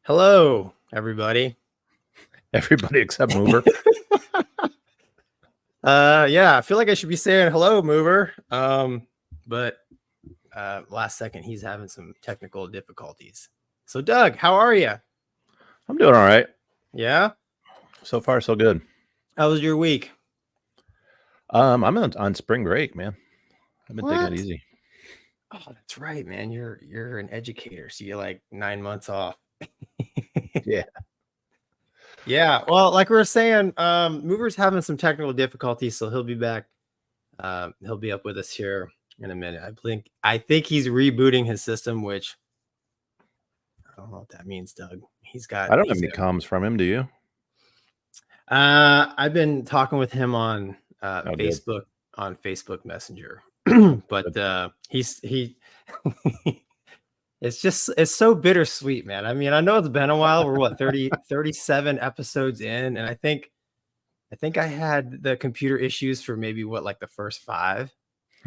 Hello, everybody. Everybody except Mover. Yeah, I feel like I should be saying hello, Mover. But last second he's having some technical difficulties. So Doug, how are you? I'm doing all right. Yeah. So far, so good. How was your week? I'm on spring break, man. I've been taking it easy. Oh, that's right, man. You're an educator, so you're like 9 months off. Yeah. Yeah. Well, like we were saying, Mover's having some technical difficulties, so he'll be back. He'll be up with us here in a minute. I think he's rebooting his system, which I don't know what that means, Doug. I don't have any comms from him. Do you? I've been talking with him on Facebook on Facebook Messenger, but he it's so bittersweet, man. I mean, I know it's been a while. We're what 37 episodes in, and I think I had the computer issues for maybe like the first five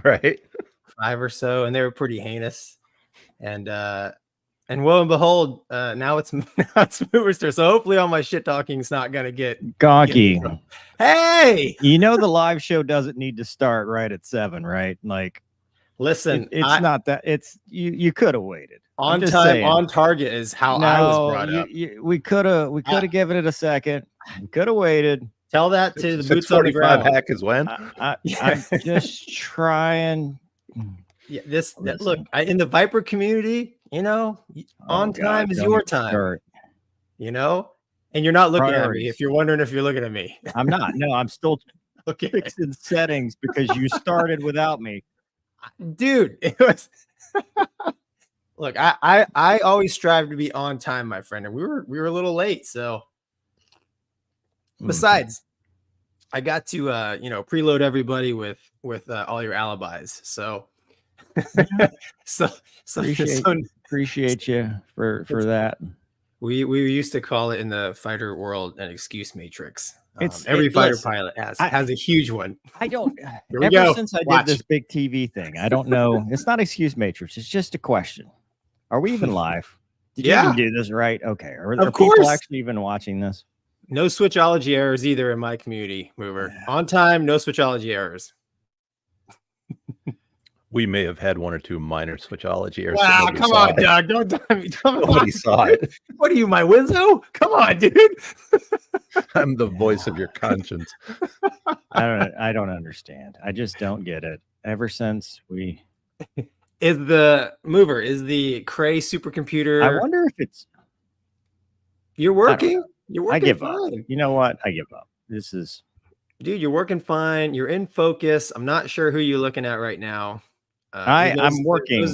or so, and they were pretty heinous. And lo and behold, now it's Mover's turn. So hopefully all my shit talking is not gonna get Gonky. Hey, you know the live show doesn't need to start right at 7, right? Like, listen, it's not that. It's you could have waited. On time, on target is how I was brought up. We could have given it a second. Could have waited. Tell that to the boots on the ground. Hack is when. I'm just trying. Yeah, look, in the Viper community, on time is your time. Start. And you're not looking at me. If you're wondering if you're looking at me, I'm not. No, I'm still fixing settings because you started without me, dude. It was. Look, I always strive to be on time, my friend, and we were a little late. So, besides, I got to preload everybody with all your alibis. So, appreciate you for that. We used to call it in the fighter world an excuse matrix. Every fighter pilot has a huge one. I don't. Since I did this big TV thing, I don't know. It's not excuse matrix. It's just a question. Are we even live? Did you even do this right? Okay. Are people actually even watching this? No switchology errors either in my community, Mover. On time, no switchology errors. We may have had one or two minor switchology errors. Wow, come on, Doug. Don't tell me. Nobody saw it. What are you, my Wizzo? Come on, dude. I'm the voice of your conscience. I don't understand. I just don't get it. Ever since we... Is the Cray supercomputer? I wonder if it's. You're working. I give up. You know what? I give up. This is. Dude, you're working fine. You're in focus. I'm not sure who you're looking at right now. I'm working.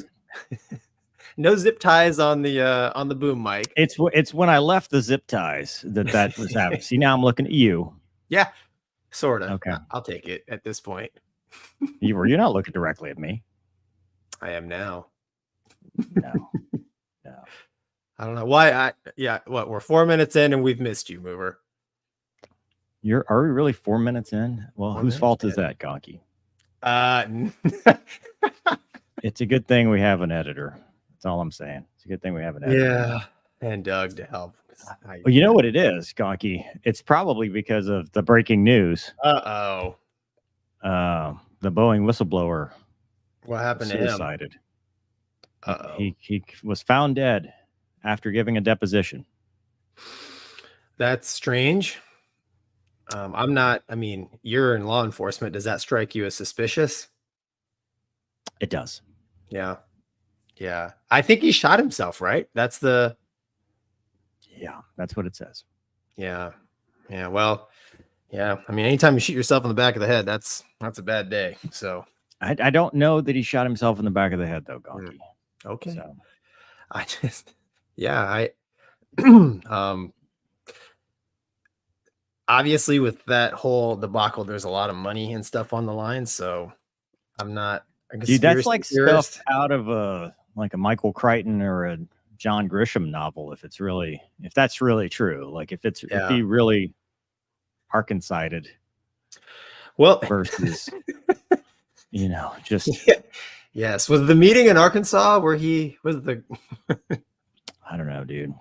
No zip ties on the boom mic. It's when I left the zip ties that was happening. See, now I'm looking at you. Yeah, sort of. Okay, I'll take it at this point. You're not looking directly at me. I am now. No. I don't know why. We're 4 minutes in and we've missed you, Mover. Are we really 4 minutes in? Well, whose fault is that, Gonky? It's a good thing we have an editor. That's all I'm saying. It's a good thing we have an editor. Yeah, and Doug to help. Well, you know what it is, Gonky? It's probably because of the breaking news. The Boeing whistleblower. What happened to him? Suicided. He was found dead after giving a deposition. That's strange. I'm not. I mean, you're in law enforcement. Does that strike you as suspicious? It does. Yeah. I think he shot himself. Right. That's what it says. Yeah. Well. Yeah. I mean, anytime you shoot yourself in the back of the head, that's a bad day. So. I don't know that he shot himself in the back of the head, though, Gonky. Okay. So. Obviously, with that whole debacle, there's a lot of money and stuff on the line. So I'm not. Dude, that's like stuff out of a Michael Crichton or a John Grisham novel. If that's really true, like if he really Arkansided. Well, versus. Yes. Was the meeting in Arkansas where he was the? I don't know, dude.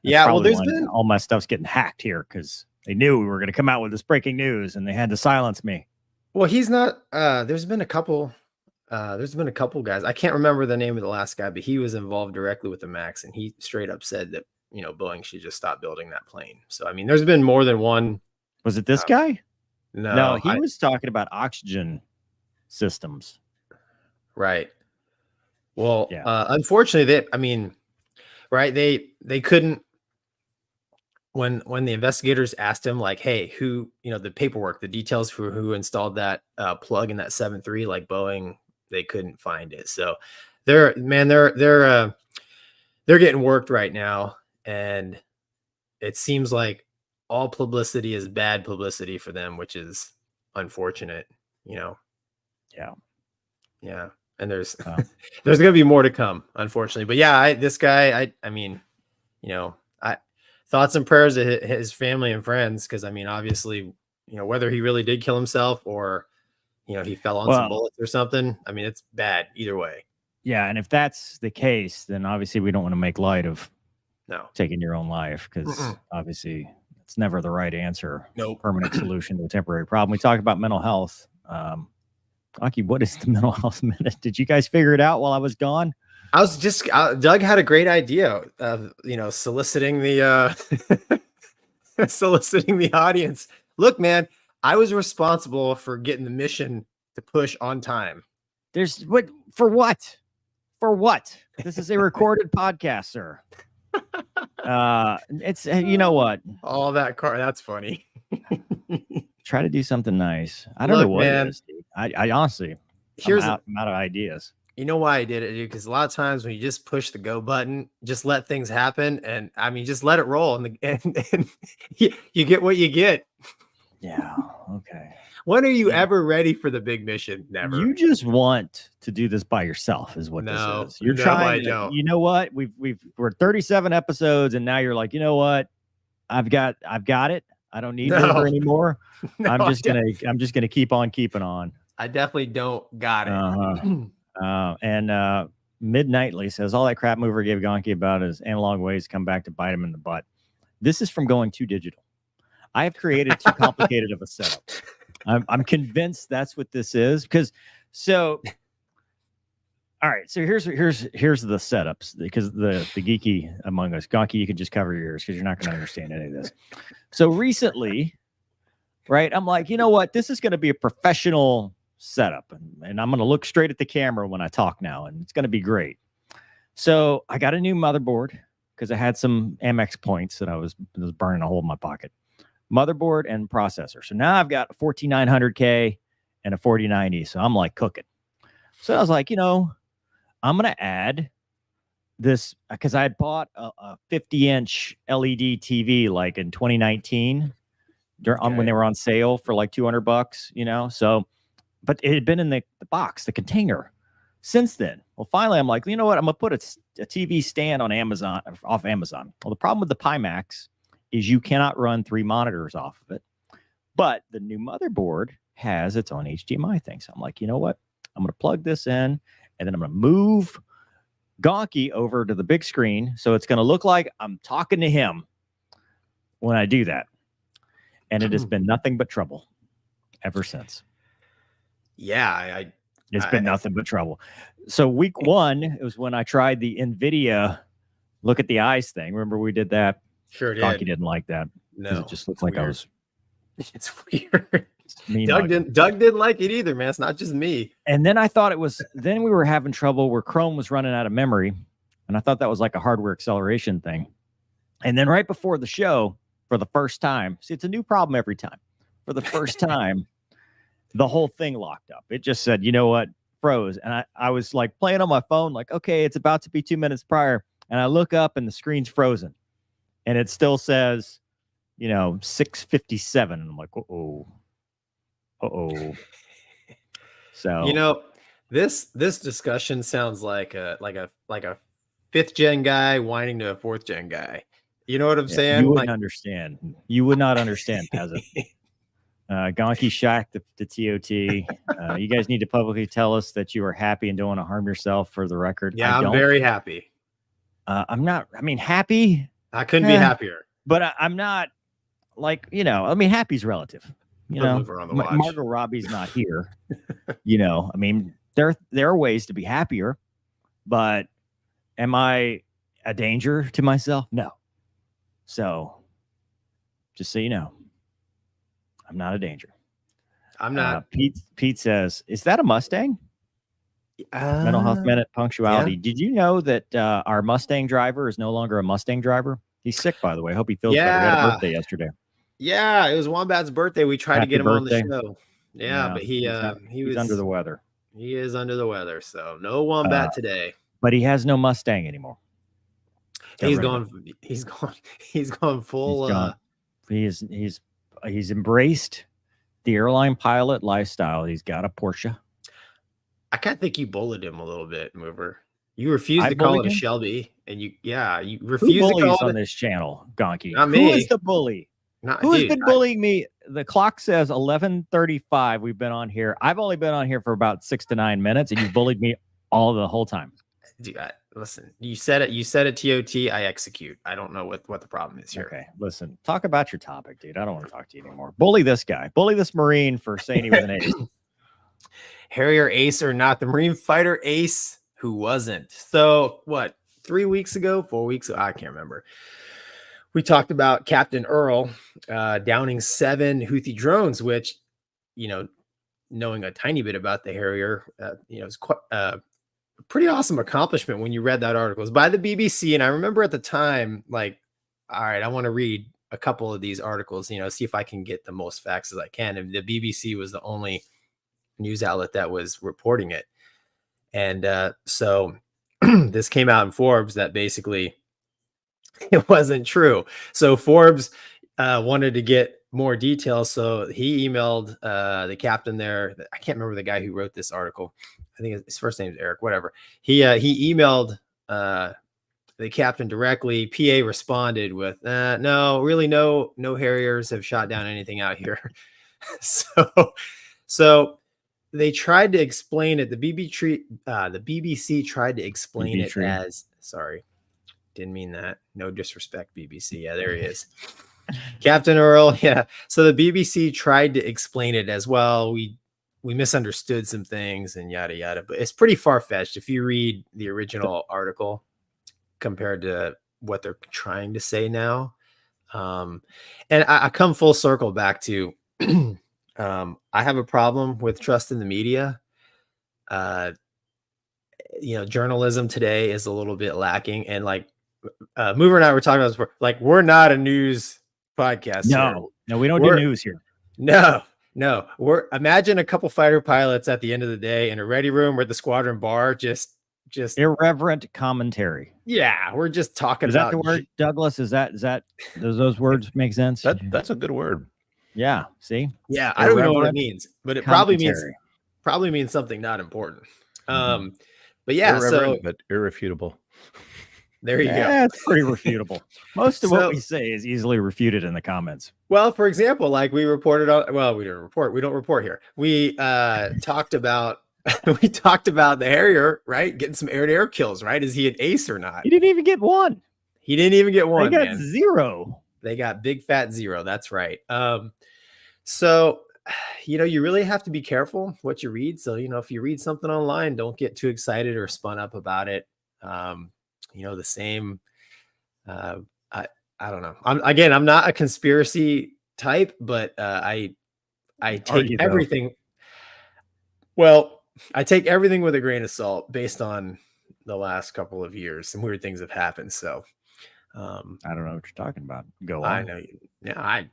Yeah, well, there's been all my stuff's getting hacked here because they knew we were going to come out with this breaking news, and they had to silence me. Well, he's not. There's been a couple guys. I can't remember the name of the last guy, but he was involved directly with the Max, and he straight up said that Boeing should just stop building that plane. So I mean, there's been more than one. Was it this guy? No, he was talking about oxygen systems. Right. Well, unfortunately, they couldn't. When the investigators asked him, like, hey, who, the paperwork, the details for who installed that plug in that 7.3, like Boeing, they couldn't find it. So they're getting worked right now, and it seems like all publicity is bad publicity for them, which is unfortunate. Yeah. And there's there's gonna be more to come, unfortunately. But yeah, this guy, thoughts and prayers to his family and friends, because I mean, obviously, whether he really did kill himself or he fell on some bullets or something, I mean, it's bad either way. Yeah, and if that's the case, then obviously we don't want to make light of taking your own life, because obviously it's never the right answer. No permanent solution to a temporary problem. We talked about mental health. Gonky, what is the mental health minute? Did you guys figure it out while I was gone? I was just Doug had a great idea of soliciting the soliciting the audience. Look, man, I was responsible for getting the mission to push on time. For what? This is a recorded podcast, sir. It's what? All that car. That's funny. Try to do something nice. I don't know what it is, dude. I honestly, I'm out of ideas. You know why I did it, dude? Because a lot of times when you just push the go button, just let things happen, and I mean, just let it roll, and you get what you get. Yeah. Okay. When are you ever ready for the big mission? Never. You just want to do this by yourself, is what this is. You're trying. You know what? We're 37 episodes, and now you're like, you know what? I've got it. I don't need River anymore. I'm just gonna keep on keeping on. I definitely don't got it. And Midnightly says all that crap Mover gave Gonky about his analog ways come back to bite him in the butt. This is from going too digital. I have created too complicated of a setup. I'm convinced that's what this is. All right. So here's the setups, because the geeky among us, Gonky, you can just cover your ears because you're not going to understand any of this. So recently, right, I'm like, you know what? This is going to be a professional setup, and I'm going to look straight at the camera when I talk now, and it's going to be great. So I got a new motherboard because I had some Amex points that I was burning a hole in my pocket. Motherboard and processor. So now I've got a 14900K and a 4090. So I'm like cooking. So I was like, I'm going to add this because I had bought a 50-inch LED TV like in 2019 when they were on sale for like $200, So, but it had been in the box, the container since then. Well, finally, I'm like, you know what? I'm going to put a TV stand on Amazon, off Amazon. Well, the problem with the Pimax is you cannot run 3 monitors off of it. But the new motherboard has its own HDMI thing. So I'm like, you know what? I'm going to plug this in, and then I'm going to move Gonky over to the big screen. So it's going to look like I'm talking to him when I do that. And it has been nothing but trouble ever since. Yeah, it's been nothing but trouble. So week 1, it was when I tried the NVIDIA look at the eyes thing. Remember we did that? Sure did. Gonky didn't like that. No, it just looked like weird. It's weird. Doug didn't like it either, man. It's not just me. And then I thought then we were having trouble where Chrome was running out of memory. And I thought that was like a hardware acceleration thing. And then right before the show, for the first time, see, it's a new problem every time. For the first time, the whole thing locked up. It just said, you know what, froze. And I was like playing on my phone, like, okay, it's about to be 2 minutes prior. And I look up and the screen's frozen. And it still says, 6:57. And I'm like, uh-oh. So, this discussion sounds like a 5th gen guy whining to a 4th gen guy. You know what I'm saying? You wouldn't understand. You would not understand, peasant. Gonky shacked the TOT. You guys need to publicly tell us that you are happy and don't want to harm yourself, for the record. Yeah, I'm very happy. I'm not. I mean, happy. I couldn't be happier. But I'm not like, I mean, happy's relative. Margot Robbie's not here. I mean, there are ways to be happier, but am I a danger to myself? No. So just so you know, I'm not a danger. I'm not. Pete says, is that a Mustang? Mental health minute punctuality. Yeah. Did you know that our Mustang driver is no longer a Mustang driver? He's sick, by the way. I hope he feels better. He had a birthday yesterday. Yeah, it was Wombat's birthday. We tried to get him on the show. Yeah, but he was under the weather. He is under the weather, so no Wombat today. But he has no Mustang anymore. He's gone full. He's embraced the airline pilot lifestyle. He's got a Porsche. I kind of think you bullied him a little bit, Mover. You refused to call it a Shelby, and you refused to call it on this channel, Gonky. Not me. Who is the bully? Who's been bullying me? The clock says 11:35. We've been on here. I've only been on here for about 6 to 9 minutes, and you bullied me the whole time. Dude, listen, you said it. You said it. TOT. I execute. I don't know what the problem is here. Okay, listen. Talk about your topic, dude. I don't want to talk to you anymore. Bully this guy. Bully this Marine for saying he was an ace. Harrier ace or not, the Marine fighter ace who wasn't. So what? 3 weeks ago, 4 weeks ago, I can't remember. We talked about Captain Earl downing 7 Houthi drones, which, knowing a tiny bit about the Harrier, is quite a pretty awesome accomplishment when you read that article. It was by the BBC. And I remember at the time, like, all right, I want to read a couple of these articles, see if I can get the most facts as I can. And the BBC was the only news outlet that was reporting it. And so this came out in Forbes that basically it wasn't true. So Forbes wanted to get more details. So he emailed the captain there. I can't remember the guy who wrote this article. I think his first name is Eric, whatever. He emailed the captain directly. PA responded with, no, really no Harriers have shot down anything out here. So they tried to explain it. The BBC tried to explain it as, sorry, didn't mean that. No disrespect, BBC. Yeah, there he is. Captain Earl. Yeah. So the BBC tried to explain it as well. We misunderstood some things and yada, yada, but it's pretty far-fetched if you read the original article compared to what they're trying to say now. And I come full circle back to, I have a problem with trust in the media. Journalism today is a little bit lacking. And like Mover and I were talking about this, like, we're not a news podcast. No, we don't do news here. No. Imagine a couple fighter pilots at the end of the day in a ready room or at the squadron bar, just irreverent commentary. Yeah, we're just talking. Is that the word, Douglas? Does those words make sense? That's a good word. Yeah. See? Yeah, I don't know what it means, but it probably means something not important. But yeah, but irrefutable. There you go. It's pretty refutable. Most of what we say is easily refuted in the comments. Well, for example, like we reported on, we don't report here. We talked about the Harrier, right? Getting some air-to-air kills, right? Is he an ace or not? He didn't even get one. They got 0. They got big fat 0. That's right. So, you really have to be careful what you read. So, if you read something online, don't get too excited or spun up about it. The same, I don't know. I'm not a conspiracy type, but I take everything. Well, I take everything with a grain of salt based on the last couple of years. Some weird things have happened. So, I don't know what you're talking about. Go on. I know. Yeah,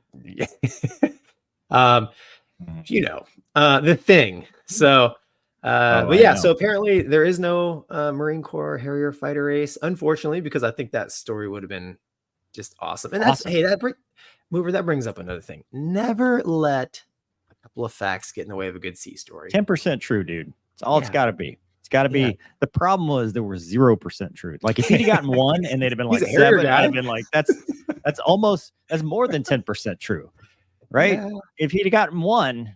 the thing. So, but yeah, so apparently there is no Marine Corps Harrier fighter ace, unfortunately, because I think that story would have been just awesome. And that brings up another thing. Never let a couple of facts get in the way of a good sea story. 10% true, dude. It's all it's got to be. It's got to be. Yeah. The problem was there was 0% truth. Like if he'd have gotten 1 and they'd have been like 7, I'd have been like, that's more than 10% true, right? Yeah. If he'd have gotten 1,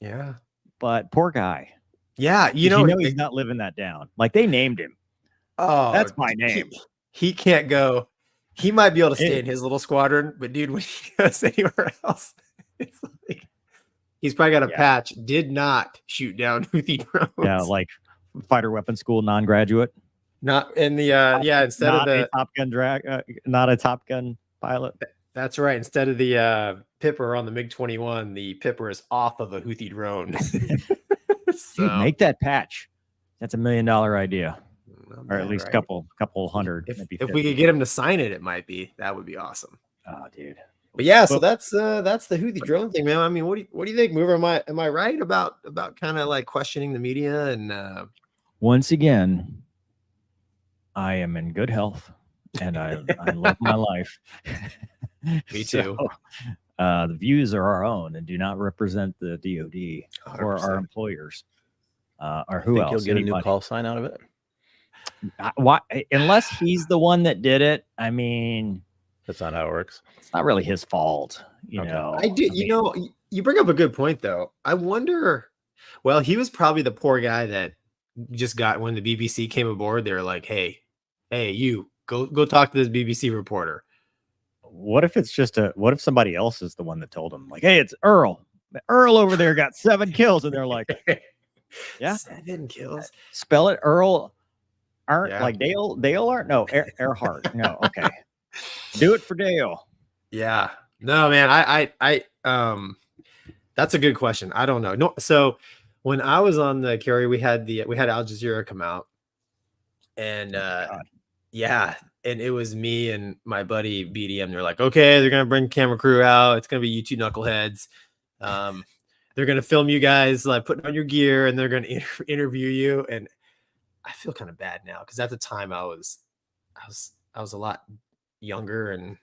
yeah. But poor guy. Yeah, he's not living that down. Like they named him. Oh, that's my name. He can't go He might be able to stay in his little squadron, but dude, when he goes anywhere else, it's like he's probably got a patch. Did not shoot down Houthi drones. Yeah, like fighter weapon school non-graduate. Not in the instead not of the Top Gun not a Top Gun pilot. That's right. Instead of the Pipper on the MiG-21, the Pipper is off of a Houthi drone. Dude, make that patch. That's $1 million idea. Or at least a couple hundred. If we could get him to sign it, it might be. That would be awesome. Oh, dude. But yeah, so that's the Houthi drone thing, man. I mean, what do you think, Mover? Am I right about kind of like questioning the media? And once again, I am in good health and I love my life. Me too. The views are our own and do not represent the DoD 100%. Or our employers. Or who else? You'll get a new call sign out of it. Why? Unless he's the one that did it. I mean, that's not how it works. It's not really his fault, you know. I do. You know, you bring up a good point, though. I wonder. Well, he was probably the poor guy that just got when the BBC came aboard. They were like, "Hey, you go talk to this BBC reporter." What if it's what if somebody else is the one that told him, like, "Hey, it's Earl. Earl over there got 7 kills," and they're like, "Yeah, 7 kills. Spell it Earl." Like Dale Art? No, Earhart. No, okay. Do it for Dale. Yeah. No, man. I that's a good question. I don't know. No, so when I was on the carrier, we had Al Jazeera come out, and yeah, and it was me and my buddy BDM. They're like, okay, they're gonna bring camera crew out. It's gonna be you two knuckleheads. They're gonna film you guys like putting on your gear, and they're gonna interview you. And I feel kind of bad now because at the time I was a lot younger and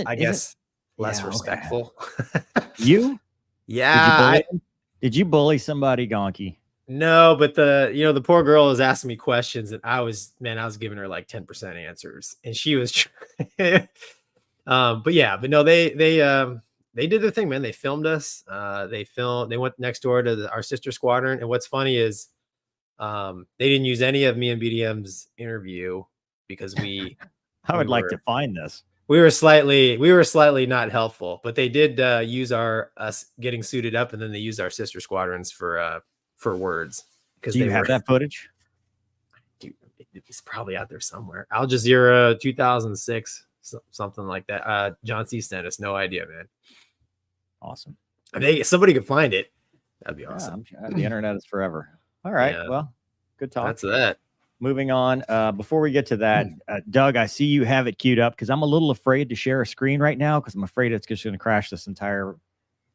I guess less respectful. Okay. You? Yeah. Did you bully somebody, Gonky? No, but the poor girl was asking me questions and I was giving her like 10% answers and she was but no, they did their thing, man. They filmed us. They went next door to our sister squadron. And what's funny is they didn't use any of me and BDM's interview because I would like to find this. We were slightly not helpful, but they did use us getting suited up, and then they used our sister squadrons for words. Do you have that footage? Dude, it's probably out there somewhere. Al Jazeera 2006, something like that. John C. sent us. No idea, man. Awesome. I mean, if somebody could find it, that'd be awesome. The internet is forever. All right. Yeah. Well, good talk. That's that. Moving on. Before we get to that, Doug, I see you have it queued up because I'm a little afraid to share a screen right now because I'm afraid it's just going to crash this entire.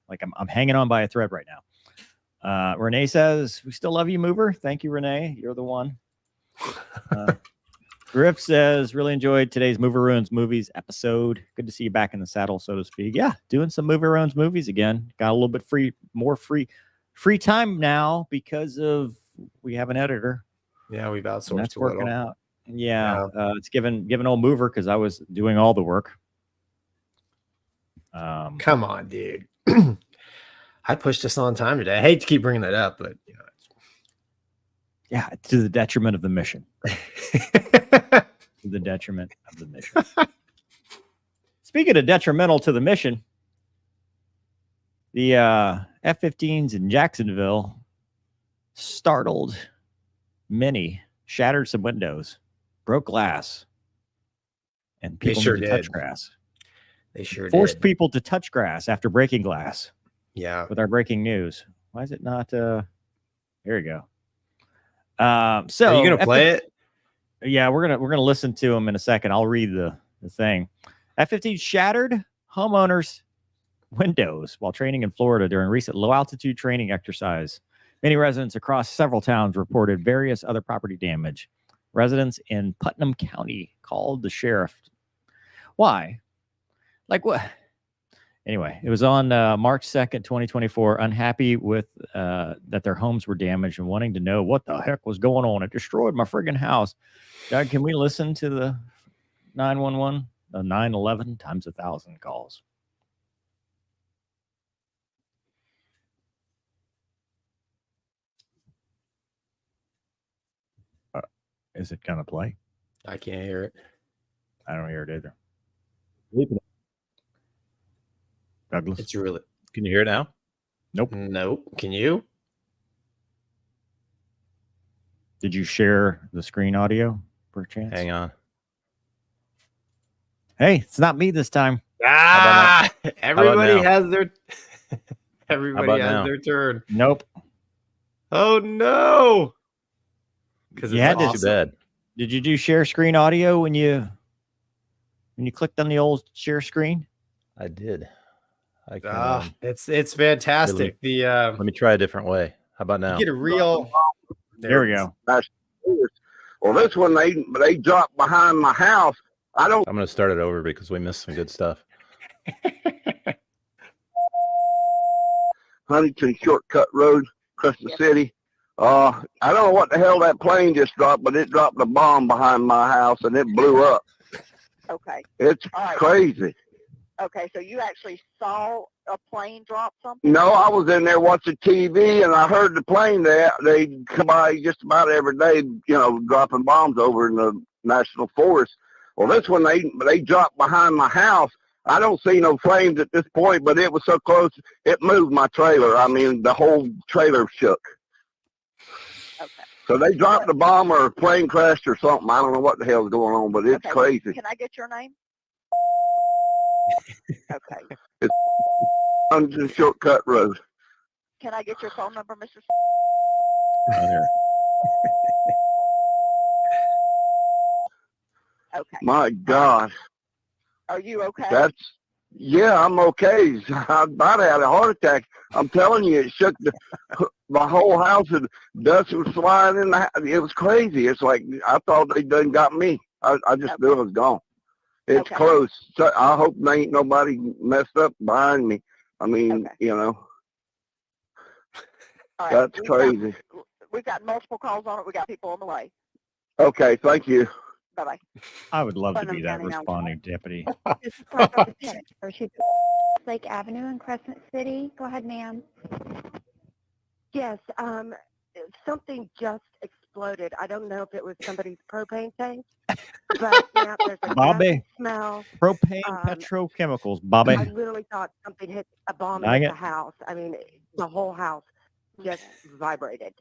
Like I'm hanging on by a thread right now. Renee says, "We still love you, Mover." Thank you, Renee. You're the one. Griff says, "Really enjoyed today's Mover Ruins Movies episode. Good to see you back in the saddle, so to speak." Yeah, doing some Mover Ruins movies again. Got a little bit more free time now because we have an editor. Yeah, we've outsourced. That's working out. Yeah, it's given old Mover because I was doing all the work. Come on, dude. I pushed us on time today. I hate to keep bringing that up, but yeah, to the detriment of the mission. To the detriment of the mission. Speaking of detrimental to the mission, the F-15s in Jacksonville startled many, shattered some windows, broke glass, and people sure did touch grass. They sure forced people to touch grass after breaking glass. Yeah. With our breaking news. Why is it not? Here we go. So are you gonna play it? Yeah, we're gonna listen to them in a second. I'll read the thing. F-15 shattered homeowners' windows while training in Florida during recent low altitude training exercise. Many residents across several towns reported various other property damage. Residents in Putnam County called the sheriff. Why? Like what? Anyway, it was on March 2nd, 2024. Unhappy with that their homes were damaged and wanting to know what the heck was going on. It destroyed my friggin' house. Doug, can we listen to the 911, the 911 times 1,000 calls? Is it gonna play? I can't hear it. I don't hear it either. Douglas, It's really. can you hear it now? Nope. Nope. Can you? Did you share the screen audio perchance? Hang on. Hey, it's not me this time. Ah, everybody now? has their. Everybody has now? their turn. Nope. Oh no! Because You it's had to- Too bad. Did you do share screen audio when you clicked on the old share screen? I did. I can. It's fantastic. Let me try a different way. How about now? You get a real. There we go. Well, this one they dropped behind my house. I don't. I'm going to start it over because we missed some good stuff. Huntington Shortcut Road, Crescent City. I don't know what the hell that plane just dropped, but it dropped a bomb behind my house and it blew up. Okay. It's All right. crazy. Okay, so you actually saw a plane drop something? No, I was in there watching TV and I heard the plane there. They come by just about every day, dropping bombs over in the national forest. Well, this one they dropped behind my house. I don't see no flames at this point, but it was so close, it moved my trailer. I mean, the whole trailer shook. Okay. So they dropped a bomb or a plane crashed or something. I don't know what the hell's going on, but it's Okay. crazy. Can I get your name? Okay. Huntington Shortcut Road. Can I get your phone number, Mr. Oh, there. Okay. My God. Are you okay? Yeah, I'm okay. I about had a heart attack. I'm telling you, it shook my whole house and dust was flying in the house. It was crazy. It's like, I thought they done got me. I just knew it was gone. It's Okay. close. So I hope there ain't nobody messed up behind me. I mean, Okay. All right. that's crazy. We've got multiple calls on it. We got people on the way. Okay, thank you. Bye-bye. I would love to Putnam be that County now. responding deputy. This is Barbara Lieutenant. She's Lake Avenue in Crescent City. Go ahead, ma'am. Yes, something just exploded. I don't know if it was somebody's propane tank, but yeah, there's a Bobby. gassy smell. Propane petrochemicals, Bobby. I literally thought something hit a bomb Dang in it. the house. I mean, the whole house just vibrated.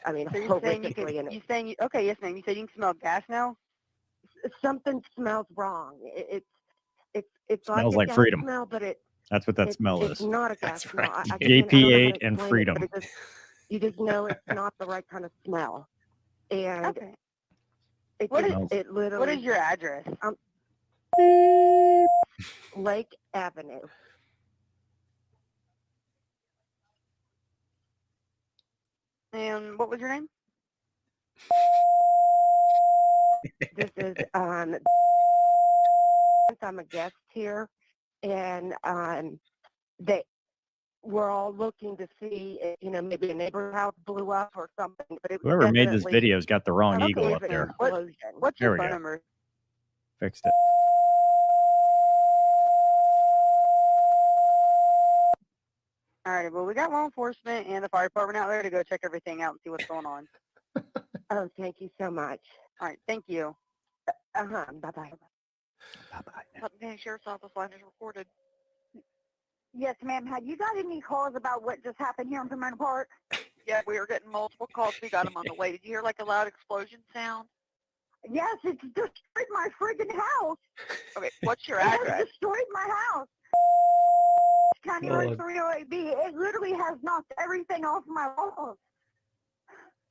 I mean, So you're saying horrifically, and okay, yes, ma'am. You said you can smell gas now? something smells wrong. It's Smells like like a gas freedom. smell, but That's what that smell it's is. not a gas That's smell. right. I don't know how to JP8 and explain it, freedom. but you just know it's not the right kind of smell. And Okay. it, What just, is- it literally What is your address? Lake Avenue. And what was your name? This is I'm a guest here, and we're all looking to see if, maybe a neighbor's house blew up or something. But it was Whoever made this definitely video's got the wrong Okay, eagle up but there. explosion. What's There your we phone go. number? Fixed it. All right, well, we got law enforcement and the fire department out there to go check everything out and see what's going on. Oh, thank you so much. All right, thank you. Bye bye. Bye-bye. Putnam County Sheriff's Office line is recorded. Yes, ma'am. Have you got any calls about what just happened here in Pomona Park? Yeah, we were getting multiple calls. We got them on the way. Did you hear like a loud explosion sound? Yes, it's destroyed my friggin' house. Okay, what's your It has address? destroyed my house. County Road Oh. 308B. It literally has knocked everything off my walls.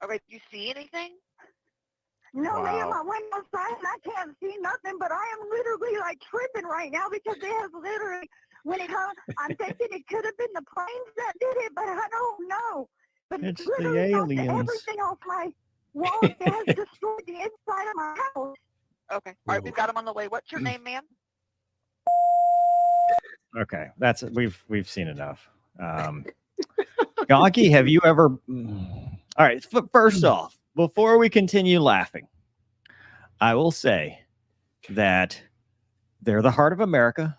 Okay, do you see anything? No, ma'am, Wow. I went outside and I can't see nothing, but I am literally like tripping right now because it has literally, when it comes, I'm thinking it could have been the planes that did it, but I don't know. But It's the literally knocked aliens. everything off my walls. It has destroyed the inside of my house. Okay, all right, we've got them on the way. What's your name, ma'am? Okay, that's we've seen enough. Gonky, have you ever? All right. First off, before we continue laughing, I will say that they're the heart of America.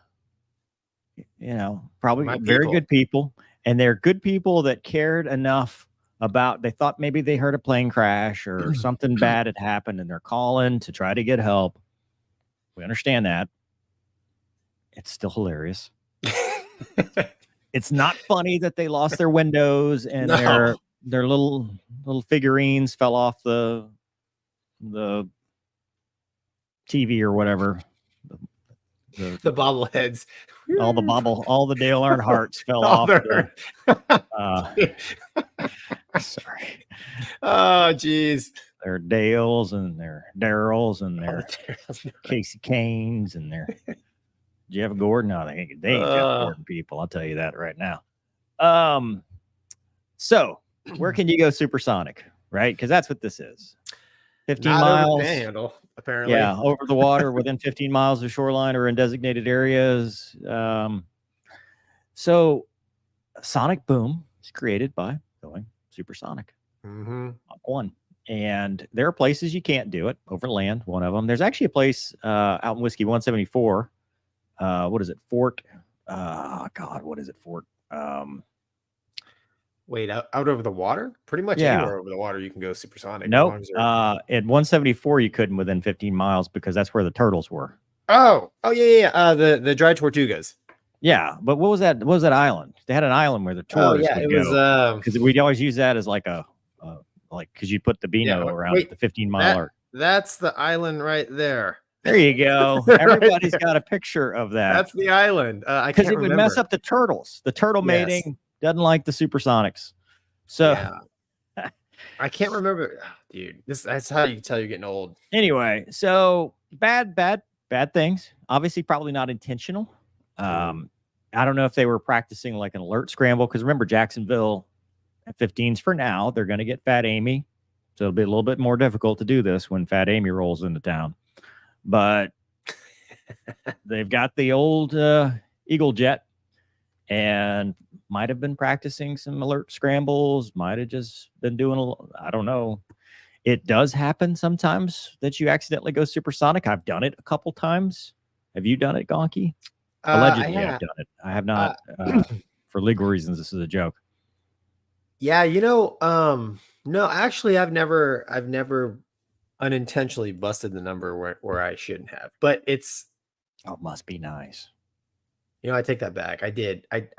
Probably My very people. good people, and they're good people that cared enough about. They thought maybe they heard a plane crash or something bad had happened, and they're calling to try to get help. We understand that. It's still hilarious. It's not funny that they lost their windows and their little figurines fell off the TV or whatever. The bobbleheads. All the Dale Earnhardts fell off. Sorry. Oh, geez. Their Dales and their Daryls and their Casey Canes and their Jeff Gordon. No, they ain't Jeff Gordon people. I'll tell you that right now. So where can you go supersonic, right? Because that's what this is. 15 miles. Over the panhandle, apparently. Yeah, over the water within 15 miles of shoreline or in designated areas. So sonic boom is created by going supersonic. Mm-hmm. One. And there are places you can't do it over land. One of them. There's actually a place out in Whiskey 174. What is it? Fort. God, what is it? Fort. Wait, out over the water? Pretty much anywhere over the water you can go supersonic. Nope. At 174 you couldn't within 15 miles because that's where the turtles were. Oh, yeah. The dry Tortugas. Yeah, but what was that? What was that island? They had an island where the tourists would go. Because we'd always use that as like because you put the Beano around the 15 miler. That's the island right there. There you go. Everybody's got a picture of that. That's the island. Because it would mess up the turtles. The turtle mating doesn't like the supersonics. So I can't remember. Dude, that's how you can tell you're getting old. Anyway, so bad things. Obviously, probably not intentional. I don't know if they were practicing like an alert scramble because remember Jacksonville F-15s for now. They're going to get Fat Amy, so it'll be a little bit more difficult to do this when Fat Amy rolls into town. But they've got the old Eagle jet and might have been practicing some alert scrambles. Might have just been doing I don't know. It does happen sometimes that you accidentally go supersonic. I've done it a couple times. Have you done it, Gonky? Allegedly, I've done it. I have not. For legal reasons, this is a joke. Yeah, no, actually, I've never unintentionally busted the number where I shouldn't have. But it must be nice. I take that back. I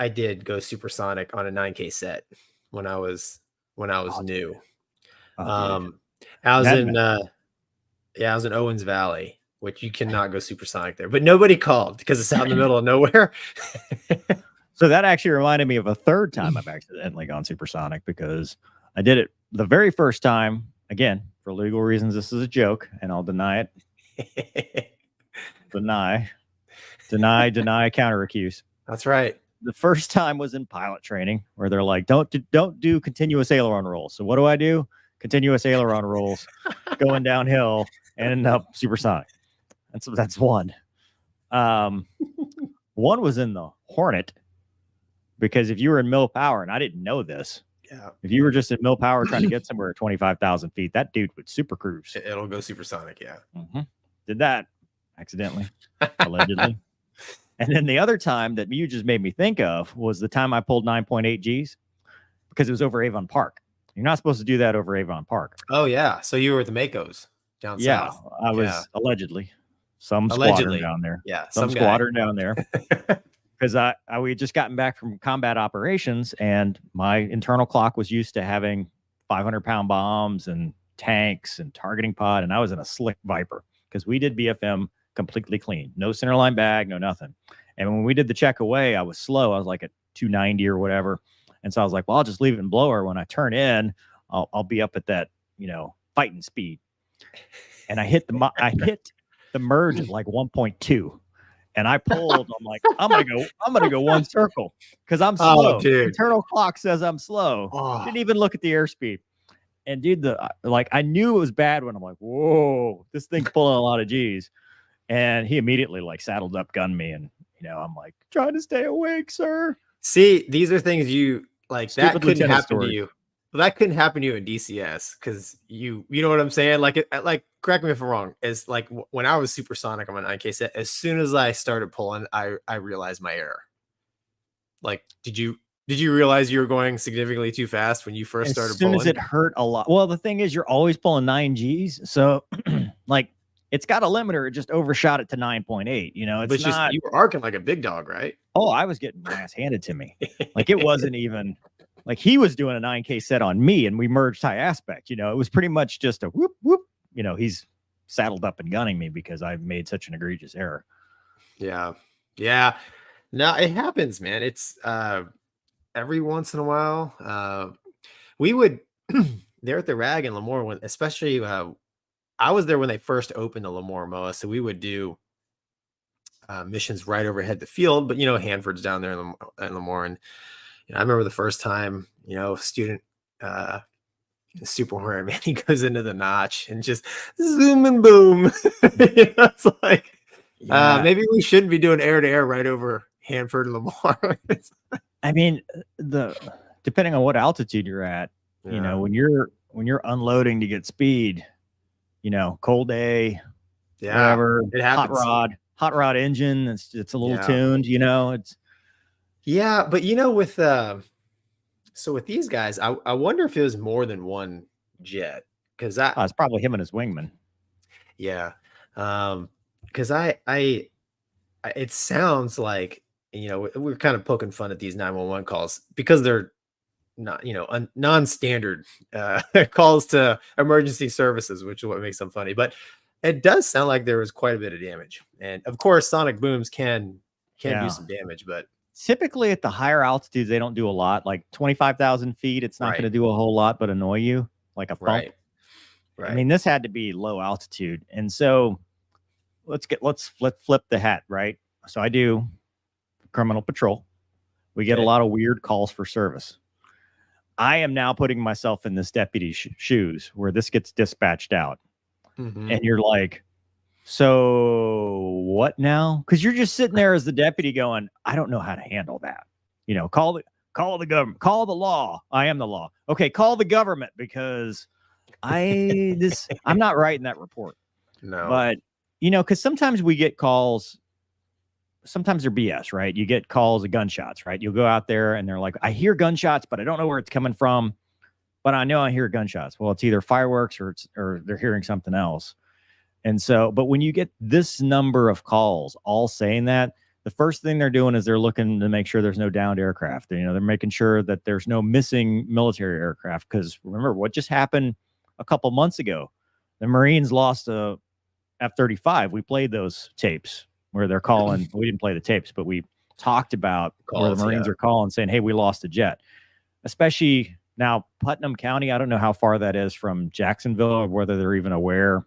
did go supersonic on a 9K set when I was new. I was in Owens Valley, which you cannot go supersonic there, but nobody called because it's out in the middle of nowhere. So that actually reminded me of a third time I've accidentally gone supersonic because I did it the very first time. Again, for legal reasons, this is a joke, and I'll deny it. Deny, counter accuse. That's right. The first time was in pilot training where they're like, don't do continuous aileron rolls. So what do I do? Continuous aileron rolls going downhill and end up supersonic. That's one. One was in the Hornet because if you were in mill power, and I didn't know this, if you were just at mill power trying to get somewhere at 25,000 feet, that dude would super cruise. It'll go supersonic. Yeah. Mm-hmm. Did that accidentally, allegedly. And then the other time that you just made me think of was the time I pulled 9.8 Gs because it was over Avon Park. You're not supposed to do that over Avon Park. Oh, yeah. So you were at the Makos down south. I was allegedly. Some squadron down there. Yeah. Some squadron down there. Because we had just gotten back from combat operations and my internal clock was used to having 500-pound bombs and tanks and targeting pod. And I was in a slick Viper because we did BFM completely clean. No centerline bag, no nothing. And when we did the check away, I was slow. I was like at 290 or whatever. And so I was like, well, I'll just leave it in blower. When I turn in, I'll be up at that, fighting speed. And I hit the merge at like 1.2. And I pulled. I'm like, I'm gonna go one circle because I'm slow. Oh, dude. Internal clock says I'm slow. Didn't even look at the airspeed. And dude, I knew it was bad when I'm like, whoa, this thing's pulling a lot of G's. And he immediately saddled up, gunned me, and I'm like, trying to stay awake, sir. See, these are things you like. That couldn't happen to you. Well, that couldn't happen to you in DCS because you know what I'm saying. Like correct me if I'm wrong. It's like when I was supersonic on my 9K set. As soon as I started pulling, I realized my error. Like, did you realize you were going significantly too fast when you first started pulling? As soon as it hurt a lot. Well, the thing is, you're always pulling 9 Gs. So, it's got a limiter. It just overshot it to 9.8. You know, it's not. You were arcing like a big dog, right? Oh, I was getting my ass handed to me. Like it wasn't even like he was doing a 9K set on me and we merged high aspect. You know, it was pretty much just a whoop, whoop. You know, he's saddled up and gunning me because I've made such an egregious error. Yeah. Yeah. No, it happens, man. It's every once in a while. We would there at the RAG in Lemoore, when especially I was there when they first opened the Lemoore MOA, so we would do missions right overhead the field, but you know, Hanford's down there in Lemoore, and you know, I remember the first time, you know, student Super Hornet, man, he goes into the notch and just zoom and boom. It's like maybe we shouldn't be doing air to air right over Hanford and Lemoore. I mean, depending on what altitude you're at, you know, when you're unloading to get speed, you know, cold day, whatever, it happens. Hot rod engine, it's a little tuned, you know, it's but you know, with so with these guys, I wonder if it was more than one jet, because it's probably him and his wingman. Yeah. Because it sounds like, you know, we're kind of poking fun at these 911 calls because they're not, you know, non-standard calls to emergency services, which is what makes them funny. But it does sound like there was quite a bit of damage. And of course, sonic booms can do some damage, but typically at the higher altitudes, they don't do a lot. Like 25,000 feet, it's not going to do a whole lot, but annoy you like a thump. Right. I mean, this had to be low altitude. And so let's flip the hat, right? So I do criminal patrol. We get a lot of weird calls for service. I am now putting myself in this deputy's shoes where this gets dispatched out. And you're like, so what now? Because you're just sitting there as the deputy going, I don't know how to handle that. You know, call the government, call the law. I am the law. Okay, call the government because I'm not writing that report. No. But, you know, because sometimes we get calls, sometimes they're BS, right? You get calls of gunshots, right? You'll go out there and they're like, I hear gunshots, but I don't know where it's coming from. But I know I hear gunshots. Well, it's either fireworks or they're hearing something else. And so, but when you get this number of calls all saying that, the first thing they're doing is they're looking to make sure there's no downed aircraft. You know, they're making sure that there's no missing military aircraft. Because remember what just happened a couple months ago? The Marines lost a F-35. We played those tapes where they're calling. We didn't play the tapes, but we talked about where the Marines are calling saying, hey, we lost a jet. Especially now, Putnam County, I don't know how far that is from Jacksonville or whether they're even aware,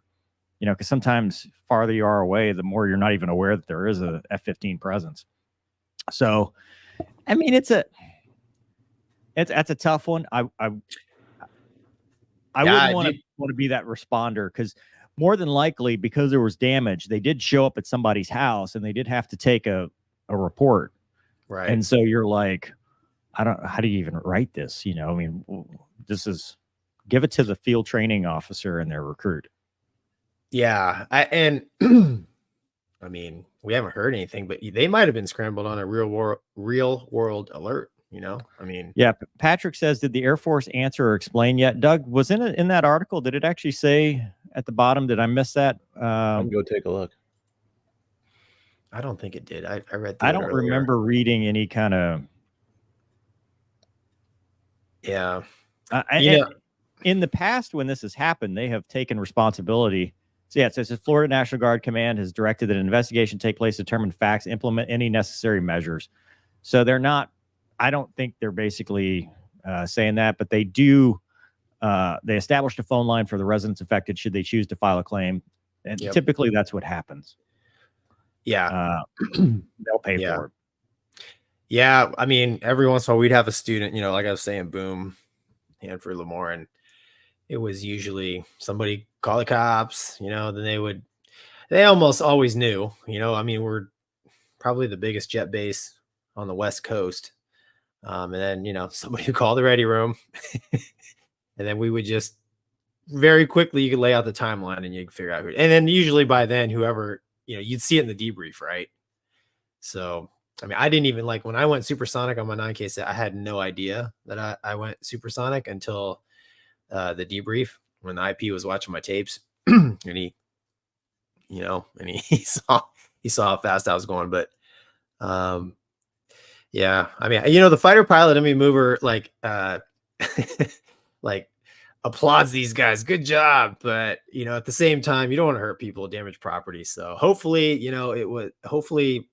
you know, because sometimes farther you are away, the more you're not even aware that there is a F-15 presence. So, I mean, it's a tough one. I wouldn't want to be that responder because more than likely, because there was damage, they did show up at somebody's house and they did have to take a report. Right. And so you're like, how do you even write this? You know, I mean, give it to the field training officer and their recruit. Yeah. I mean, we haven't heard anything, but they might have been scrambled on a real world alert, you know? I mean, yeah. Patrick says, did the Air Force answer or explain yet? Doug, was in that article, did it actually say at the bottom? Did I miss that? I'll go take a look. I don't think it did. I read I don't remember reading any kind of. Yeah. In the past, when this has happened, they have taken responsibility. So yeah, it says the Florida National Guard Command has directed that an investigation take place, determine facts, implement any necessary measures. So they're not, I don't think they're basically saying that, but they do. They established a phone line for the residents affected should they choose to file a claim. And typically that's what happens. Yeah. They'll pay for it. Yeah. I mean, every once in a while we'd have a student, you know, like I was saying, boom, Hanford, Lemoore, and it was usually somebody call the cops, you know, then they almost always knew, you know, I mean, we're probably the biggest jet base on the West Coast. And then, you know, somebody would call the ready room and then we would just very quickly, you could lay out the timeline and you could figure out who, and then usually by then, whoever, you know, you'd see it in the debrief, right? So, I mean, I didn't even like when I went supersonic on my 9K set, I had no idea that I went supersonic until the debrief when the IP was watching my tapes and he you know, and he saw how fast I was going. But yeah, I mean, you know, the fighter pilot, mover, like like applauds these guys, good job, but you know, at the same time, you don't want to hurt people, damage property. So hopefully, you know, hopefully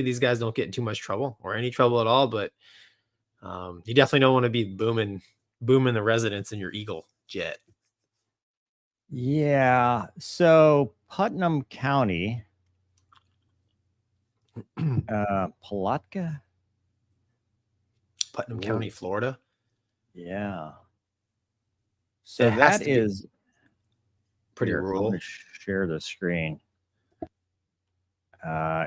these guys don't get in too much trouble or any trouble at all. But you definitely don't want to be booming the residents in your Eagle jet. Yeah. So Putnam County, Palatka, Putnam County, Florida. Yeah. So It has that to be is pretty here, I'm rural. gonna share the screen.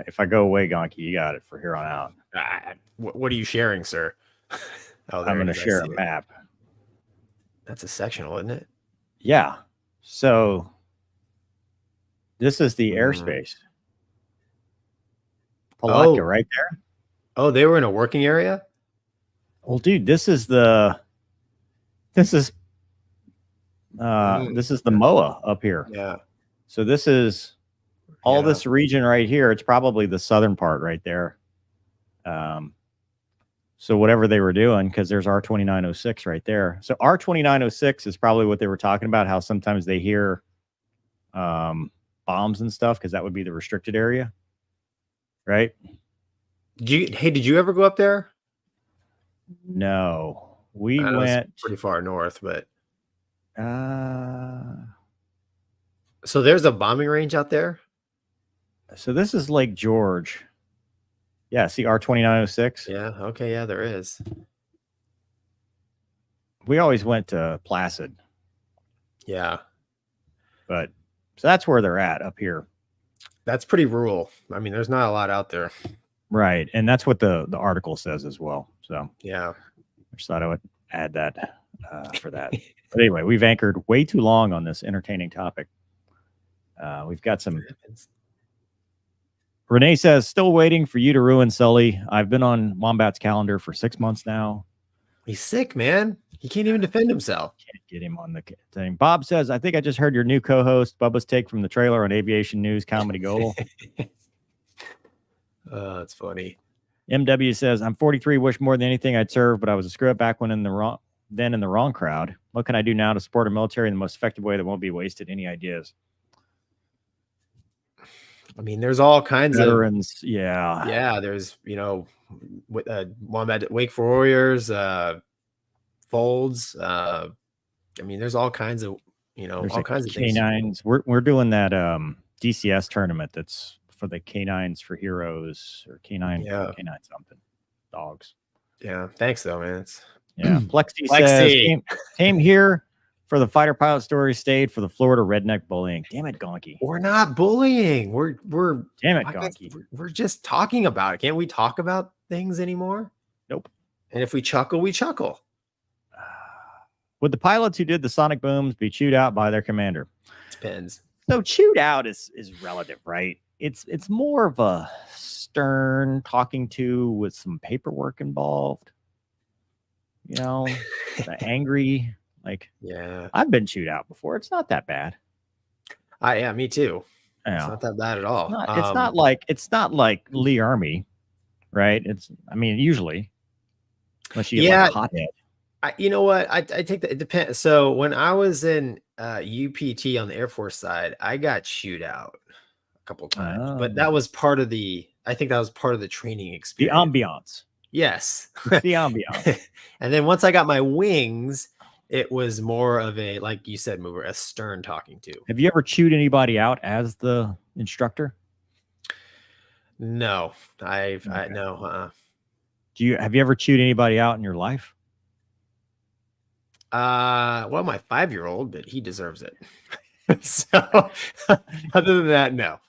If I go away, Gonky, you got it for here on out. What are you sharing, sir? Oh, I'm going to share a map. That's a sectional, isn't it? Yeah. So this is the airspace. Palatka, right there. Oh, they were in a working area? Well, dude, this is the MOA up here. Yeah. So this is all this region right here. It's probably the southern part right there. So whatever they were doing, because there's R2906 right there. So R2906 is probably what they were talking about, how sometimes they hear bombs and stuff, because that would be the restricted area. Right? Did you ever go up there? No. We went pretty far north, but so there's a bombing range out there. So this is Lake George. Yeah, see R2906? Yeah, okay, yeah, there is. We always went to Placid. Yeah. But so that's where they're at up here. That's pretty rural. I mean, there's not a lot out there. Right. And that's what the article says as well. So yeah. I just thought I would add that for that. But anyway, we've anchored way too long on this entertaining topic. We've got some. Renee says, still waiting for you to ruin Sully. I've been on Wombat's calendar for 6 months now. He's sick, man. He can't even defend himself. Can't get him on the thing. Bob says, I think I just heard your new co-host, Bubba's take from the trailer on Aviation News Comedy Gold. That's funny. MW says, I'm 43, wish more than anything I'd serve, but I was a screw up back when in the wrong crowd. What can I do now to support our military in the most effective way that won't be wasted? Any ideas? I mean, there's all kinds of veterans. Yeah. Yeah. There's, you know, Wombat Wake for Warriors, Folds. I mean, there's all kinds of, you know, there's all kinds of canines. We're doing that DCS tournament that's for the Canines for Heroes or canine something. Dogs. Yeah. Thanks though, man. Plexi says came here for the fighter pilot story, stayed for the Florida redneck bullying. Damn it, Gonky. We're not bullying. We're damn it, Gonky. We're just talking about it. Can't we talk about things anymore? Nope. And if we chuckle, we chuckle. Would the pilots who did the sonic booms be chewed out by their commander? Depends. So chewed out is relative, right? It's more of a stern talking to with some paperwork involved. You know, the angry. Like, yeah, I've been chewed out before. It's not that bad. Yeah, me too. Yeah. It's not that bad at all. It's not like Lee Army, right? I mean, usually, unless you get like a hothead. You know what? I take that. It depends. So when I was in UPT on the Air Force side, I got chewed out a couple times, but that was part of the. I think that was part of the training experience. The ambiance. Yes, the ambiance. And then once I got my wings, it was more of a, like you said, mover, a stern talking to. Have you ever chewed anybody out as the instructor? No, no. Have you ever chewed anybody out in your life? Well, my 5-year-old, but he deserves it. So other than that, no.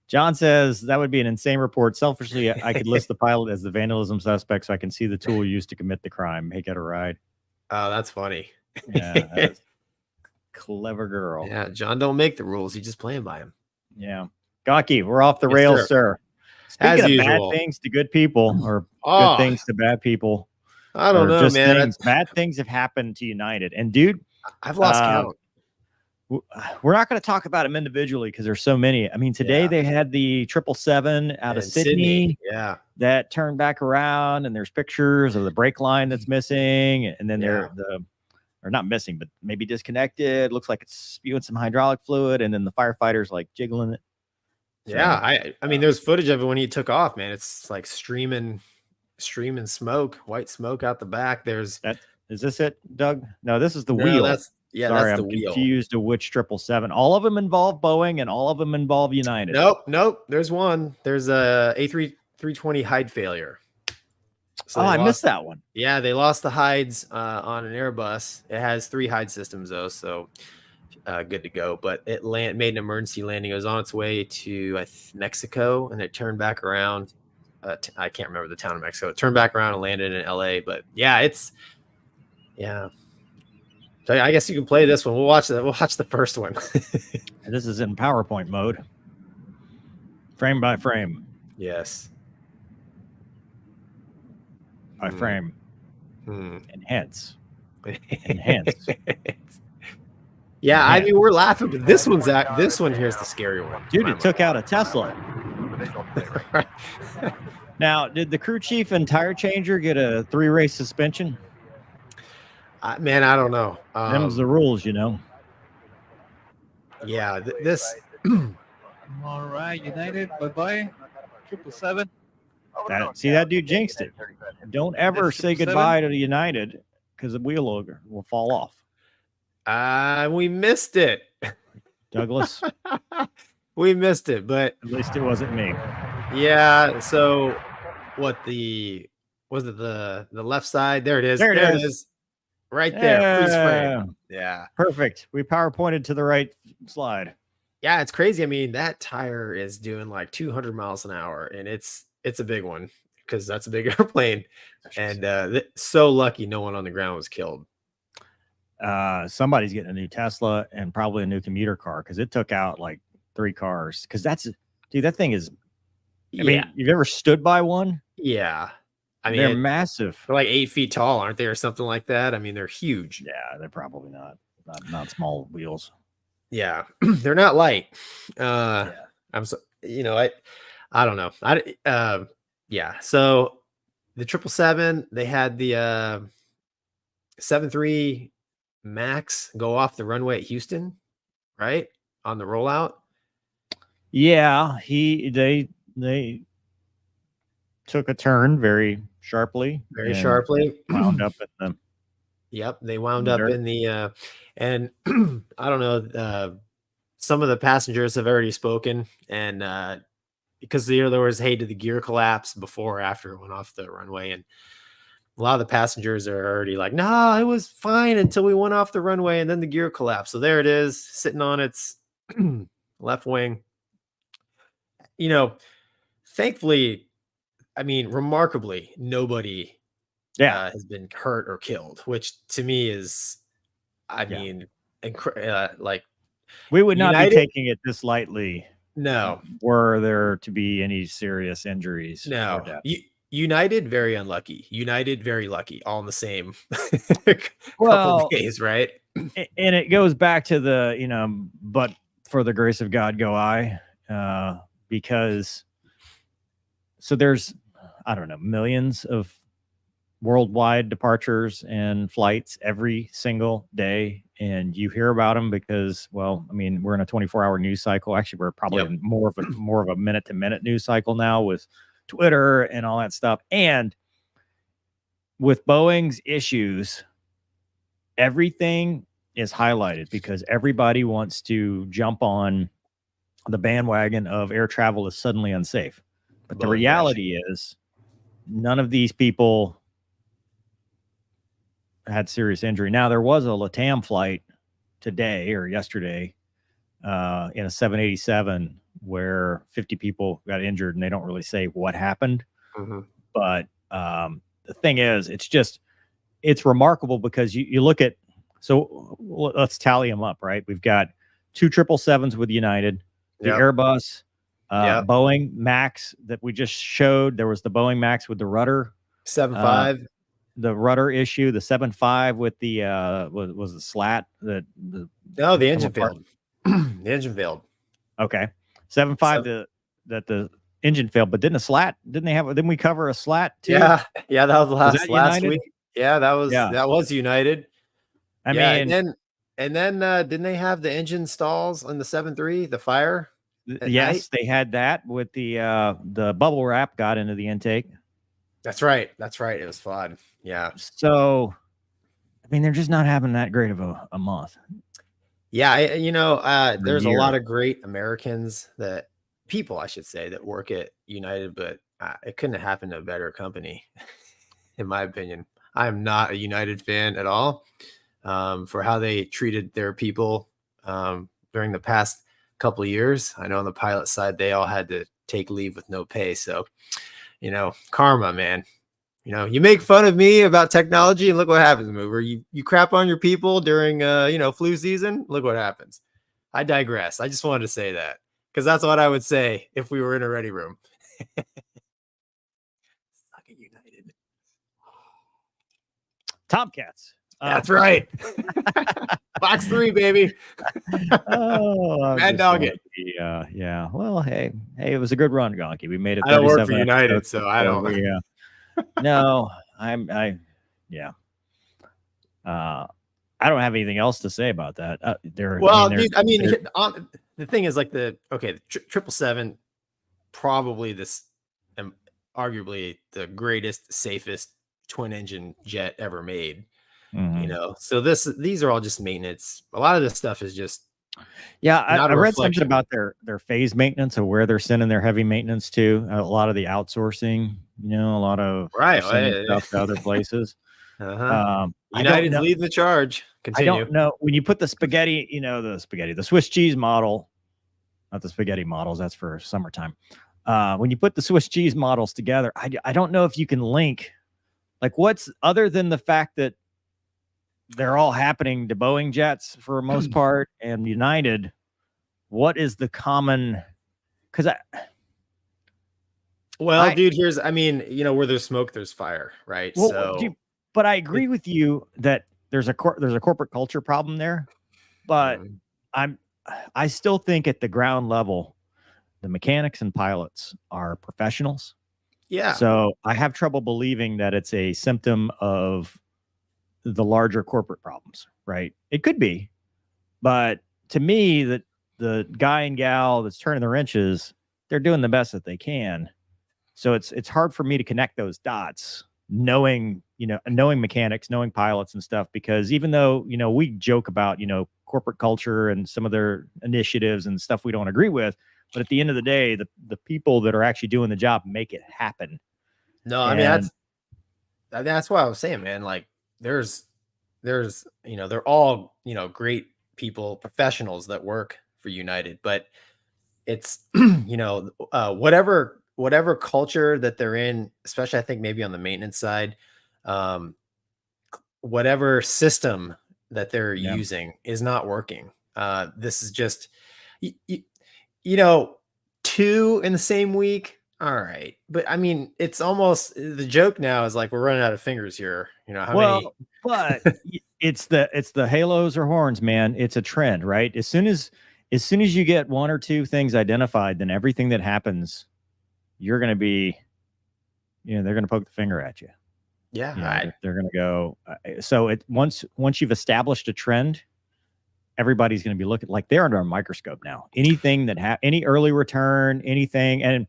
John says that would be an insane report. Selfishly, I could list the pilot as the vandalism suspect so I can see the tool used to commit the crime. Hey, get a ride. Oh, that's funny. Yeah, that's clever girl. Yeah, John don't make the rules. He's just playing by him. Yeah. Gonky, we're off the rails, sir. Speaking of bad things to good people or good things to bad people. I don't know, man. Bad things have happened to United. And dude, I've lost count. we're not going to talk about them individually because there's so many. I mean, today they had the 777 out of Sydney. Yeah. That turned back around, and there's pictures of the brake line that's missing, and then they're or not missing, but maybe disconnected. Looks like it's spewing some hydraulic fluid, and then the firefighters like jiggling it. So, yeah, I mean, there's footage of it when he took off, man. It's like streaming smoke, white smoke out the back. Is this it, Doug? No, this is the wheel. Sorry, I'm confused of which 777. All of them involve Boeing, and all of them involve United. Nope. There's one. There's a A320 hide failure. So I missed that one. Yeah, they lost the hides on an Airbus. It has 3 hide systems though, so good to go. But it made an emergency landing. It was on its way to Mexico, and it turned back around. I can't remember the town of Mexico. It turned back around and landed in LA. But yeah, So I guess you can play this one. We'll watch the first one. And this is in PowerPoint mode, frame by frame. Yes. By frame. Enhance. Yeah, I mean, we're laughing, but this one here's the scary one. Dude, it took out a Tesla. Now, did the crew chief and tire changer get a 3-race suspension? Man, I don't know. Them's the rules, you know. Yeah, this. All right, United, bye-bye. 777. See, that dude jinxed it. Don't ever say goodbye to the United because the wheel will fall off. We missed it, Douglas. We missed it, but at least it wasn't me. Yeah. So, was it the left side? There it is. There it is. Right there. Freeze frame. Yeah. Perfect. We power pointed to the right slide. Yeah, it's crazy. I mean, that tire is doing like 200 miles an hour, and it's a big one because that's a big airplane. And so lucky no one on the ground was killed. Somebody's getting a new Tesla and probably a new commuter car because it took out like 3 cars. Because that thing is. I mean, you've ever stood by one? Yeah. I mean, they're massive. They're like 8 feet tall, aren't they, or something like that? I mean, they're huge. Yeah, they're probably not small wheels. Yeah, they're not light. I'm so, I don't know. Yeah. So the 777, they had the 73 Max go off the runway at Houston, right, on the rollout. Yeah, they took a turn very sharply. Wound up in the. Yep, they wound up in the and I don't know. Some of the passengers have already spoken, and because there was did the gear collapse before or after it went off the runway, and a lot of the passengers are already like, "No, it was fine until we went off the runway, and then the gear collapsed." So there it is, sitting on its left wing. Thankfully, I mean, remarkably, nobody has been hurt or killed, which to me is, I mean, like we would not be taking it this lightly. No, were there to be any serious injuries? No, United very unlucky. United very lucky. All in the same couple of days, right? And it goes back to the but for the grace of God go I, because so there's I don't know millions of worldwide departures and flights every single day, and you hear about them because, well, I mean, we're in a 24-hour news cycle. Actually, we're probably in more of a minute-to-minute news cycle now with Twitter and all that stuff. And with Boeing's issues, everything is highlighted because everybody wants to jump on the bandwagon of air travel is suddenly unsafe. But the reality is none of these people had serious injury. Now, there was a LATAM flight today or yesterday in a 787 where 50 people got injured, and they don't really say what happened. Mm-hmm. But the thing is, it's remarkable because you look at, so let's tally them up, right? We've got 2 777s with United, the Airbus, Boeing Max that we just showed. There was the Boeing Max with the rudder. 75. the rudder issue, the 7.5 with the was the slat that the No, the engine failed. The engine failed. Okay, 7.5 that the engine failed, but didn't we cover a slat too? Yeah, that was last United? week. Yeah, that was United. I mean, and then didn't they have the engine stalls on the 7.3, the fire? Yes, they had that with the bubble wrap got into the intake. That's right. It was fun. Yeah. So, I mean, they're just not having that great of a month. Yeah, there's a lot of great Americans people, I should say, that work at United, but it couldn't have happened to a better company, in my opinion. I'm not a United fan at all for how they treated their people during the past couple of years. I know on the pilot side, they all had to take leave with no pay. So, karma, man. You make fun of me about technology and look what happens, mover. You crap on your people during flu season. Look what happens. I digress. I just wanted to say that because that's what I would say if we were in a ready room. Suck it, United. Tomcats. That's right. Box 3, baby. Mad dog it. Yeah. Well, hey, it was a good run, Gonky. We made it. I don't work for United, so I don't. No, I don't have anything else to say about that. The thing is, like the 777, probably arguably the greatest, safest twin engine jet ever made. Mm-hmm. So these are all just maintenance. A lot of this stuff is just I read something about their phase maintenance of where they're sending their heavy maintenance to. A lot of the outsourcing, a lot of stuff to other places. United's leading the charge. Continue. I don't know when you put the spaghetti, the Swiss cheese model, not the spaghetti models. That's for summertime. When you put the Swiss cheese models together, I don't know if you can link, like, what's other than the fact that they're all happening to Boeing jets for the most part and United. What is the common? Because dude, where there's smoke, there's fire, right? Well, but I agree with you that there's a corporate culture problem there, but I still think at the ground level, the mechanics and pilots are professionals. Yeah. So I have trouble believing that it's a symptom of the larger corporate problems, right? It could be, but to me, that the guy and gal that's turning the wrenches, they're doing the best that they can. So it's hard for me to connect those dots, knowing mechanics, knowing pilots and stuff, because even though, we joke about, corporate culture and some of their initiatives and stuff we don't agree with, but at the end of the day, the people that are actually doing the job make it happen. No, that's why I was saying, man, like, there's they're all great people, professionals that work for United, but it's whatever culture that they're in, especially I think maybe on the maintenance side, whatever system that they're using is not working. This is just 2 in the same week. All right. But it's almost the joke now is like, we're running out of fingers here. How many? But it's the halos or horns, man. It's a trend, right? As soon as you get 1 or 2 things identified, then everything that happens, you're going to be, they're going to poke the finger at you. Yeah. They're going to go. So once you've established a trend, everybody's going to be looking like they're under a microscope now. Anything that any early return, anything, and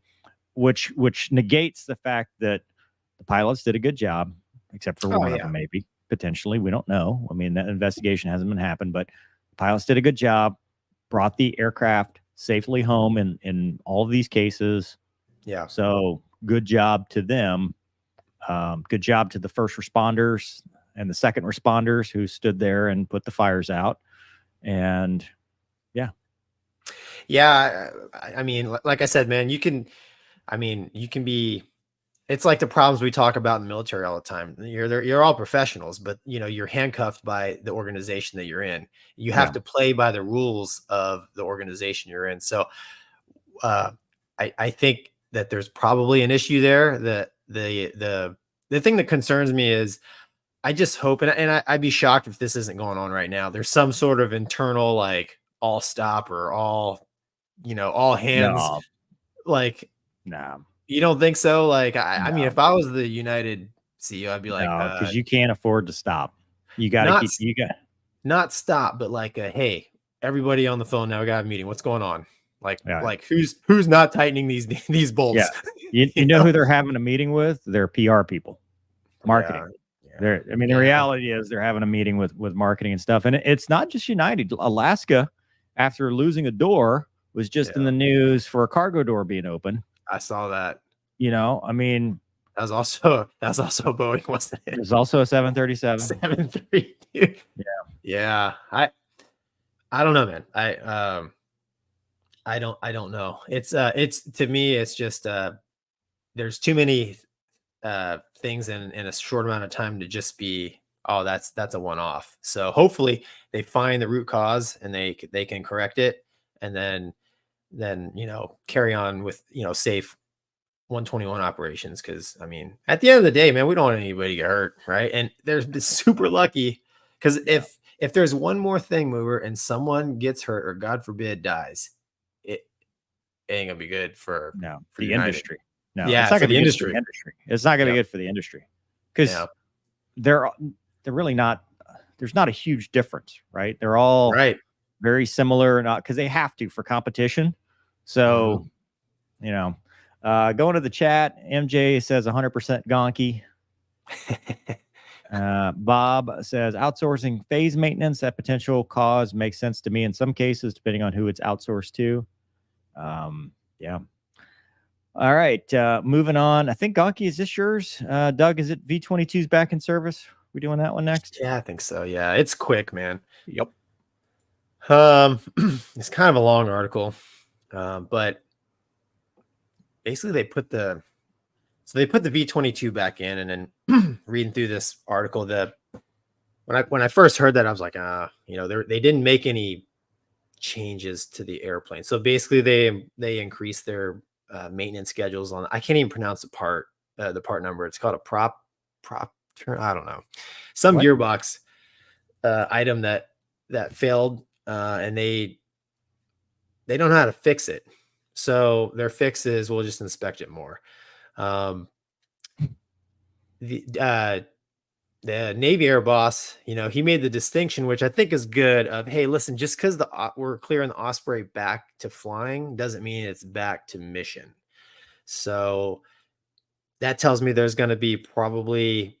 which negates the fact that the pilots did a good job, except for one of them, maybe potentially. We don't know. That investigation hasn't been happened, but the pilots did a good job, brought the aircraft safely home in all of these cases. Yeah. So good job to them. Good job to the first responders and the second responders who stood there and put the fires out. And like I said, man, you can be, it's like the problems we talk about in the military all the time. You're all professionals, but you're handcuffed by the organization that you're in. You have to play by the rules of the organization you're in. So I think that there's probably an issue there that the the thing that concerns me is I just hope, and I'd be shocked if this isn't going on right now. There's some sort of internal like all stop or all, all hands. No. Like, Nah. you don't think so? Like, I mean, No. if I was the United CEO, I'd be like, no, because you can't afford to stop. You got to keep. You got not stop, but like, hey, everybody on the phone now. We got a meeting. What's going on? Like, like who's not tightening these bolts? Yeah. You know who they're having a meeting with? Their PR people, marketing. They're, I mean, the reality is they're having a meeting with marketing and stuff. And it's not just United. Alaska, after losing a door, was just in the news for a cargo door being open. I saw that. I mean, that was also Boeing, wasn't it? There's also a 737. 732. Yeah. I don't know, man. I don't know. It's to me, it's just there's too many things in a short amount of time to just be, oh, that's a one-off. So hopefully they find the root cause and they can correct it, and then carry on with safe 121 operations. Because I mean, at the end of the day, man, we don't want anybody to get hurt, right? And they're super lucky, because if there's one more thing, mover, and someone gets hurt or God forbid dies, it ain't gonna be good for the United. Industry. No, yeah, it's not for the gonna be industry. good for the industry. It's not going to be good for the industry, because they're really not. There's not a huge difference, right? They're all very similar, not because they have to for competition. So, going to the chat, MJ says 100% Gonky. Bob says outsourcing phase maintenance, that potential cause makes sense to me in some cases, depending on who it's outsourced to. Yeah. All right, moving on. I think Gonky, is this yours? Doug, is it V22's back in service? We doing that one next? Yeah, I think so. Yeah, it's quick, man. Yep. It's kind of a long article, but basically they put the V22 back in, and then reading through this article, when I first heard that, I was like, they didn't make any changes to the airplane. So basically they increased their maintenance schedules on, I can't even pronounce the part number. It's called a prop, I don't know, some gearbox item that failed, and they don't know how to fix it. So their fix is, we'll just inspect it more. The Navy Air boss, he made the distinction, which I think is good, of, hey, listen, just because we're clearing the Osprey back to flying doesn't mean it's back to mission. So that tells me there's going to be probably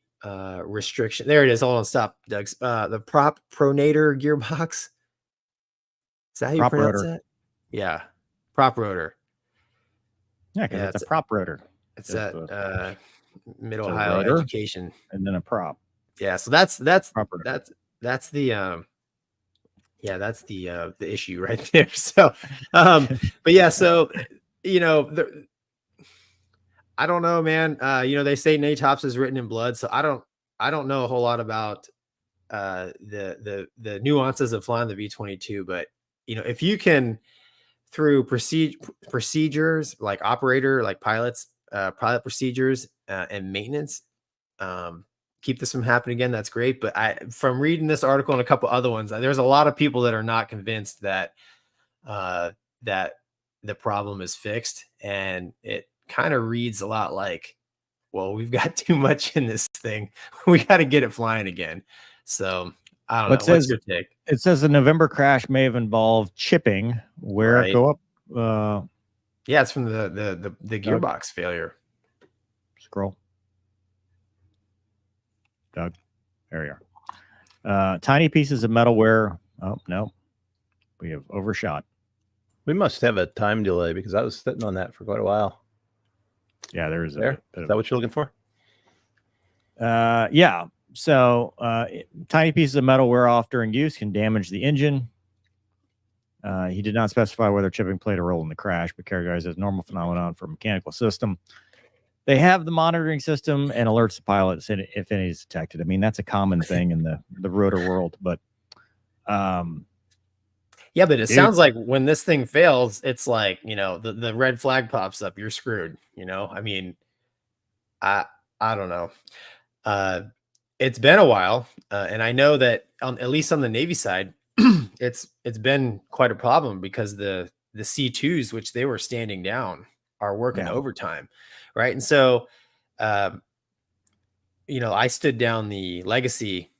restriction. There it is. Hold on, stop, Doug. The prop pronator gearbox. Is that how you pronounce it? Yeah, prop rotor. Yeah, because it's a prop rotor. It's at Mid-Ohio Education, and then a prop. Yeah, so that's the issue right there. So but yeah, so I don't know, man. They say NATOPS is written in blood, so I don't know a whole lot about the nuances of flying the V22, but if you can, through procedures like operator, like pilot procedures and maintenance, keep this from happening again, that's great. But from reading this article and a couple other ones, there's a lot of people that are not convinced that that the problem is fixed, and it kind of reads a lot like, well, we've got too much in this thing, we got to get it flying again. So I don't know. What's your take? It says the November crash may have involved chipping. Where go up? Yeah, it's from the gearbox failure. Scroll. Doug, there you are. Tiny pieces of metalware. Oh no, we have overshot. We must have a time delay, because I was sitting on that for quite a while. Yeah, there's Is that what you're looking for? Yeah. So tiny pieces of metal wear off during use can damage the engine. He did not specify whether chipping played a role in the crash, but characterized as normal phenomenon for a mechanical system. They have the monitoring system and alerts the pilot if any is detected. I mean, that's a common thing in the rotor world, but yeah, but it sounds like when this thing fails, it's like, the red flag pops up, you're screwed. I mean, I I don't know. It's been a while, and I know that at least on the Navy side, it's been quite a problem because the C2s, which they were standing down, are working overtime, right? And so, I stood down the Legacy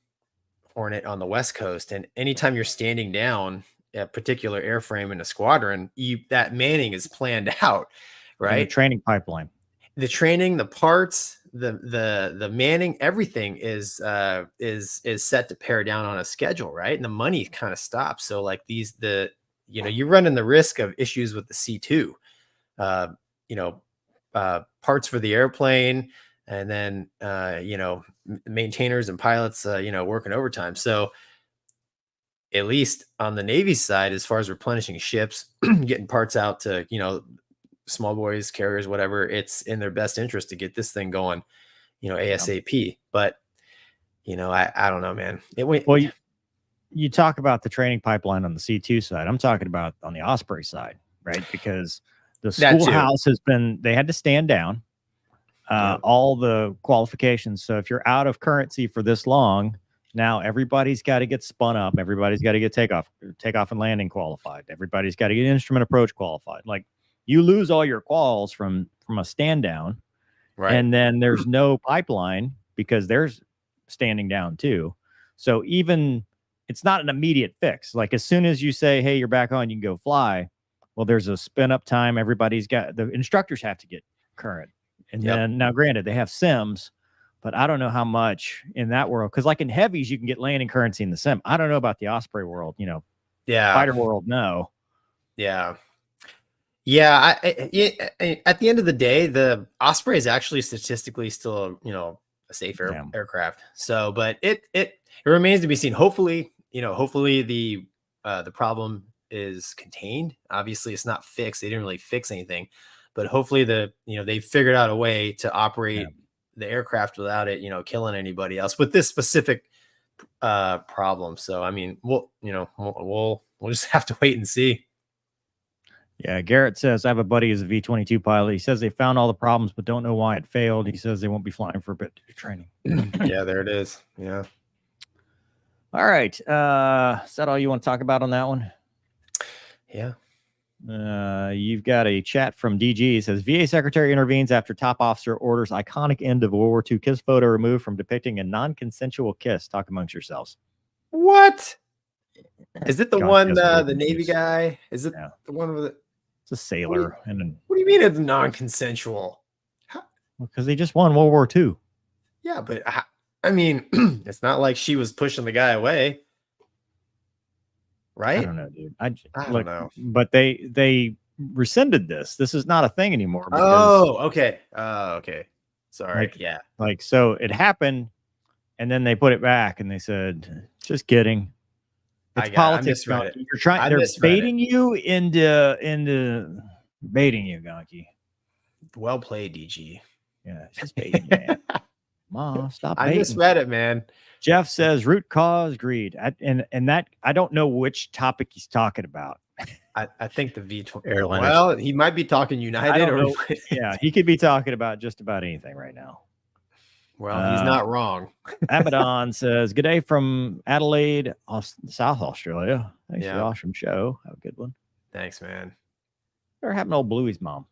Hornet on the West Coast, and anytime you're standing down a particular airframe in a squadron, that manning is planned out, right? And the training pipeline, the training, the parts, the manning, everything is set to pare down on a schedule, right? And the money kind of stops. So like you're running the risk of issues with the C2, parts for the airplane, and then maintainers and pilots working overtime. So at least on the Navy side, as far as replenishing ships, getting parts out to small boys, carriers, whatever, it's in their best interest to get this thing going ASAP. But I don't know, man. You talk about the training pipeline on the C2 side. I'm talking about on the Osprey side, right? Because the schoolhouse they had to stand down all the qualifications. So if you're out of currency for this long, now everybody's got to get spun up. Everybody's got to get takeoff and landing qualified. Everybody's got to get instrument approach qualified. Like, you lose all your quals from a stand down, right? And then there's no pipeline because there's standing down too. So even it's not an immediate fix. Like, as soon as you say, hey, you're back on, you can go fly. Well, there's a spin up time. Everybody's got, the instructors have to get current. And then now granted, they have sims, but I don't know how much in that world. Cause like in heavies, you can get landing currency in the sim. I don't know about the Osprey world, fighter world. No. Yeah. Yeah, at the end of the day, the Osprey is actually statistically still, a safe aircraft. So, but it remains to be seen. Hopefully, the problem is contained. Obviously, it's not fixed. They didn't really fix anything, but hopefully they figured out a way to operate the aircraft without it, killing anybody else with this specific problem. So, I mean, we'll just have to wait and see. Yeah, Garrett says, I have a buddy who's a V22 pilot. He says they found all the problems, but don't know why it failed. He says they won't be flying for a bit due to training. Yeah, there it is. Yeah. All right. Is that all you want to talk about on that one? Yeah. You've got a chat from DG. He says, VA secretary intervenes after top officer orders iconic end of World War II kiss photo removed from depicting a non-consensual kiss. Talk amongst yourselves. What? Is it the one, the Navy guy? Is it the one with it? It's a sailor. What do you mean it's non-consensual? Because they just won World War II. Yeah, but I mean, it's not like she was pushing the guy away, right? I don't know, dude. I don't know. But they rescinded this. This is not a thing anymore. Oh, okay. Okay. Sorry. So it happened, and then they put it back, and they said, "Just kidding." It's politics. You're trying. They're baiting you into baiting you, Gonky. Well played, DG. Yeah, it's just baiting you, man. Mom, stop baiting. I misread it, man. Jeff says root cause greed, and that I don't know which topic he's talking about. I think the V22 airline. Well, he might be talking United, or yeah, he could be talking about just about anything right now. Well, he's not wrong. Abaddon says, good day from Adelaide, South Australia. Thanks for the awesome show. Have a good one. Thanks, man. They're having old Bluey's mom.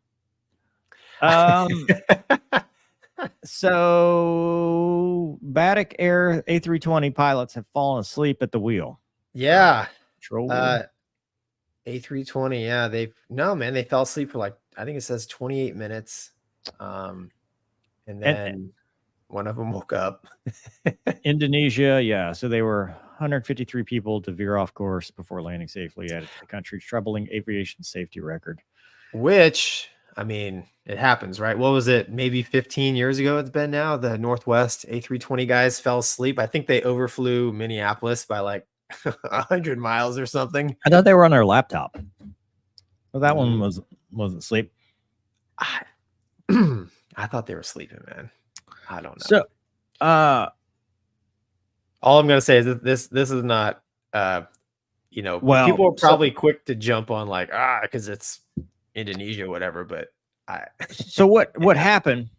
So Baddock Air A320 pilots have fallen asleep at the wheel. Yeah. A320. Yeah. They fell asleep for like, I think it says 28 minutes. And then one of them woke up. Indonesia, yeah. So they were 153 people to veer off course before landing safely, added to the country's troubling aviation safety record. Which, I mean, it happens, right? What was it? Maybe 15 years ago it's been now. The Northwest A320 guys fell asleep. I think they overflew Minneapolis by like 100 miles or something. I thought they were on their laptop. Well, that one wasn't asleep. I thought they were sleeping, man. I don't know. So, all I'm gonna say is that this is not, people are probably quick to jump on like because it's Indonesia or whatever. But so what happened?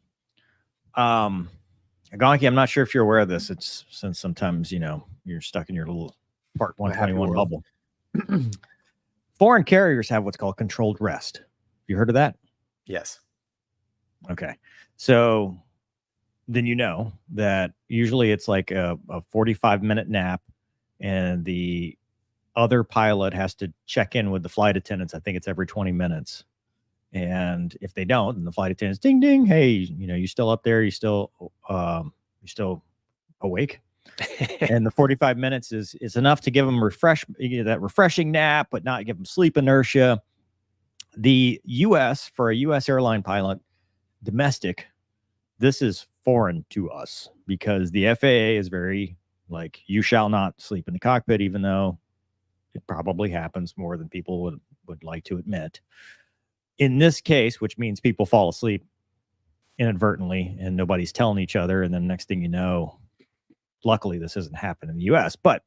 Gonky, I'm not sure if you're aware of this. It's since sometimes, you're stuck in your little Part 121 bubble. Foreign carriers have what's called controlled rest. You heard of that? Yes. Okay. So then that usually it's like a 45-minute nap, and the other pilot has to check in with the flight attendants. I think it's every 20 minutes. And if they don't, then the flight attendants, ding, ding, hey, you still up there? You still awake? And the 45 minutes is enough to give them that refreshing nap, but not give them sleep inertia. The U.S., for a U.S. airline pilot, domestic, this is foreign to us because the FAA is very like, you shall not sleep in the cockpit, even though it probably happens more than people would like to admit. In this case, which means people fall asleep inadvertently and nobody's telling each other, and then next thing you know, luckily this hasn't happened in the U.S. But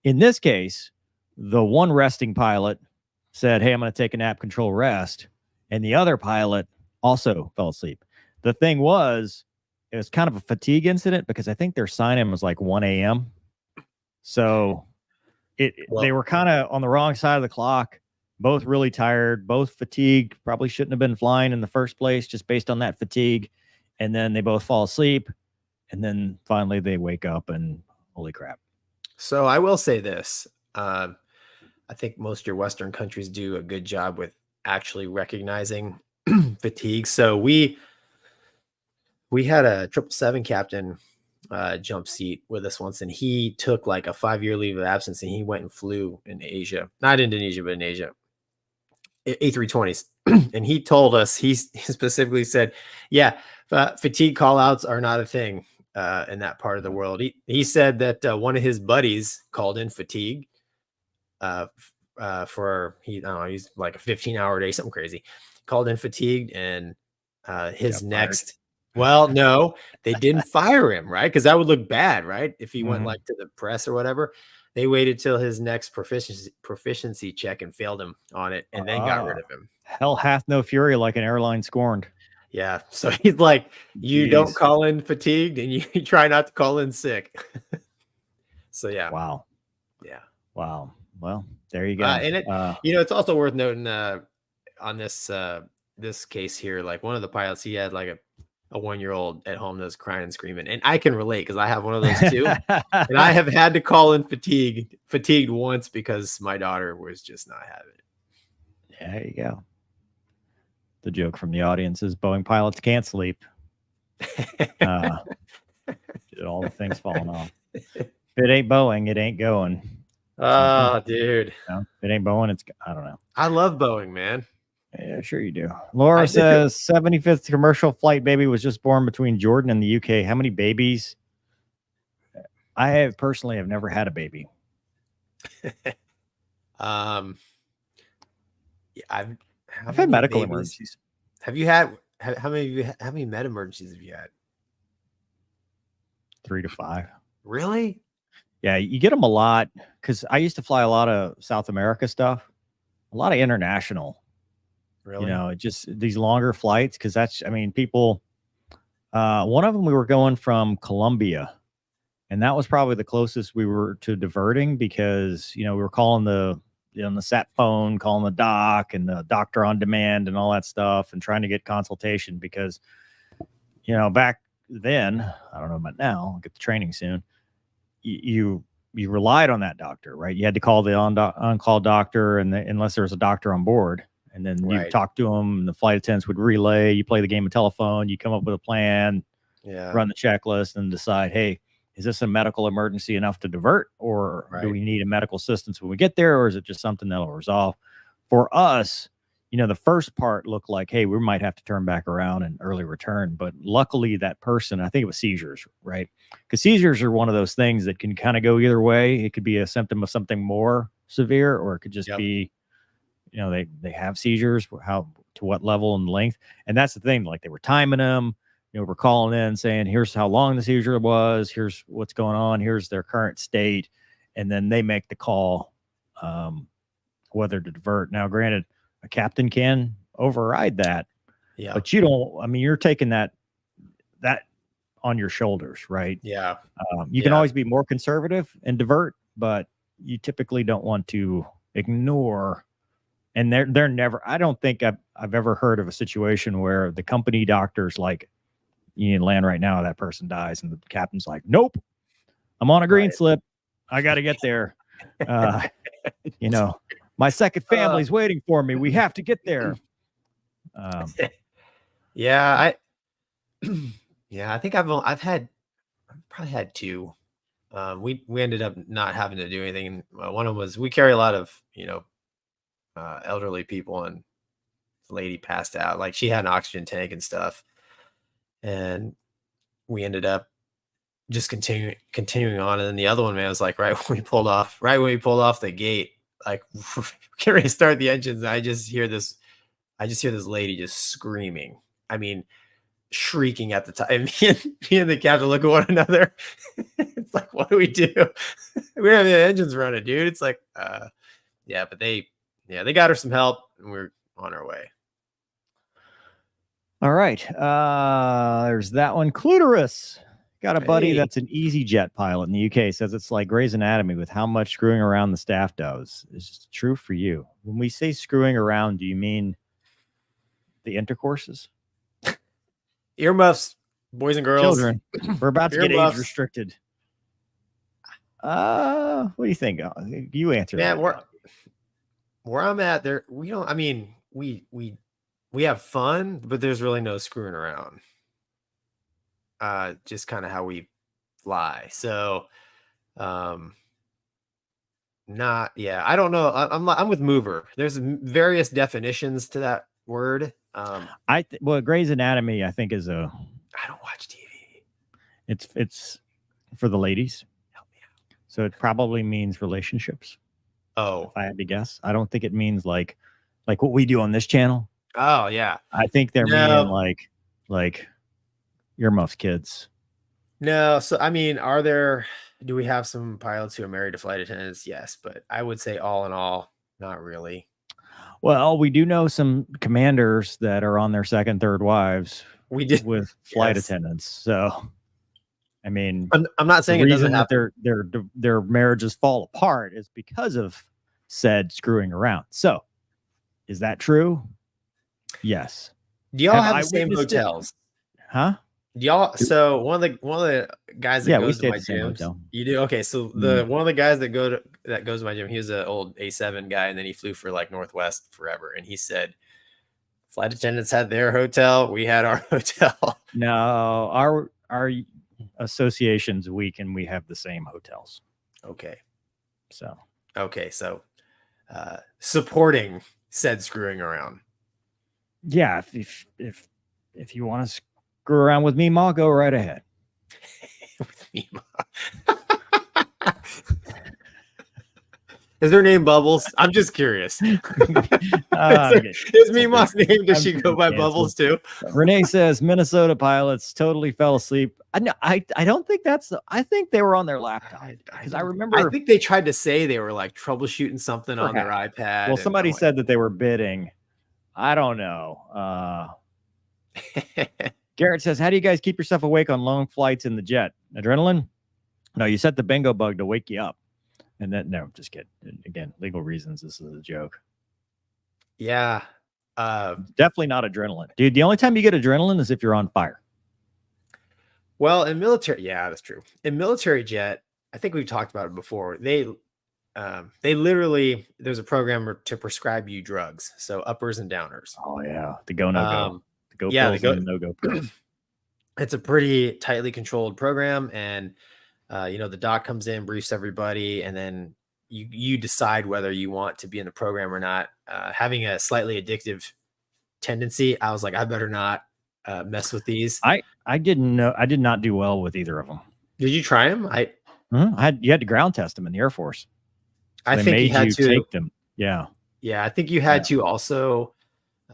in this case, the one resting pilot said, hey, I'm going to take a nap, control rest. And the other pilot also fell asleep. The thing was, it was kind of a fatigue incident because I think their sign-in was like 1 a.m. So they were kind of on the wrong side of the clock, both really tired, both fatigued, probably shouldn't have been flying in the first place just based on that fatigue. And then they both fall asleep. And then finally they wake up and holy crap. So I will say this. I think most of your Western countries do a good job with actually recognizing fatigue. So we had a 777 captain jump seat with us once, and he took like a 5-year leave of absence, and he went and flew in Asia, not Indonesia, but in Asia, A320s. And he told us, he specifically said, yeah, fatigue call outs are not a thing in that part of the world. He said that one of his buddies called in fatigue for he's like a 15-hour day, something crazy, called in fatigued, and his next fired. Well, no, they didn't fire him, right? Because that would look bad, right? If he went like to the press or whatever. They waited till his next proficiency check and failed him on it, and then got rid of him. Hell hath no fury like an airline scorned. Yeah. So he's like, you don't call in fatigued, and you try not to call in sick. So yeah. Wow. Yeah. Wow. Well, there you go. And it's also worth noting on this case here, like one of the pilots, he had like a 1-year-old at home that was crying and screaming, and I can relate because I have one of those too. And I have had to call in fatigued once because my daughter was just not having it. There you go. The joke from the audience is Boeing pilots can't sleep. All the things falling off. If it ain't Boeing, it ain't going. Oh, dude. If it ain't Boeing, I don't know. I love Boeing, man. Yeah, sure you do. Laura says 75th commercial flight baby was just born between Jordan and the UK. How many babies? I personally have never had a baby. I've had medical emergencies. Have you had how many med emergencies have you had? 3 to 5. Really? Yeah, you get them a lot because I used to fly a lot of South America stuff, a lot of international. Really? Just these longer flights because people. One of them we were going from Colombia, and that was probably the closest we were to diverting because we were calling the sat phone, calling the doc and the doctor on demand and all that stuff, and trying to get consultation because back then, I don't know about now, I'll get the training soon. You relied on that doctor, right? You had to call the on-call doctor, and unless there was a doctor on board. And then you talk to them, and the flight attendants would relay. You play the game of telephone. You come up with a plan, run the checklist, and decide, hey, is this a medical emergency enough to divert, or do we need a medical assistance when we get there, or is it just something that'll resolve? For us, the first part looked like, hey, we might have to turn back around and early return. But luckily, that person, I think it was seizures, right? Because seizures are one of those things that can kind of go either way. It could be a symptom of something more severe, or it could just be they have seizures, to what level and length. And that's the thing, like they were timing them, we're calling in saying, here's how long the seizure was, here's what's going on, here's their current state. And then they make the call whether to divert. Now, granted, a captain can override that, but you don't, you're taking that on your shoulders, right? Yeah. You can always be more conservative and divert, but you typically don't want to ignore. And they're never. I don't think I've ever heard of a situation where the company doctor's like, you land right now, that person dies, and the captain's like, nope, I'm on a green slip. I got to get there. You know, my second family's waiting for me. We have to get there. Yeah, I think I've probably had two. We ended up not having to do anything. One of them was we carry a lot of elderly people, and the lady passed out. Like she had an oxygen tank and stuff, and we ended up just continuing on. And then the other one, man, was like right when we pulled off the gate, like getting ready to start the engines, and I just hear this lady just screaming. I mean, shrieking at the time. Me and the captain look at one another. It's like, what do we do? We don't have the engines running, dude. It's like, but they got her some help, and we're on our way. All right. There's that one. Cluterus. Got a buddy that's an EasyJet pilot in the UK. Says it's like Grey's Anatomy with how much screwing around the staff does. Is this true for you? When we say screwing around, do you mean the intercourses? Earmuffs, boys and girls. Children. We're about to get age restricted. What do you think? You answer that. Where I'm at, there we don't. I mean, we have fun, but there's really no screwing around. Just kind of how we fly. So, I don't know. I'm with Mover. There's various definitions to that word. Grey's Anatomy, I think, is I don't watch TV. It's for the ladies. Help me out. So it probably means relationships. Oh, if I had to guess, I don't think it means like what we do on this channel. Oh yeah, I think they're meaning like earmuffs, kids. No, so I mean, do we have some pilots who are married to flight attendants? Yes, but I would say all in all, not really. Well, we do know some commanders that are on their second, third wives. We did with flight attendants. So, I mean, I'm not saying the it doesn't reason happen. that their marriages fall apart is because of said screwing around. So, is that true? Yes. Do y'all have the same hotels? Huh? So one of the guys that goes to my gym, you do? Okay, so one of the guys that goes to my gym, he was an old A7 guy, and then he flew for like Northwest forever, and he said flight attendants had their hotel, we had our hotel. No, our association's weak, and we have the same hotels. Okay, so supporting said screwing around. Yeah, if you want to screw around with me, Ma, go right ahead. With me, Ma. Is her name Bubbles? I'm just curious. Is Mima's name? Does she go by Bubbles too? Renee says Minnesota pilots totally fell asleep. I don't think I think they were on their laptop, because I remember. I think they tried to say they were like troubleshooting something on their iPad. Well, somebody said that they were bidding. I don't know. Garrett says, how do you guys keep yourself awake on long flights in the jet? Adrenaline? No, you set the bingo bug to wake you up. And then, no, just kidding. Again, legal reasons. This is a joke. Yeah. Definitely not adrenaline. Dude, the only time you get adrenaline is if you're on fire. Well, in military, yeah, that's true. In military jet, I think we've talked about it before. They literally, there's a program to prescribe you drugs. So uppers and downers. Oh, yeah. The go, no go. The go pills and the no go pills. It's a pretty tightly controlled program. And, the doc comes in, briefs everybody, and then you decide whether you want to be in the program or not. Having a slightly addictive tendency, I was like, I better not mess with these. I didn't know. I did not do well with either of them. Did you try them? You had to ground test them in the Air Force. So I think you had to take them. Yeah. Yeah. I think you had to also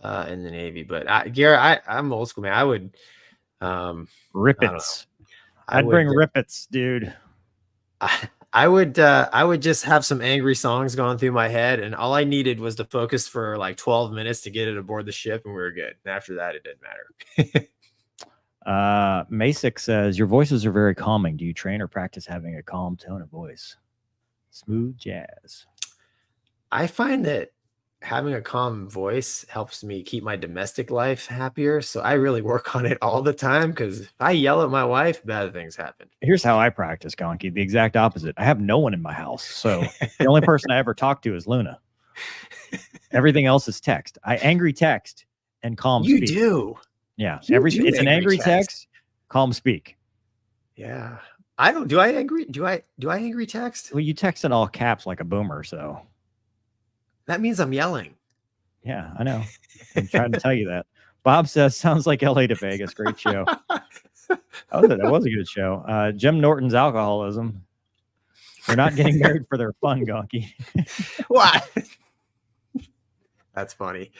in the Navy, but Garrett, I'm old school, man. I would Rippets. I'd bring Rippets, dude. I would just have some angry songs going through my head, and all I needed was to focus for like 12 minutes to get it aboard the ship, and we were good. And after that, it didn't matter. Masick says, your voices are very calming. Do you train or practice having a calm tone of voice? Smooth jazz. I find that having a calm voice helps me keep my domestic life happier. So I really work on it all the time, because if I yell at my wife, bad things happen. Here's how I practice, Gonky. The exact opposite. I have no one in my house. So the only person I ever talk to is Luna. Everything else is text. I angry text and calm speak. You do. Yeah. You do It's an angry text, calm speak. Yeah. I don't. Do I angry? Do I angry text? Well, you text in all caps like a boomer. So That means I'm yelling. yeah, I know. I'm trying to tell you that. Bob says, sounds like LA to Vegas. Great show. That was a good show. Jim Norton's alcoholism. They're not getting married for their fun, Gonky. What? That's funny.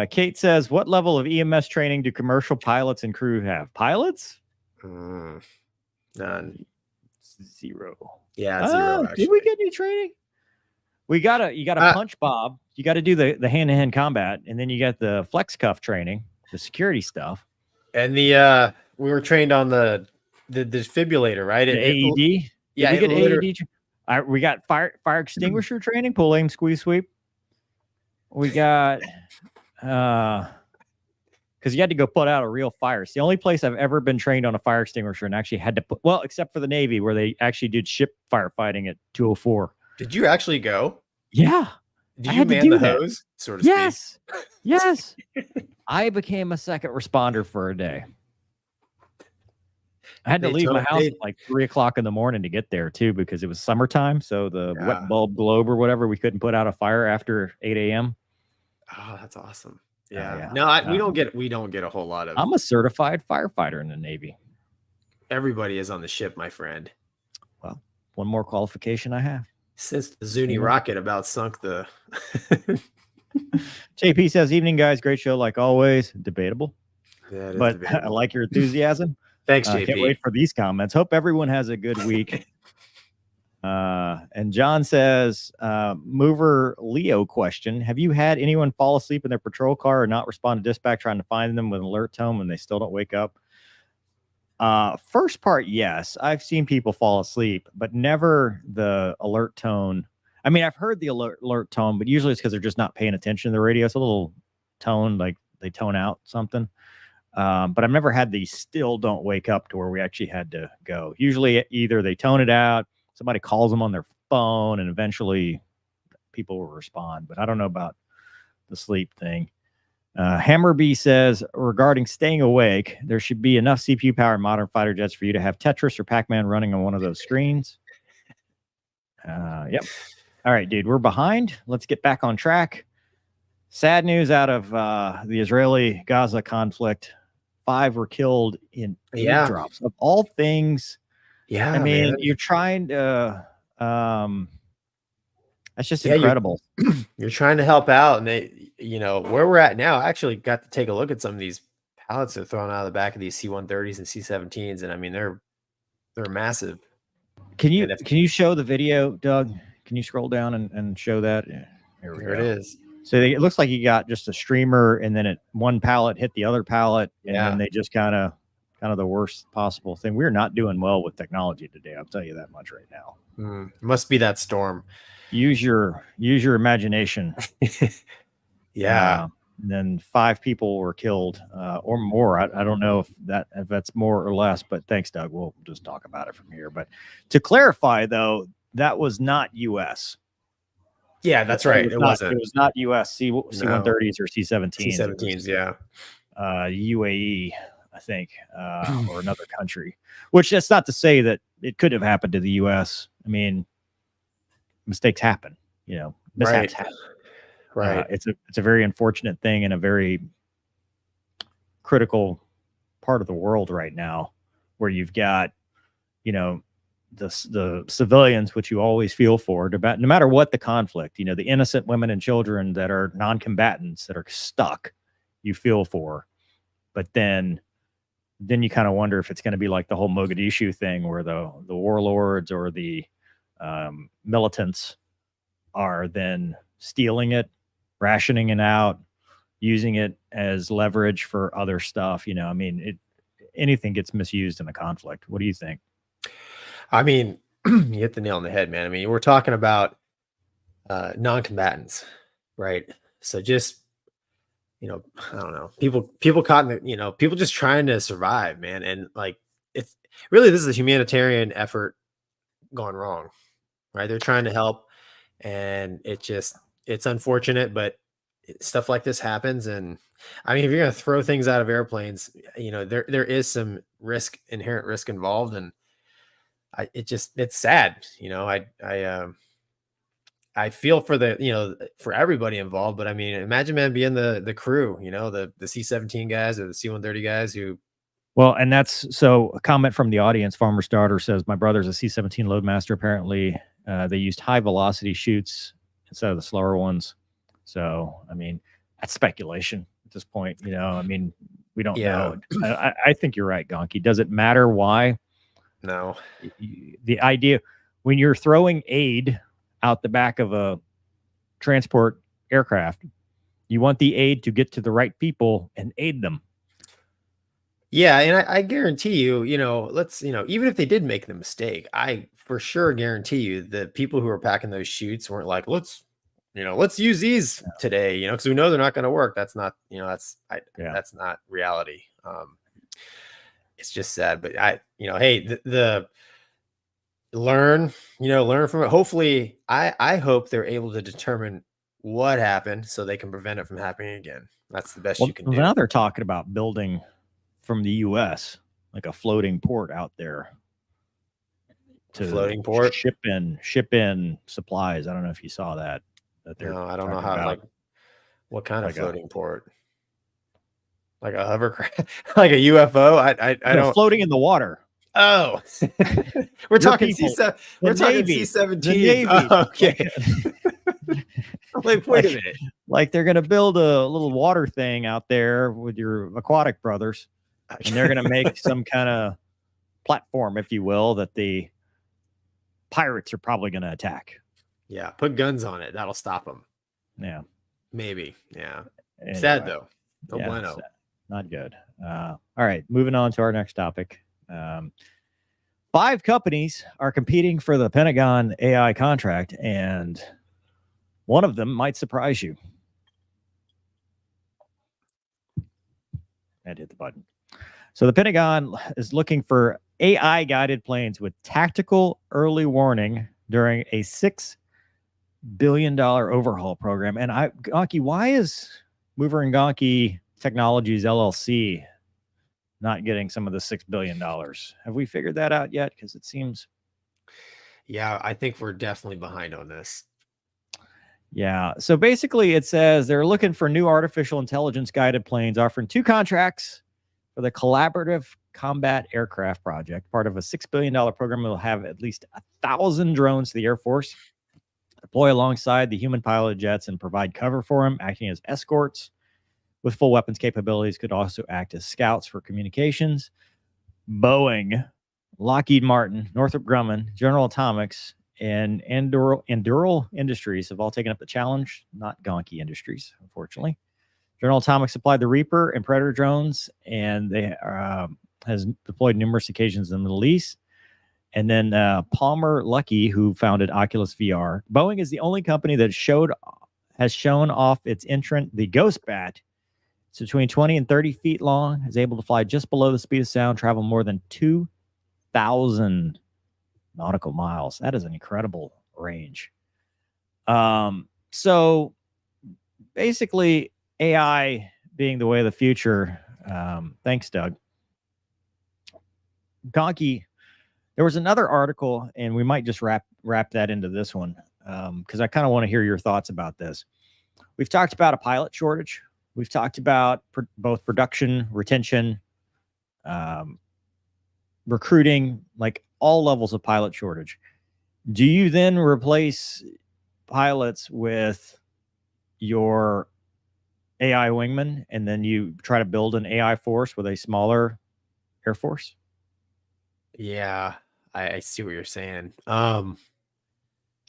Kate says, what level of EMS training do commercial pilots and crew have? Pilots? None. Zero. Yeah, zero. Did we get new training? You gotta punch Bob. You got to do the hand-to-hand combat, and then you got the flex cuff training, the security stuff, and we were trained on the defibrillator, right? The AED. Yeah, we get AED. We got fire extinguisher training, pull, aim, squeeze, sweep. We got because you had to go put out a real fire. It's the only place I've ever been trained on a fire extinguisher and actually had to put, well, except for the Navy, where they actually did ship firefighting at 204. Did you actually go? Yeah. Did you man the hose, so to speak? Yes. I became a second responder for a day. I had to leave my house at like 3 o'clock in the morning to get there too, because it was summertime. So the wet bulb globe or whatever, we couldn't put out a fire after 8 a.m. Oh, that's awesome. Yeah. No, we don't get a whole lot of. I'm a certified firefighter in the Navy. Everybody is on the ship, my friend. Well, one more qualification I have. Since the Zuni rocket about sunk the. JP says, evening, guys. Great show, like always. Debatable. Yeah, but debatable. I like your enthusiasm. Thanks, JP. Can't wait for these comments. Hope everyone has a good week. And John says, mover Leo question. Have you had anyone fall asleep in their patrol car or not respond to dispatch trying to find them with an alert tone when they still don't wake up? First part, yes. I've seen people fall asleep, but never the alert tone. I mean, I've heard the alert tone, but usually it's because they're just not paying attention to the radio. It's a little tone, like they tone out something. But I've never had the still don't wake up to where we actually had to go. Usually either they tone it out, somebody calls them on their phone, and eventually people will respond. But I don't know about the sleep thing. Hammerby says, regarding staying awake, there should be enough CPU power in modern fighter jets for you to have Tetris or Pac-Man running on one of those screens. Yep. All right, dude, we're behind. Let's get back on track. Sad news out of the Israeli-Gaza conflict. 5 were killed in airdrops. Of all things, I mean, you're trying to... that's just incredible. You're trying to help out, and they, where we're at now, I actually got to take a look at some of these pallets that are thrown out of the back of these C-130s and C-17s, and I mean, they're massive. Can you show the video, Doug? Can you scroll down and show that? Yeah, here it is. So it looks like you got just a streamer, and then one pallet hit the other pallet, and then they just kind of the worst possible thing. We're not doing well with technology today. I'll tell you that much right now. Must be that storm. Use your imagination. Yeah. And then 5 people were killed or more. I don't know if that's more or less, but thanks, Doug. We'll just talk about it from here. But to clarify, though, that was not U.S. Yeah, that's right. It wasn't. It was not U.S. C-130s or C-17s. C-17s, yeah. UAE, I think, or another country. Which that's not to say that it could have happened to the U.S. I mean, mistakes happen. Mishaps happen. Right. It's a very unfortunate thing in a very critical part of the world right now, where you've got, the civilians, which you always feel for, no matter what the conflict, the innocent women and children that are non-combatants that are stuck, you feel for. But then you kind of wonder if it's going to be like the whole Mogadishu thing, where the warlords or the militants are then stealing it, rationing it out, using it as leverage for other stuff. I mean, anything gets misused in a conflict. What do you think? I mean, you hit the nail on the head, man. I mean, we're talking about non-combatants, right? So just, I don't know, people caught in the, people just trying to survive, man. And like, it's really, this is a humanitarian effort gone wrong, right? They're trying to help, and it's unfortunate, but stuff like this happens. And I mean, if you're going to throw things out of airplanes, there is some inherent risk involved. And it's sad, I feel for for everybody involved, but I mean, imagine, man, being the crew, the C-17 guys or the C-130 guys who. Well, and that's so a comment from the audience. Farmer Starter says, my brother's a C-17 loadmaster. Apparently they used high velocity chutes instead of the slower ones. So, I mean, that's speculation at this point, I mean, we don't know. I think you're right, Gonky. Does it matter why? No. The idea when you're throwing aid out the back of a transport aircraft, you want the aid to get to the right people and aid them. Yeah, and I guarantee you, even if they did make the mistake, I for sure guarantee you the people who are packing those chutes weren't like, let's use these today, because we know they're not going to work. That's not, that's not reality. It's just sad, but hey, the learn from it. Hopefully, I hope they're able to determine what happened so they can prevent it from happening again. That's the best you can do. Now they're talking about building from the U.S. like a floating port out there. To floating port, ship in supplies. I don't know if you saw that. No, I don't know how. What kind of floating port? Like a hovercraft, like a UFO? I don't. Floating in the water. Oh, we're talking C-17. We're talking C-17. Oh, okay. Like, wait a minute. Like they're gonna build a little water thing out there with your aquatic brothers, and they're gonna make some kind of platform, if you will, that the pirates are probably gonna attack. Yeah, put guns on it. That'll stop them. Yeah, maybe. Yeah, anyway, sad though. No yeah, bueno. Sad. Not good. All right, moving on to our next topic. 5 companies are competing for the Pentagon AI contract, and one of them might surprise you. And hit the button. So the Pentagon is looking for AI-guided planes with tactical early warning during a $6 billion overhaul program. And Gonky, why is Mover and Gonky Technologies LLC not getting some of the $6 billion? Have we figured that out yet? Because it seems. Yeah, I think we're definitely behind on this. Yeah. So basically it says they're looking for new artificial intelligence guided planes, offering 2 contracts for the Collaborative Combat Aircraft Project, part of a $6 billion program that will have at least 1,000 drones to the Air Force, deploy alongside the human piloted jets and provide cover for them, acting as escorts with full weapons capabilities, could also act as scouts for communications. Boeing, Lockheed Martin, Northrop Grumman, General Atomics, and Endural Industries have all taken up the challenge, not Gonky Industries, unfortunately. General Atomics supplied the Reaper and Predator drones, and they has deployed numerous occasions in the Middle East. And then Palmer Luckey, who founded Oculus VR. Boeing is the only company that has shown off its entrant, the Ghost Bat. It's between 20 and 30 feet long, is able to fly just below the speed of sound, travel more than 2,000 nautical miles. That is an incredible range. So basically, AI being the way of the future. Thanks, Doug. Gonky, there was another article, and we might just wrap that into this one, because I kind of want to hear your thoughts about this. We've talked about a pilot shortage. We've talked about both production, retention, recruiting, like all levels of pilot shortage. Do you then replace pilots with your AI wingman, and then you try to build an AI force with a smaller Air Force? Yeah, I see what you're saying.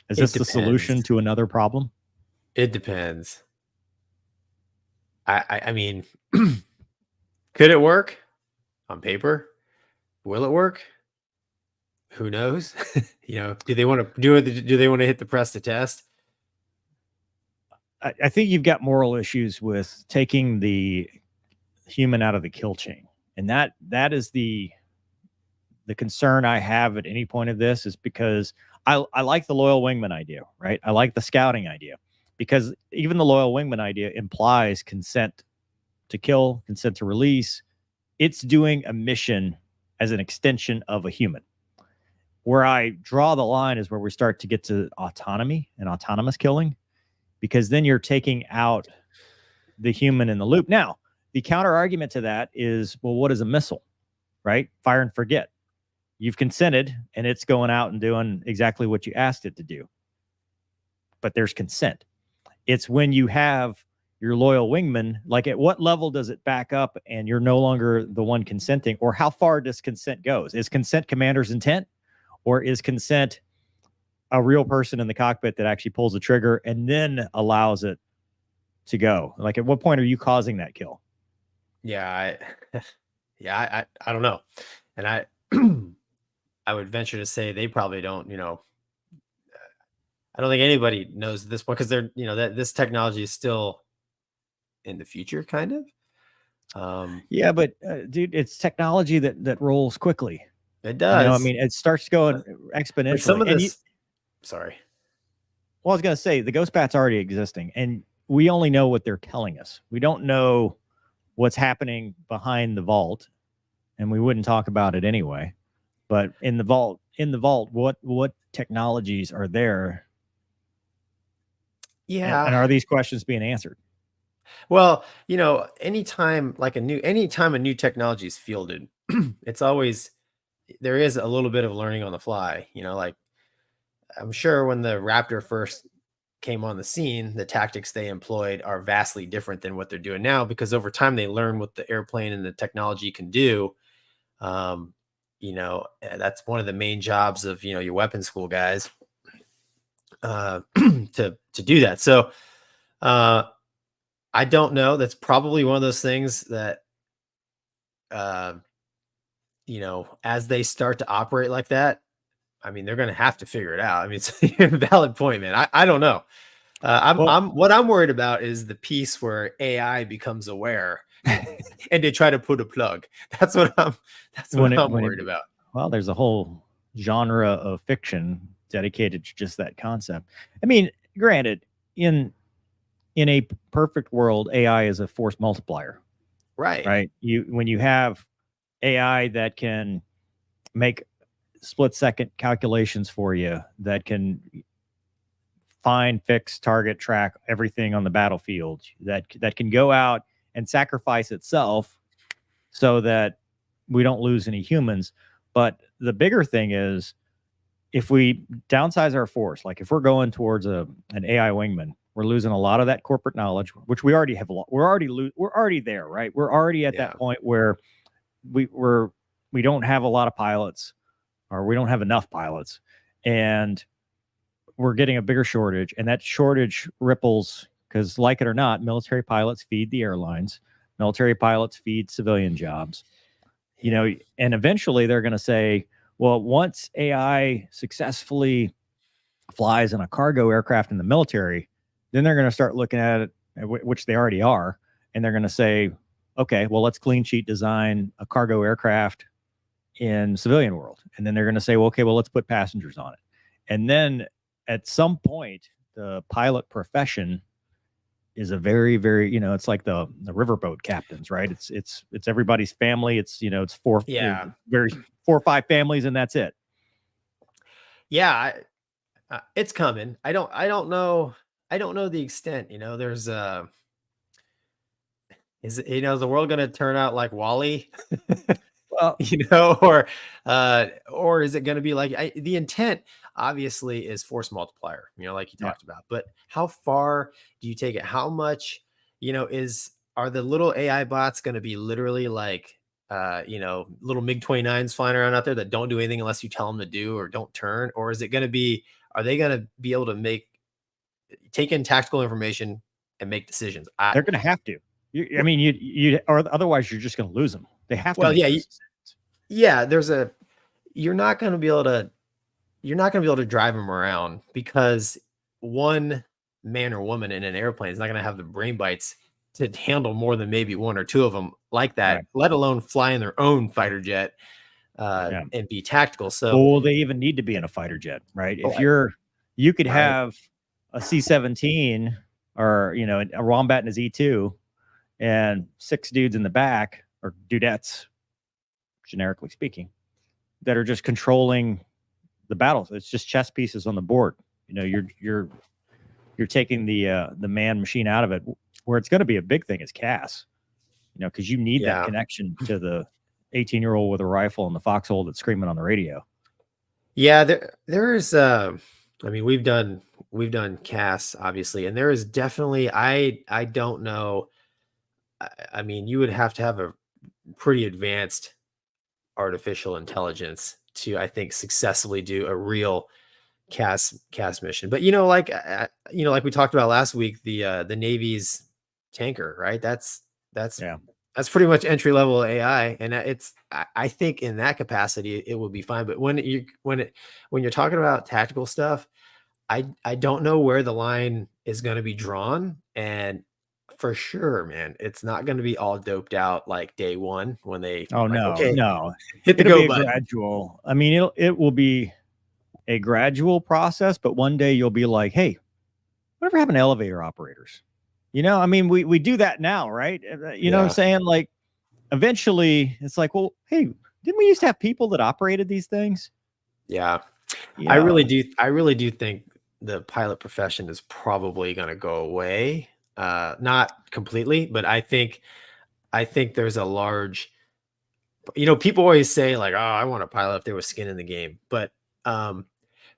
Is this the solution to another problem? It depends. I mean, could it work? on paper. Will it work? Who knows? Do they want to do it? Do they want to hit the press to test? I think you've got moral issues with taking the human out of the kill chain, and that is the concern I have at any point of this, is because I like the loyal wingman idea, right? I like the scouting idea, because even the loyal wingman idea implies consent to kill, consent to release. It's doing a mission as an extension of a human. Where I draw the line is where we start to get to autonomy and autonomous killing, because then you're taking out the human in the loop. Now, the counter argument to that is, well, what is a missile, right? Fire and forget. You've consented and it's going out and doing exactly what you asked it to do. But there's consent. It's when you have your loyal wingman, like at what level does it back up and you're no longer the one consenting, or how far does consent go? Is consent commander's intent, or is consent a real person in the cockpit that actually pulls the trigger and then allows it to go? Like, at what point are you causing that kill? Yeah, I don't know. And I I would venture to say they probably don't, I don't think anybody knows at this point, because they're, that this technology is still in the future, kind of. Yeah, but dude, it's technology that rolls quickly. It does. It starts going exponentially. Some of this, sorry. Well, I was going to say the ghost bat's already existing, and we only know what they're telling us. We don't know what's happening behind the vault, and we wouldn't talk about it anyway. But in the vault, what technologies are there? Yeah. And are these questions being answered? Well, anytime a new technology is fielded, it's always, there is a little bit of learning on the fly. Like, I'm sure when the Raptor first came on the scene, the tactics they employed are vastly different than what they're doing now, because over time they learn what the airplane and the technology can do. That's one of the main jobs of, your weapons school guys, to do that. So, I don't know. That's probably one of those things that, as they start to operate like that, I mean, they're going to have to figure it out. I mean, it's a valid point, man. I don't know. What I'm worried about is the piece where AI becomes aware and they try to put a plug. That's what I'm worried about. Well, there's a whole genre of fiction dedicated to just that concept. I mean, granted, in a perfect world, AI is a force multiplier. Right. When you have AI that can make split-second calculations for you, that can find, fix, target, track everything on the battlefield, that can go out and sacrifice itself so that we don't lose any humans. But the bigger thing is, if we downsize our force, like if we're going towards an AI wingman, we're losing a lot of that corporate knowledge, which we already have. We're already there, right? We're already at that point where we don't have a lot of pilots, or we don't have enough pilots, and we're getting a bigger shortage, and that shortage ripples, because, like it or not, military pilots feed the airlines, military pilots feed civilian jobs, and eventually they're going to say, well, once AI successfully flies in a cargo aircraft in the military, then they're going to start looking at it, which they already are, and they're going to say, okay, well, let's clean sheet design a cargo aircraft in civilian world. And then they're going to say, well, okay, well, let's put passengers on it. And then at some point, the pilot profession is a very, very, it's like the riverboat captains, right? It's everybody's family. It's 4 or 5 families, and that's it. Yeah. It's coming. I don't know the extent, there's is the world going to turn out like Wall-E? Well, or is it going to be like, the intent obviously is force multiplier, like you talked about, but how far do you take it? How much, are the little AI bots going to be literally like, little MiG-29s flying around out there that don't do anything unless you tell them to do, or don't turn? Or is it going to be, are they going to be able to take in tactical information and make decisions? They're going to have to. Or otherwise you're just going to lose them. They have to. Well, make yeah, those decisions. yeah. You're not going to be able to drive them around because one man or woman in an airplane is not going to have the brain bites to handle more than maybe one or two of them like that, Right. let alone fly in their own fighter jet Yeah. and be tactical. So, Well, will they even need to be in a fighter jet, right? Oh, If you could Right. have a C-17 or, you know, a Wombat and his E2 and 6 dudes in the back, or dudettes, generically speaking, that are just controlling the battles. It's just chess pieces on the board. You know, you're taking the man machine out of it. Where it's going to be a big thing is CAS, you know, because you need that Yeah. connection to the 18-year-old with a rifle and the foxhole that's screaming on the radio. Yeah, there is I mean, we've done CAS obviously, and there is definitely I don't know. I mean, you would have to have a pretty advanced artificial intelligence to, I think, successfully do a real CAS mission. But like we talked about last week, the Navy's tanker, right? That's Yeah. that's pretty much entry level AI, and I think in that capacity it will be fine. But when you're talking about tactical stuff, I don't know where the line is going to be drawn, and for sure, man, it's not going to be all doped out like day one when they Oh, like, no, okay, no. hit the It'll be go a button. gradual. I mean, it will be a gradual process, but one day you'll be like, hey, whatever happened to elevator operators? You know, I mean, we do that now, right? You know what I'm Yeah. saying? Like, eventually it's like, well, hey, didn't we used to have people that operated these things? Yeah. You I really know? do. I really do think the pilot profession is probably going to go away. Not completely, but I think there's a large, people always say like, oh, I want a pilot if there was skin in the game. But for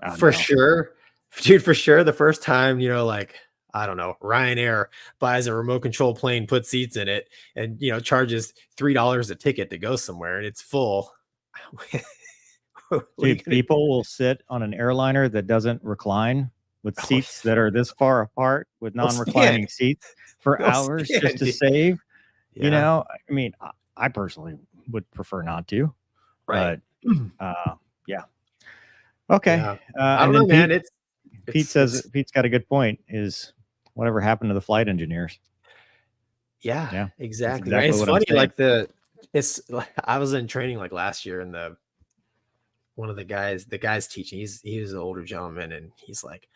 No. sure, dude, for sure, the first time, like, I don't know, Ryanair buys a remote control plane, puts seats in it, and charges $3 a ticket to go somewhere, and it's full. What are you Dude, gonna- people will sit on an airliner that doesn't recline with Oh, seats that are this far apart with They'll non-reclining seats for They'll hours just stand, to dude. save. Yeah, You know, I mean, I personally would prefer not to, right. but yeah. Okay. Yeah. I And don't know, then man. Pete says Pete's got a good point. Is whatever happened to the flight engineers? Yeah, Yeah, exactly. exactly It's what I'm funny, saying. I was in training like last year, and one of the guys teaching, he was an older gentleman, and he's like,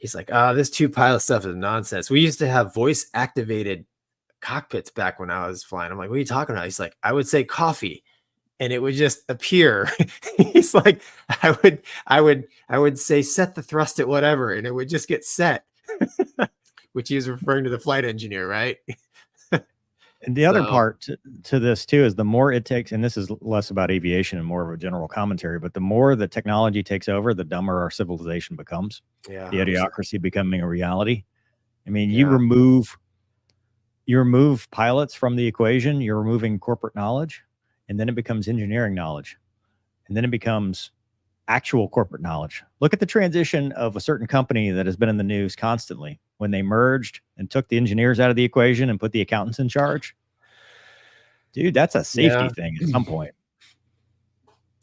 this two pilot stuff is nonsense. We used to have voice activated cockpits back when I was flying. I'm like, what are you talking about? He's like, I would say coffee, and it would just appear. He's like, I would say set the thrust at whatever, and it would just get set. Which he was referring to the flight engineer, right? And the other So- part to this too is the more it takes, and this is less about aviation and more of a general commentary, but the more the technology takes over, the dumber our civilization becomes. Yeah, The idiocracy becoming a reality. I mean, Yeah. you remove pilots from the equation, you're removing corporate knowledge, and then it becomes engineering knowledge, and then it becomes actual corporate knowledge. Look at the transition of a certain company that has been in the news constantly when they merged and took the engineers out of the equation and put the accountants in charge. Dude, that's a safety Yeah. thing at some point.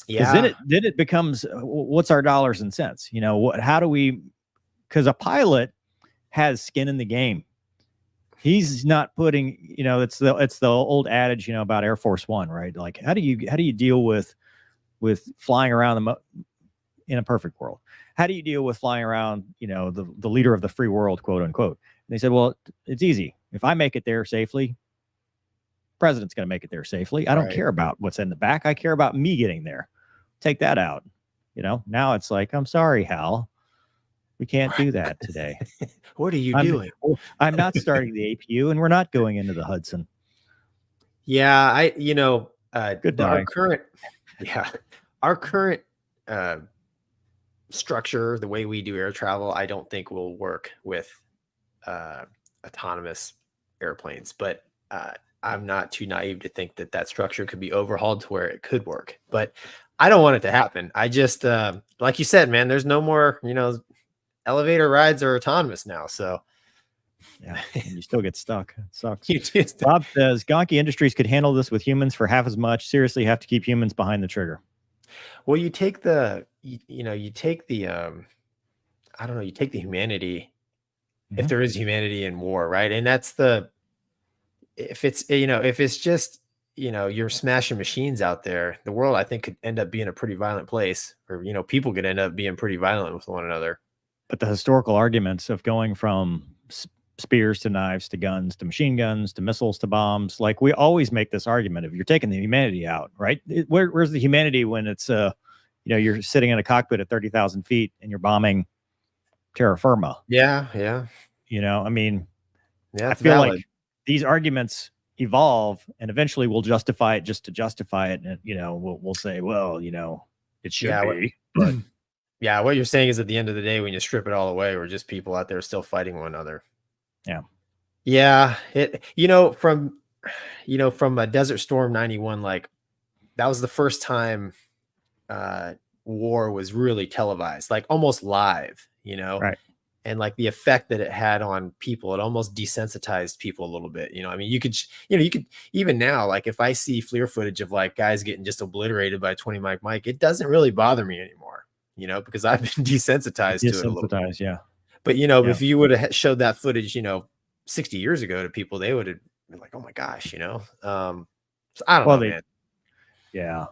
Yeah. Because then it becomes what's our dollars and cents? You know, how do we? Because a pilot has skin in the game. He's not putting, it's the old adage, about Air Force One, right? Like, how do you deal with flying around in a perfect world? How do you deal with flying around, the leader of the free world, quote unquote? And they said, well, it's easy. If I make it there safely, president's going to make it there safely. I don't Right. care about what's in the back. I care about me getting there. Take that out. Now it's like, I'm sorry, Hal. We can't do that today. What are you I'm doing? I'm not starting the APU, and we're not going into the Hudson. Yeah, Goodbye. Our current structure, the way we do air travel, I don't think will work with autonomous airplanes. But I'm not too naive to think that structure could be overhauled to where it could work. But I don't want it to happen. I just, like you said, man, there's no more, elevator rides are autonomous now. So Yeah, and you still get stuck. It sucks. You just, Bob says Gonky Industries could handle this with humans for half as much. Seriously, have to keep humans behind the trigger. well, you take the, you take the, I don't know, you take the humanity, if Mhm. there is humanity in war, right? And that's the, if it's, if it's just, you're smashing machines out there, the world, I think, could end up being a pretty violent place, or, people could end up being pretty violent with one another. But the historical arguments of going from spears to knives to guns to machine guns to missiles to bombs, like we always make this argument of you're taking the humanity out, right? Where's the humanity when it's, you're sitting in a cockpit at 30,000 feet and you're bombing terra firma? Yeah. I mean, Yeah, I it's feel valid. like these arguments evolve and eventually we'll justify it just to justify it. And, we'll say, well, it should be. But yeah, what you're saying is at the end of the day, when you strip it all away, we're just people out there still fighting one another. Yeah. Yeah. From Desert Storm 91, like that was the first time war was really televised, like almost live, right. and like the effect that it had on people, it almost desensitized people a little bit. I mean, you could even now, like if I see FLIR footage of like guys getting just obliterated by 20 Mike, it doesn't really bother me anymore, because I've been desensitized to it a little bit. Yeah. But if you would have showed that footage, 60 years ago to people, they would have been like, oh my gosh, so I don't know, man. Yeah.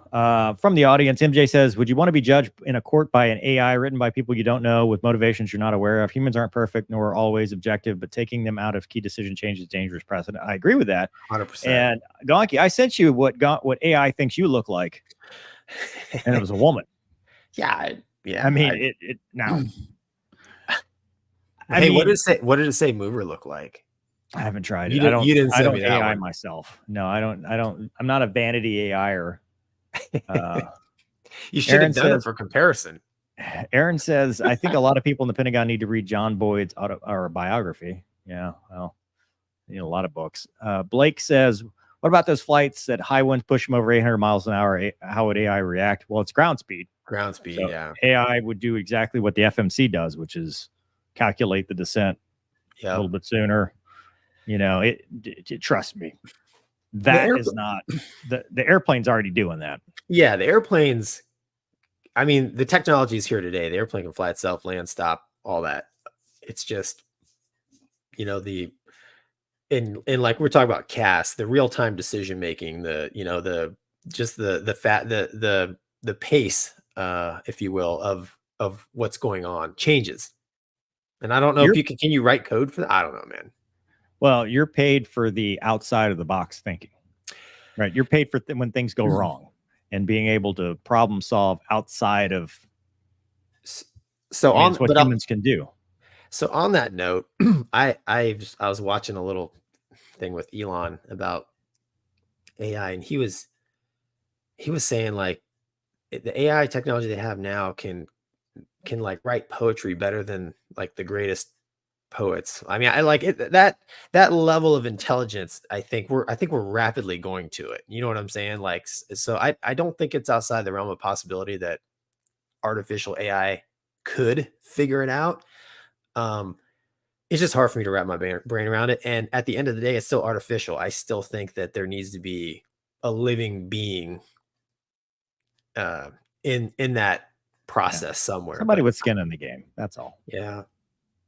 From the audience, MJ says, would you want to be judged in a court by an AI written by people you don't know with motivations you're not aware of? Humans aren't perfect nor always objective, but taking them out of key decision changes dangerous precedent. I agree with that. 100%. And Gonky, I sent you what AI thinks you look like, and it was a woman. Yeah. I mean, it now. Hey, what did it say Mover look like? I haven't tried it. You didn't I send don't me that AI one. myself. No, I don't. I'm not a vanity AIer. You should have done it for comparison. Aaron says, I think a lot of people in the Pentagon need to read John Boyd's biography. Yeah, well, you know, a lot of books. Blake says, what about those flights that high winds push them over 800 miles an hour? How would AI react? Well, it's ground speed. Ground speed, So yeah. AI would do exactly what the FMC does, which is calculate the descent a little bit sooner. You know, trust me. That is not the airplane's already doing that. Yeah, the airplanes. I mean, the technology is here today. The airplane can fly itself, land, stop, all that. It's just, you know, and like we're talking about CAS, the real time decision making, the pace, if you will, of what's going on changes. And I don't know if can you write code for that? I don't know, man. Well, you're paid for the outside of the box thinking, right? You're paid for when things go wrong and being able to problem solve outside of what humans can do. So on that note, I was watching a little thing with Elon about AI, and he was saying like the AI technology they have now can like write poetry better than like the greatest poets. I mean, I like it, that level of intelligence. I think we're rapidly going to it. You know what I'm saying? Like, so I don't think it's outside the realm of possibility that artificial AI could figure it out. It's just hard for me to wrap my brain around it. And at the end of the day, it's still artificial. I still think that there needs to be a living being in that process somewhere. Somebody with skin in the game. That's all. Yeah.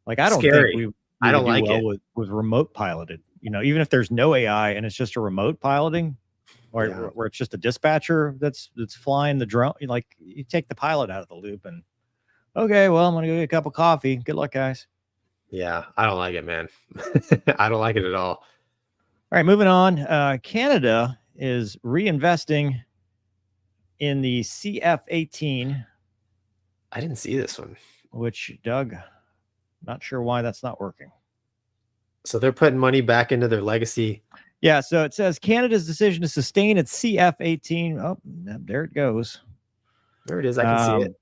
Like, I don't think I don't like it with remote piloted, you know, even if there's no AI and it's just a remote piloting or where it's just a dispatcher that's flying the drone. Like, you take the pilot out of the loop and okay, well, I'm going to go get a cup of coffee. Good luck, guys. Yeah. I don't like it, man. I don't like it at all. All right, moving on. Canada is reinvesting in the CF-18. I didn't see this one. Which, Doug, not sure why that's not working. So they're putting money back into their legacy. Yeah, so it says Canada's decision to sustain its CF-18. Oh, there it goes. There it is. I can see it.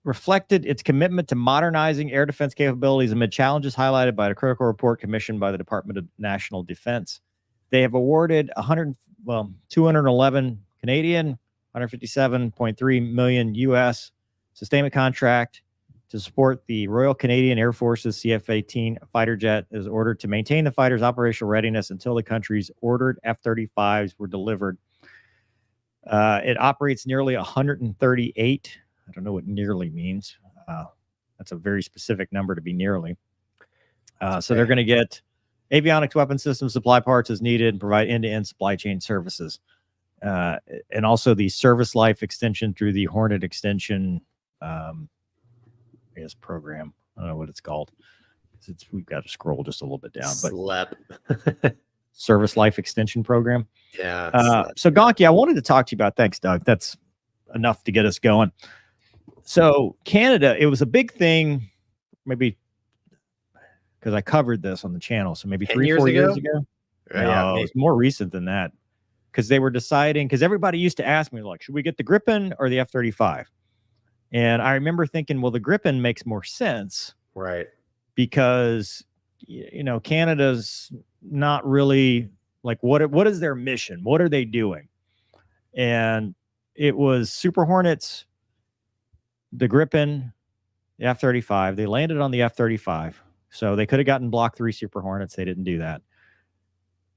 Reflected its commitment to modernizing air defense capabilities amid challenges highlighted by a critical report commissioned by the Department of National Defense. They have awarded 211 Canadian, 157.3 million US sustainment contract to support the Royal Canadian Air Force's CF-18 fighter jet is ordered to maintain the fighter's operational readiness until the country's ordered F-35s were delivered. It operates nearly 138. I don't know what nearly means. That's a very specific number to be nearly. So they're going to get avionics weapon system supply parts as needed and provide end-to-end supply chain services. And also the service life extension through the Hornet extension program. I don't know what it's called. We've got to scroll just a little bit down. But service life extension program. Yeah. So Gonky, I wanted to talk to you about. Thanks, Doug. That's enough to get us going. So Canada, it was a big thing, maybe because I covered this on the channel. So maybe 3-4 years ago. No, it was more recent than that. Because they were deciding, because everybody used to ask me, like, should we get the Gripen or the F-35? And I remember thinking, well, the Gripen makes more sense. Right. Because, Canada's not really, like, what is their mission? What are they doing? And it was Super Hornets, the Gripen, the F-35. They landed on the F-35. So they could have gotten Block 3 Super Hornets. They didn't do that.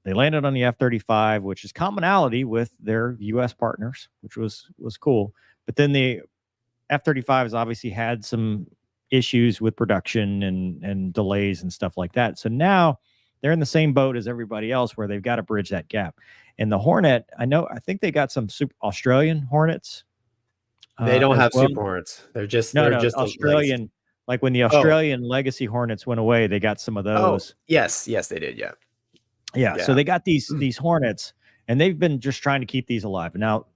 They landed on the F-35, which is commonality with their U.S. partners, which was cool. But then the F-35s obviously had some issues with production and delays and stuff like that. So now they're in the same boat as everybody else where they've got to bridge that gap. And the Hornet, I think they got some Australian Hornets. They don't have Super Hornets. They're just Australian. Like when the Australian Legacy Hornets went away, they got some of those. Oh, yes, they did. Yeah. So they got these Hornets, and they've been just trying to keep these alive. Now,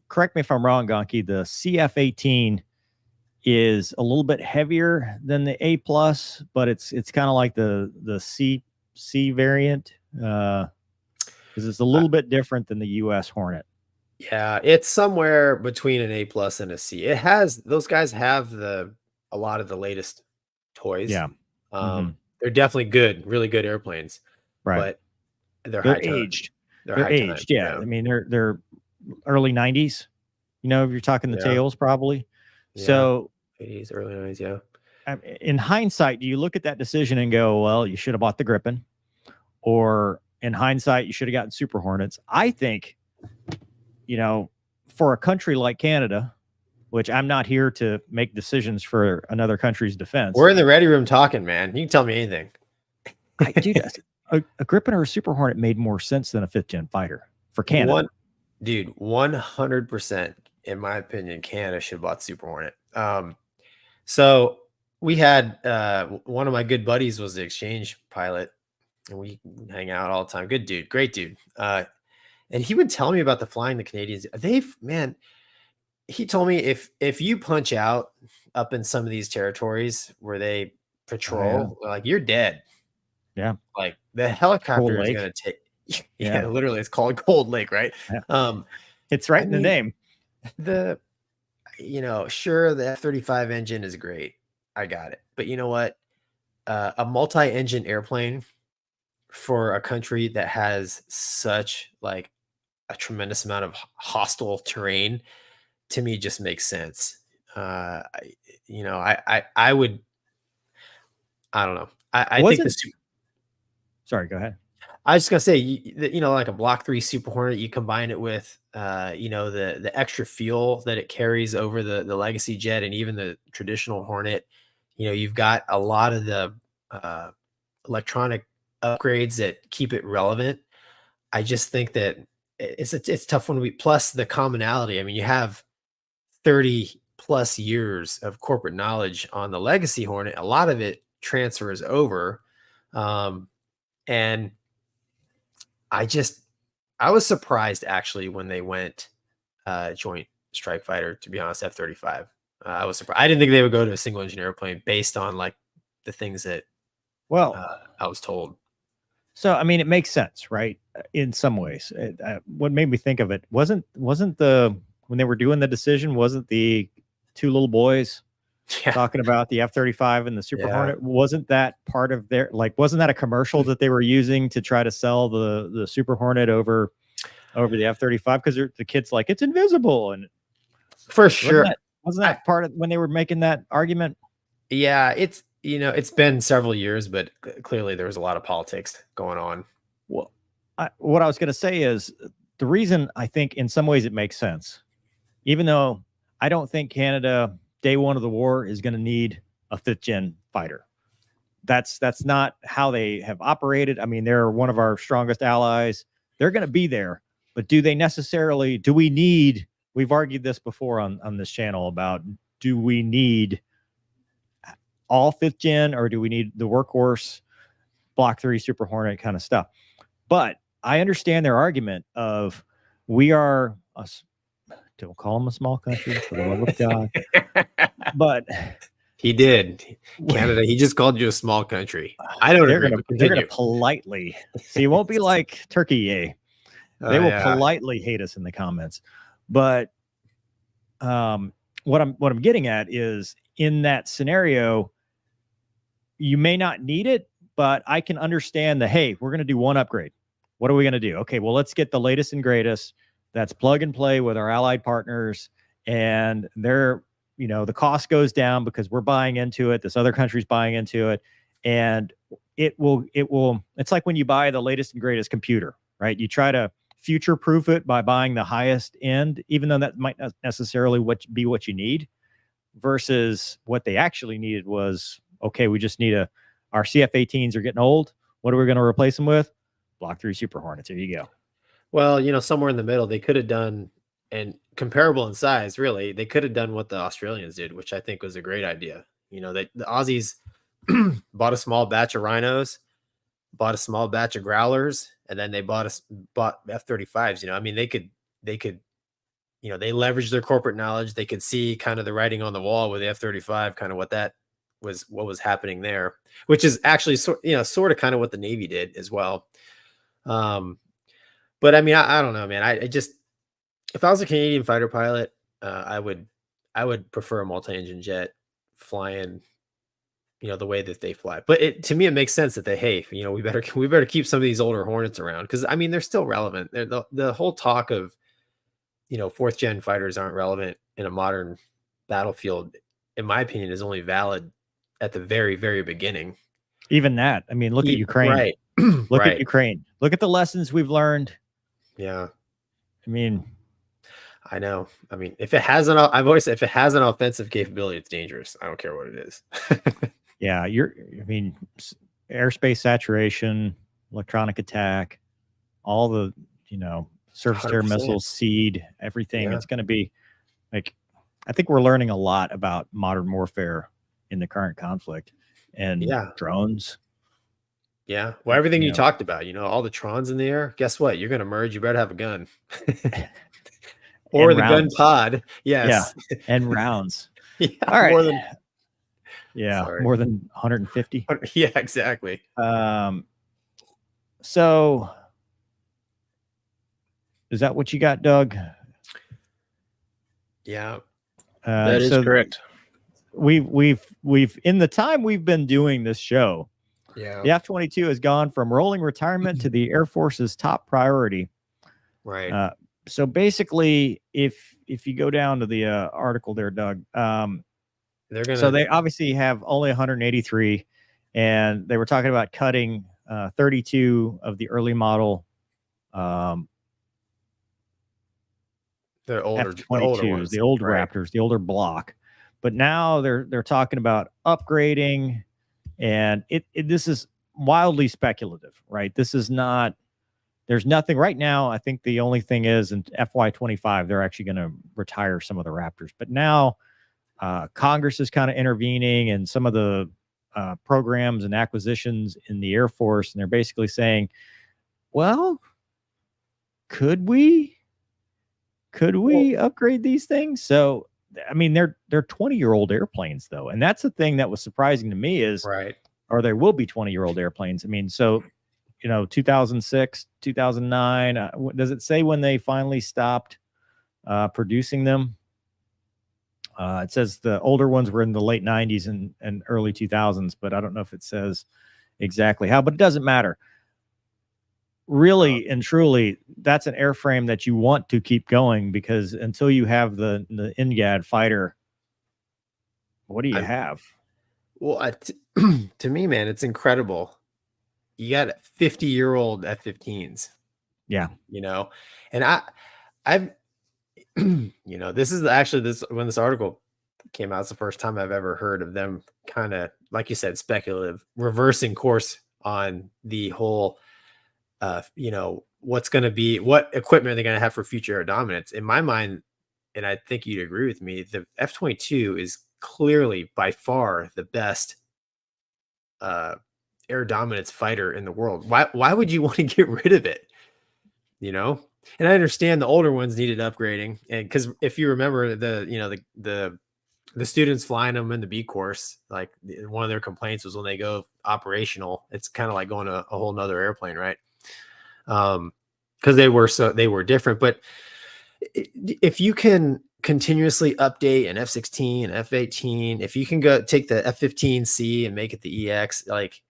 correct me if I'm wrong, Gonky. The CF-18 is a little bit heavier than the A+, but it's kind of like the C variant because it's a little bit different than the U.S. Hornet. Yeah, it's somewhere between an A+ and a C. It has those guys have a lot of the latest toys. Yeah, they're definitely good, really good airplanes. Right, but they're aged. They're aged. Yeah, I mean they're early 90s. If you're talking the tails, probably. Yeah. So 80s, early 90s. Yeah. In hindsight, do you look at that decision and go, well, you should have bought the Gripen, or in hindsight, you should have gotten Super Hornets? I think, for a country like Canada, which I'm not here to make decisions for another country's defense. We're in the ready room talking, man. You can tell me anything. Dude, a Gripen or a Super Hornet made more sense than a 5th gen fighter for Canada. 100%, in my opinion, Canada should have bought Super Hornet. So we had one of my good buddies was the exchange pilot, and we hang out all the time. Good dude, great dude. And he would tell me about the flying the Canadians. He told me if you punch out up in some of these territories where they patrol, like you're dead. Yeah. Like the helicopter is going to take. Yeah, literally, it's called Cold Lake, right? Yeah. It's right in the name. Sure, the F-35 engine is great. I got it. But you know what? A multi-engine airplane for a country that has such like a tremendous amount of hostile terrain, to me, just makes sense. I don't know. I think Sorry, go ahead. I was just gonna say, like a Block 3 Super Hornet, you combine it with, the extra fuel that it carries over the Legacy jet and even the traditional Hornet. You've got a lot of the electronic upgrades that keep it relevant. I just think that it's a tough one. Plus the commonality. I mean, you have 30 plus years of corporate knowledge on the Legacy Hornet. A lot of it transfers over, and I was surprised actually when they went Joint Strike Fighter, to be honest. F-35. I was surprised. I didn't think they would go to a single engine airplane based on like the things that I was told. So I mean, it makes sense, right? In some ways, what made me think of it wasn't when they were doing the decision, wasn't the two little boys talking about the F-35 and the Super Hornet? Wasn't that part of their, wasn't that a commercial that they were using to try to sell the Super Hornet over the F-35? Because the kid's like, it's invisible. And for sure. Wasn't that part of when they were making that argument? Yeah, it's been several years, but clearly there was a lot of politics going on. Well, what I was going to say is the reason I think in some ways it makes sense, even though I don't think Canada day one of the war is going to need a 5th gen fighter. That's not how they have operated. I mean, they're one of our strongest allies. They're going to be there, but do we need, we've argued this before on this channel about, do we need all 5th gen or do we need the workhorse Block 3 Super Hornet kind of stuff? But I understand their argument of don't call them a small country for the love of God. But he did. Canada, he just called you a small country. I don't agree. They're gonna politely. See, it won't be like Turkey. They will politely hate us in the comments. But what I'm getting at is, in that scenario, you may not need it, but I can understand hey, we're going to do one upgrade. What are we going to do? Okay, well, let's get the latest and greatest. That's plug and play with our allied partners. And the cost goes down because we're buying into it. This other country's buying into it. And it's like when you buy the latest and greatest computer, right? You try to future-proof it by buying the highest end, even though that might not necessarily be what you need, versus what they actually needed was, okay, we just need our CF-18s are getting old. What are we going to replace them with? Block 3 Super Hornets. There you go. Well, somewhere in the middle, they could have done, and comparable in size, really, they could have done what the Australians did, which I think was a great idea. The Aussies bought a small batch of Rhinos, bought a small batch of Growlers, and then they bought F-35s. I mean, they could, they leveraged their corporate knowledge. They could see kind of the writing on the wall with the F-35, kind of what was happening there, which is actually sort of kind of what the Navy did as well. But I mean, I don't know, man. I just, if I was a Canadian fighter pilot, I would prefer a multi-engine jet flying, the way that they fly. But to me, it makes sense that we better keep some of these older Hornets around, because I mean, they're still relevant. The whole talk of, 4th gen fighters aren't relevant in a modern battlefield, in my opinion, is only valid at the very, very beginning. Even that, I mean, look at Ukraine. Right. Look at Ukraine. Look at the lessons we've learned. Yeah. I mean, I know. I mean, I've always said, if it has an offensive capability, it's dangerous. I don't care what it is. Yeah. Airspace saturation, electronic attack, all the, surface to air missiles, SEAD, everything. Yeah. It's going to be like, I think we're learning a lot about modern warfare in the current conflict, and drones. Yeah. Well, everything you talked about, all the Trons in the air, guess what? You're going to merge. You better have a gun. Or the gun pod. Yes. Yeah. And rounds. Yeah. All right. More than 150. Yeah, exactly. So is that what you got, Doug? Yeah. That is correct. We've in the time we've been doing this show, the F-22 has gone from rolling retirement to the Air Force's top priority. Right. So basically, if you go down to the article there, Doug, so they obviously have only 183, and they were talking about cutting 32 of the early model the older F-22s, the old Raptors, the older block. But now they're talking about upgrading, and this is wildly speculative, right? This is not. There's nothing right now. I think the only thing is in FY25, they're actually going to retire some of the Raptors. But now Congress is kind of intervening in some of the programs and acquisitions in the Air Force. And they're basically saying, well, could we upgrade these things? So, I mean, they're 20-year-old airplanes, though. And that's the thing that was surprising to me is, or there will be 20-year-old airplanes. I mean, so, 2006, 2009, does it say when they finally stopped producing them? It says the older ones were in the late 90s and early 2000s, but I don't know if it says exactly how, but it doesn't matter. Really and truly, that's an airframe that you want to keep going, because until you have the NGAD fighter, what do you have? Well, to me, man, it's incredible. You got 50-year-old F-15s. Yeah. You know, and I've, this is actually when this article came out, it's the first time I've ever heard of them kind of, like you said, speculative, reversing course on the whole, what equipment they're going to have for future air dominance. In my mind, and I think you'd agree with me, the F-22 is clearly by far the best air dominance fighter in the world. Why would you want to get rid of it? And I understand the older ones needed upgrading, and because if you remember the students flying them in the B course, like one of their complaints was when they go operational, it's kind of like going to a whole nother airplane, right? Because they were different. But if you can continuously update an F-16 and F-18, if you can go take the F-15C and make it the EX, like,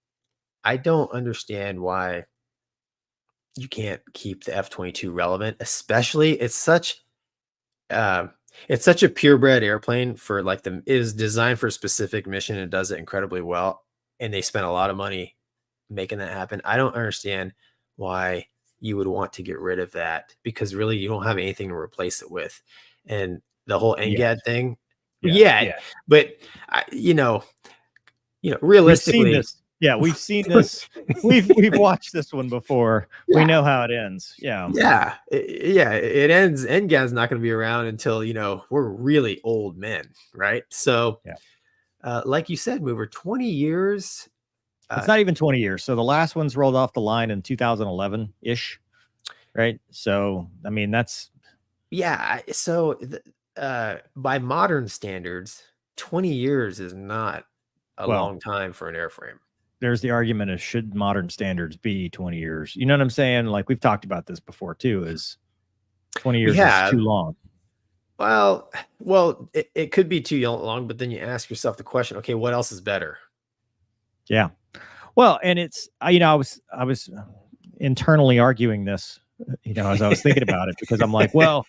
I don't understand why you can't keep the F-22 relevant. Especially it's such a purebred airplane for it is designed for a specific mission and does it incredibly well, and they spent a lot of money making that happen. I don't understand why you would want to get rid of that, because really you don't have anything to replace it with. And the whole NGAD thing, but realistically, we've seen this. We've watched this one before. We know how it ends. It ends. NGAD's not going to be around until we're really old men, right? So, like you said, Mover, 20 years. It's not even 20 years. So the last one's rolled off the line in 2011 ish, right? So I mean that's So by modern standards, 20 years is not a long time for an airframe. There's the argument of should modern standards be 20 years? You know what I'm saying? Like we've talked about this before too, is 20 years is too long. Well, it could be too long, but then you ask yourself the question, okay, what else is better? Yeah. Well, and it's, I was internally arguing this, as I was thinking about it, because I'm like, well,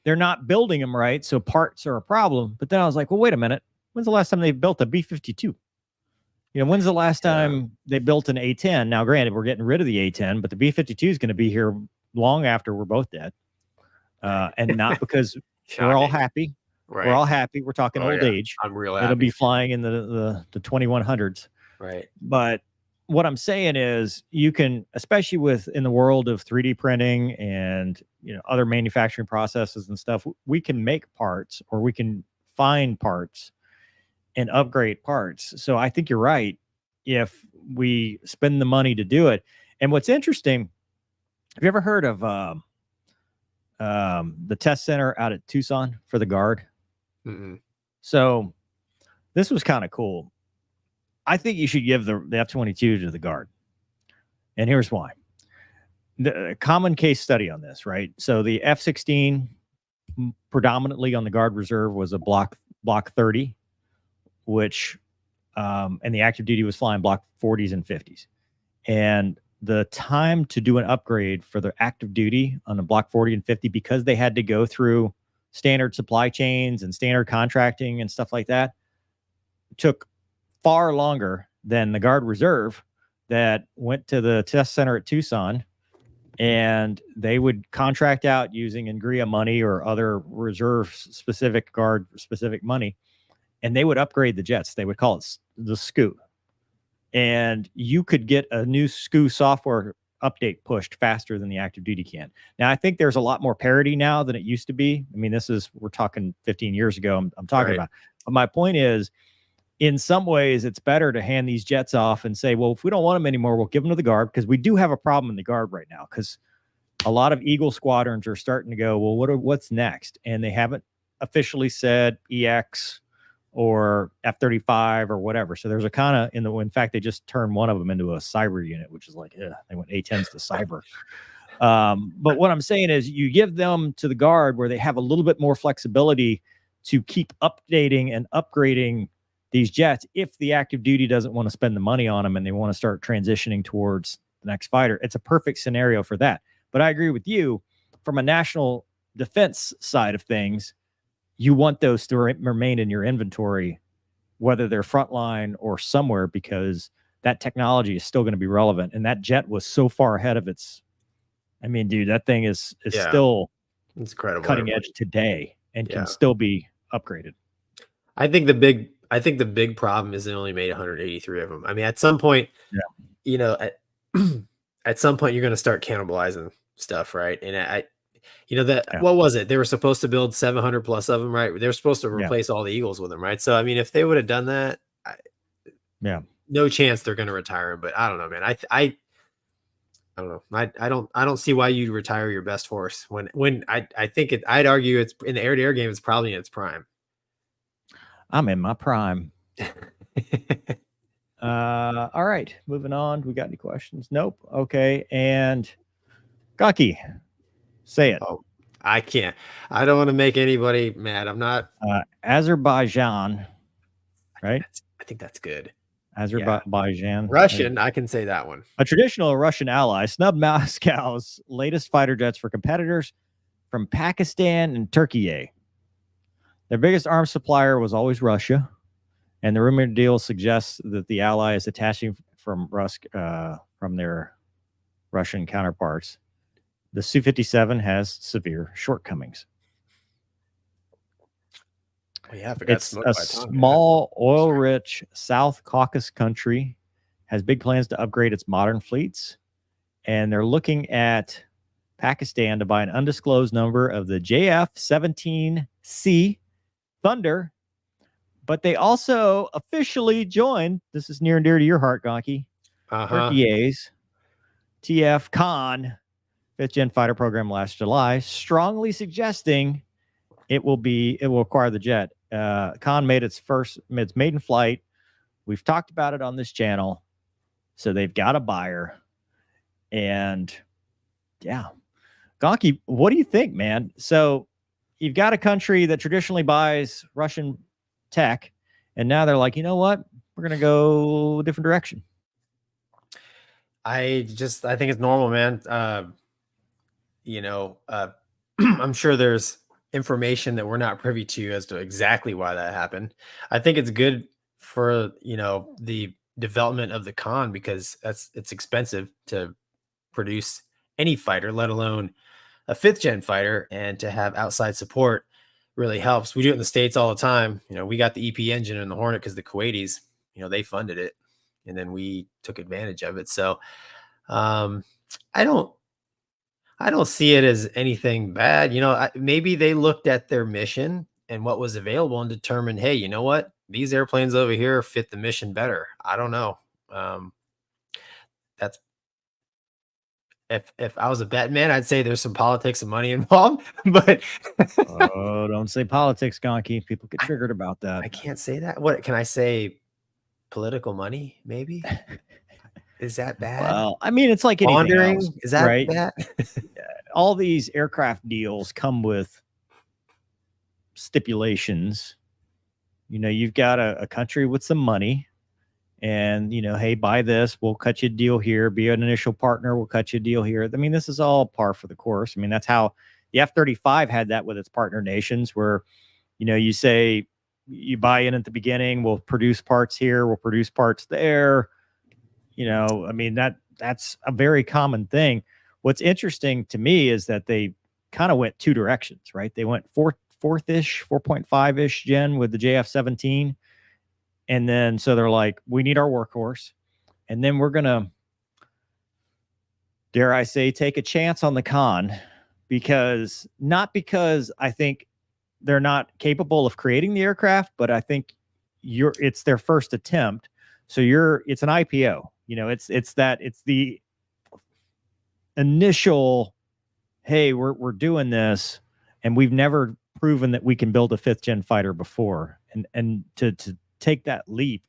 they're not building them right, so parts are a problem. But then I was like, well, wait a minute. When's the last time they built a B-52? When's the last time they built an A-10? Now, granted, we're getting rid of the A-10, but the B-52 is going to be here long after we're both dead. And not because we're all happy. Right. We're all happy. We're talking old age. I'm real happy. It'll be flying in the 2100s. Right. But what I'm saying is you can, especially in the world of 3D printing and, other manufacturing processes and stuff, we can make parts, or we can find parts and upgrade parts. So I think you're right if we spend the money to do it. And what's interesting, have you ever heard of the test center out at Tucson for the Guard? Mm-hmm. So this was kind of cool. I think you should give the F-22 to the Guard. And here's why. The common case study on this, right? So the F-16 predominantly on the Guard Reserve was a block 30, which and the active duty was flying block 40s and 50s. And the time to do an upgrade for the active duty on the block 40 and 50, because they had to go through standard supply chains and standard contracting and stuff like that, took far longer than the Guard Reserve that went to the test center at Tucson, and they would contract out using Ingria money or other reserve specific Guard specific money, and they would upgrade the jets. They would call it the SCU. And you could get a new SCU software update pushed faster than the active duty can. Now, I think there's a lot more parity now than it used to be. I mean, we're talking 15 years ago I'm talking about. But my point is, in some ways, it's better to hand these jets off and say, well, if we don't want them anymore, we'll give them to the Guard, because we do have a problem in the Guard right now, because a lot of Eagle squadrons are starting to go, well, what's next? And they haven't officially said EX or F-35 or whatever. So there's a kind of, in fact, they just turned one of them into a cyber unit, which is like, they went A-10s to cyber. But what I'm saying is you give them to the Guard where they have a little bit more flexibility to keep updating and upgrading these jets if the active duty doesn't want to spend the money on them and they want to start transitioning towards the next fighter. It's a perfect scenario for that. But I agree with you, from a national defense side of things, you want those to remain in your inventory whether they're frontline or somewhere, because that technology is still going to be relevant. And that jet was so far ahead of its, I mean, dude, that thing is still it's incredible, cutting edge today and can Yeah. still be upgraded. I think the big problem is they only made 183 of them. I mean, at some point, you know, at some point you're going to start cannibalizing stuff, right? And what was it? They were supposed to build 700 plus of them, right? They were supposed to replace all the Eagles with them, right? So I mean, if they would have done that, no chance they're going to retire them. But I don't know, man. I don't know. I don't see why you'd retire your best horse when I think I'd argue it's in the air-to-air game. It's probably in its prime. I'm in my prime. All right, moving on. We got any questions? Nope. Okay. And Gonky, say it. Oh, I can't. I don't want to make anybody mad. I'm not. Azerbaijan, right? I think that's good. Azerbaijan. Russian, I can say that one. A traditional Russian ally snubbed Moscow's latest fighter jets for competitors from Pakistan and Turkey. Their biggest arms supplier was always Russia, and the rumored deal suggests that the ally is detaching from their Russian counterparts. The Su-57 has severe shortcomings. It's a small, oil-rich South Caucasus country, has big plans to upgrade its modern fleets, and they're looking at Pakistan to buy an undisclosed number of the JF-17C Thunder, but they also officially joined, this is near and dear to your heart, Gonky, Turkey's TF Khan 5th Gen fighter program last July, strongly suggesting it will acquire the jet. Khan made its maiden flight. We've talked about it on this channel. So they've got a buyer. And yeah. Gonky, what do you think, man? So you've got a country that traditionally buys Russian tech, and now they're like, you know what? We're going to go a different direction. I think it's normal, man. I'm sure there's information that we're not privy to as to exactly why that happened. I think it's good for, the development of the Khan, because it's expensive to produce any fighter, let alone a 5th gen fighter, and to have outside support really helps. We do it in the States all the time. We got the EP engine in the Hornet because the Kuwaitis, they funded it, and then we took advantage of it. So I don't see it as anything bad. Maybe they looked at their mission and what was available and determined, hey, you know what? These airplanes over here fit the mission better. I don't know. That's if I was a bet man, I'd say there's some politics and money involved. But oh, don't say politics, Gonky. People get triggered about that. I can't say that. What can I say? Political money, maybe. Is that bad? Well, I mean, it's like anything else, is that right? bad? All these aircraft deals come with stipulations. You've got a country with some money, and hey, buy this, we'll cut you a deal here. Be an initial partner, we'll cut you a deal here. I mean, this is all par for the course. I mean, that's how the F-35 had that with its partner nations, where you say you buy in at the beginning, we'll produce parts here, we'll produce parts there. I mean, that's a very common thing. What's interesting to me is that they kind of went two directions, right? They went fourth-ish, 4.5-ish gen with the JF-17. And then, so they're like, we need our workhorse. And then we're going to, dare I say, take a chance on the Khan, not because I think they're not capable of creating the aircraft, but I think it's their first attempt. So it's an IPO. It's the initial, hey, we're doing this, and we've never proven that we can build a 5th gen fighter before, and to take that leap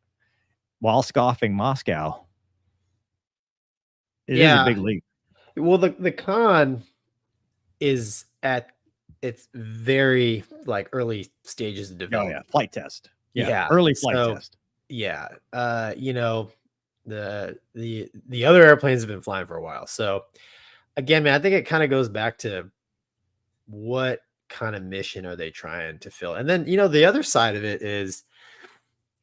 while scoffing Moscow, it is a big leap. Well, the Khan is at its very early stages of development. Oh, yeah, flight test. Yeah, early flight test. Yeah, the other airplanes have been flying for a while. So again, man, I think it kind of goes back to what kind of mission are they trying to fill? And then, the other side of it is,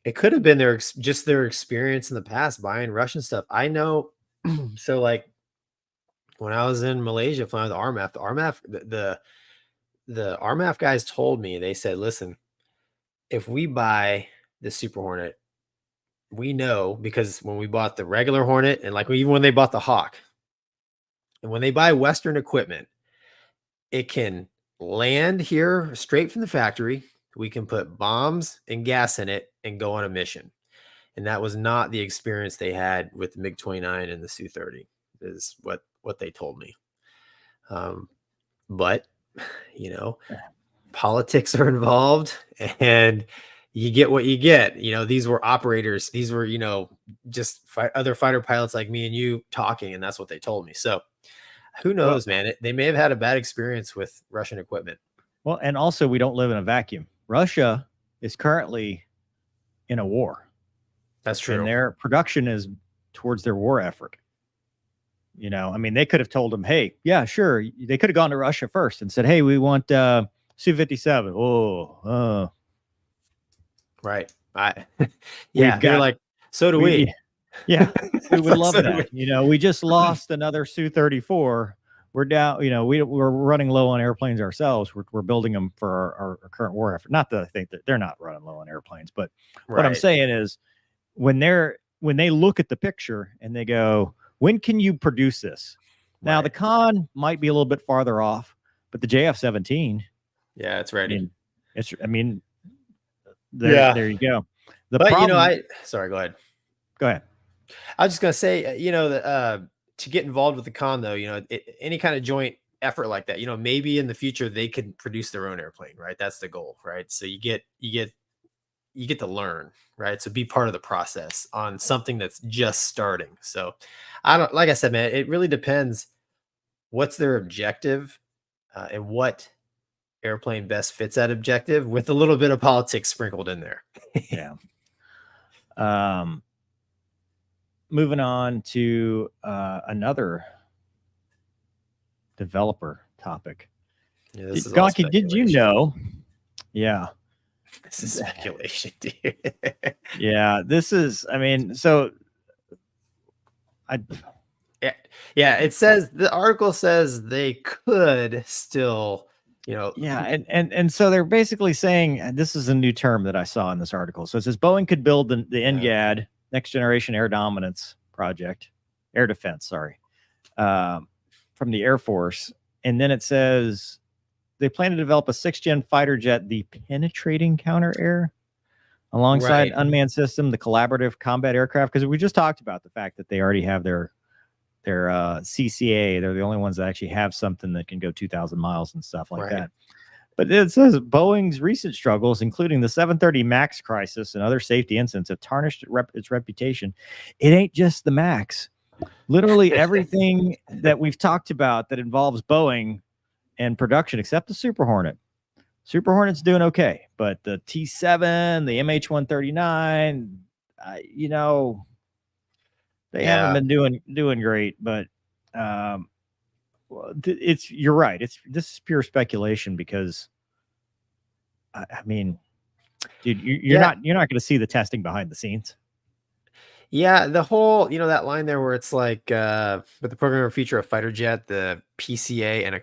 It could have been just their experience in the past buying Russian stuff. I know. So like when I was in Malaysia flying with the RMAF guys told me, they said, listen, if we buy the Super Hornet, we know, because when we bought the regular Hornet and like even when they bought the Hawk, and when they buy Western equipment, it can land here straight from the factory. We can put bombs and gas in it and go on a mission. And that was not the experience they had with the MiG-29 and the Su-30, is what they told me. But, you know, politics are involved and you get what you get. You know, these were operators. These were, you know, just other fighter pilots like me and you talking, and that's what they told me. So who knows, man? They may have had a bad experience with Russian equipment. Well, and also we don't live in a vacuum. Russia is currently in a war. That's true. And their production is towards their war effort. You know, I mean, they could have told them, hey, yeah, sure. They could have gone to Russia first and said, hey, we want Su-57. Oh, right. Yeah, they're like, so do we. Yeah, we would love that. You know, we just lost another Su-34. We're down, you know, we're running low on airplanes ourselves. We're building them for our current war effort. Not that I think that they're not running low on airplanes, but what I'm saying is when they look at the picture and they go, when can you produce this? Now the con might be a little bit farther off, but the JF-17, yeah, it's ready. There you go. But problem, you know, sorry, go ahead. Go ahead. I was just gonna say, you know, that to get involved with the con, though, you know, any kind of joint effort like that, you know, maybe in the future they could produce their own airplane, right? That's the goal, right? So you get to learn, right? So be part of the process on something that's just starting. So like I said, man, it really depends what's their objective and what airplane best fits that objective, with a little bit of politics sprinkled in there. Yeah. Moving on to another developer topic. Yeah, this is Gonky, did you know? Yeah. This is speculation, dude. Yeah, this is, I mean, so yeah, it says, the article says they could still, you know. Yeah, and so they're basically saying, and this is a new term that I saw in this article. So it says Boeing could build the NGAD, Next Generation Air Dominance Project, Air Defense, sorry, from the Air Force. And then it says they plan to develop a 6th-gen fighter jet, the penetrating counter-air, alongside unmanned system, the collaborative combat aircraft. Because we just talked about the fact that they already have their CCA. They're the only ones that actually have something that can go 2,000 miles and stuff like that. But it says Boeing's recent struggles, including the 730 MAX crisis and other safety incidents, have tarnished its reputation. It ain't just the MAX. Literally everything that we've talked about that involves Boeing and production, except the Super Hornet. Super Hornet's doing okay, but the T7, the MH-139, you know, they haven't been doing great. But you're right. This is pure speculation because, I mean, dude, you're not going to see the testing behind the scenes. Yeah, the whole, you know, that line there where it's like, with the program will feature a fighter jet, the PCA, and a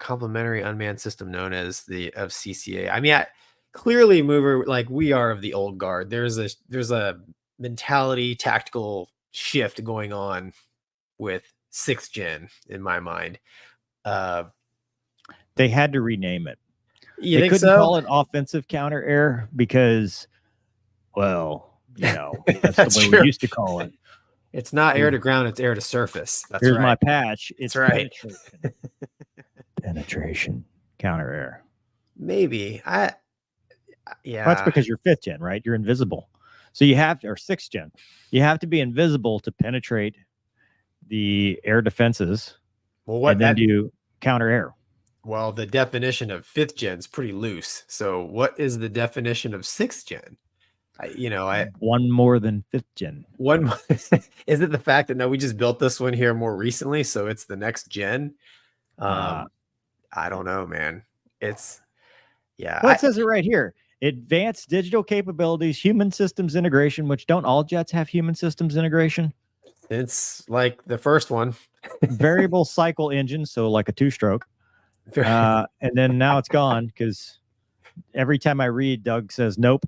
complementary unmanned system known as the CCA. I mean, clearly, mover, like, we are of the old guard. There's a mentality, tactical shift going on with 6th gen in my mind. They had to rename it. They couldn't call it offensive counter air because, well, you know, that's the way we used to call it. It's not air to ground, it's air to surface. That's Here's my patch. It's right. Penetration counter air. Maybe. Yeah. That's because you're 5th gen, right? You're invisible. So you have to, or 6th gen, you have to be invisible to penetrate the air defenses. Well, and then do counter air. Well, the definition of 5th gen is pretty loose. So what is the definition of 6th gen? One more than 5th gen. One more, is it the fact that we just built this one here more recently, so it's the next gen? I don't know, man. It's Well, it says it right here. Advanced digital capabilities, human systems integration, which don't all jets have human systems integration? It's like the first one. Variable cycle engine, so like a two-stroke. And then now it's gone because every time I read, Doug says nope.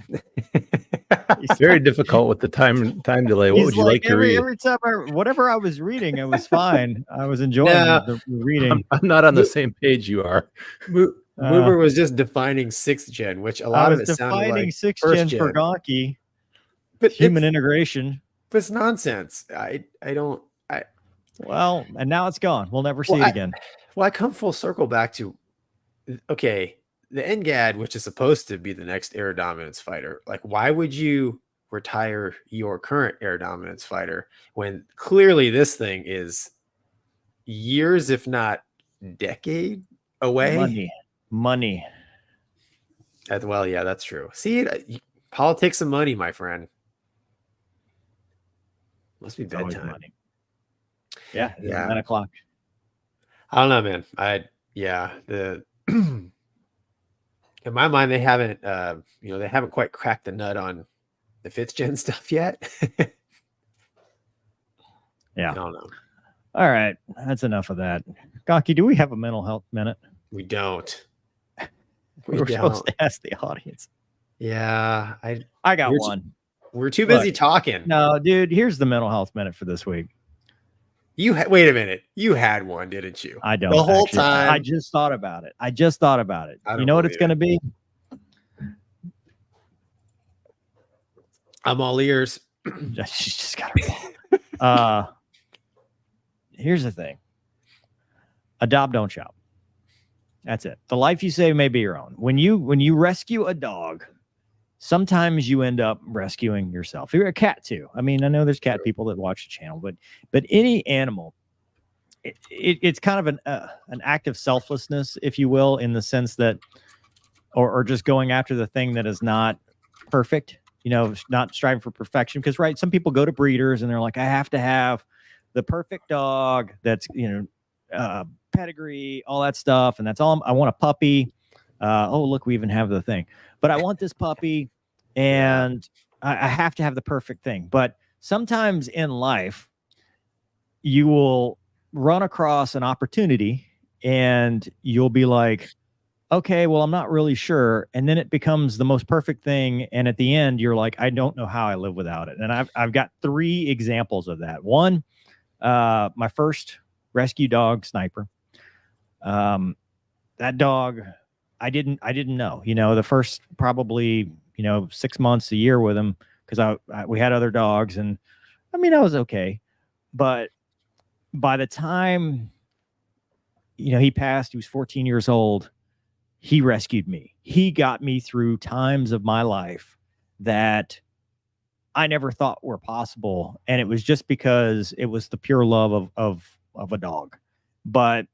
It's very difficult with the time delay. What would you like to read? Every time whatever I was reading, it was fine. I was enjoying the reading. I'm not on the same page you are. Mover was just defining 6th gen, which a lot of it sounded like 6th gen for Gonky. But human integration. But it's nonsense. Well, and now it's gone. We'll never see it again. I come full circle back to, okay, the NGAD, which is supposed to be the next air dominance fighter. Like, why would you retire your current air dominance fighter when clearly this thing is years, if not decade away? Money. Well, yeah, that's true. See, politics and money, my friend. Must be bedtime. Money. Yeah, 9 o'clock. I don't know, man. In my mind, they haven't quite cracked the nut on the 5th gen stuff yet. Yeah. I don't know. All right. That's enough of that. Gonky, do we have a mental health minute? We don't. We're supposed to ask the audience. Yeah. I got one. We're too busy talking. No, dude, here's the mental health minute for this week. Wait a minute. You had one, didn't you? I don't. The whole time. I just thought about it. You know what it's going to be? I'm all ears. She's just got her. Here's the thing. Adopt, don't shop. That's it. The life you save may be your own. When you rescue a dog, sometimes you end up rescuing yourself. You're a cat too. I mean, I know there's cat people that watch the channel, but any animal, it's kind of an act of selflessness, if you will, in the sense that, or just going after the thing that is not perfect. Not striving for perfection. Because some people go to breeders and they're like, I have to have the perfect dog. That's pedigree, all that stuff, and that's all. I want a puppy. Oh, look, we even have the thing. But I want this puppy, and I have to have the perfect thing. But sometimes in life, you will run across an opportunity, and you'll be like, okay, well, I'm not really sure. And then it becomes the most perfect thing. And at the end, you're like, I don't know how I live without it. And I've got 3 examples of that. One, my first rescue dog, Sniper. That dog, I didn't know, the first probably, 6 months, a year with him, because we had other dogs, and I mean, I was okay. But by the time, he passed, he was 14 years old. He rescued me. He got me through times of my life that I never thought were possible. And it was just because it was the pure love of a dog. But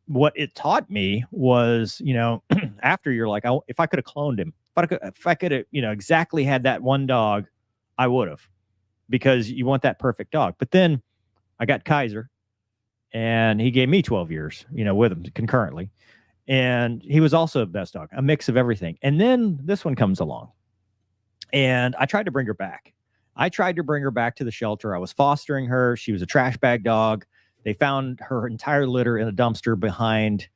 what it taught me was, after you're like, if I could have cloned him, if I could have, exactly had that one dog, I would have, because you want that perfect dog. But then I got Kaiser, and he gave me 12 years, with him concurrently. And he was also a best dog, a mix of everything. And then this one comes along, and I tried to bring her back. I tried to bring her back to the shelter. I was fostering her. She was a trash bag dog. They found her entire litter in a dumpster behind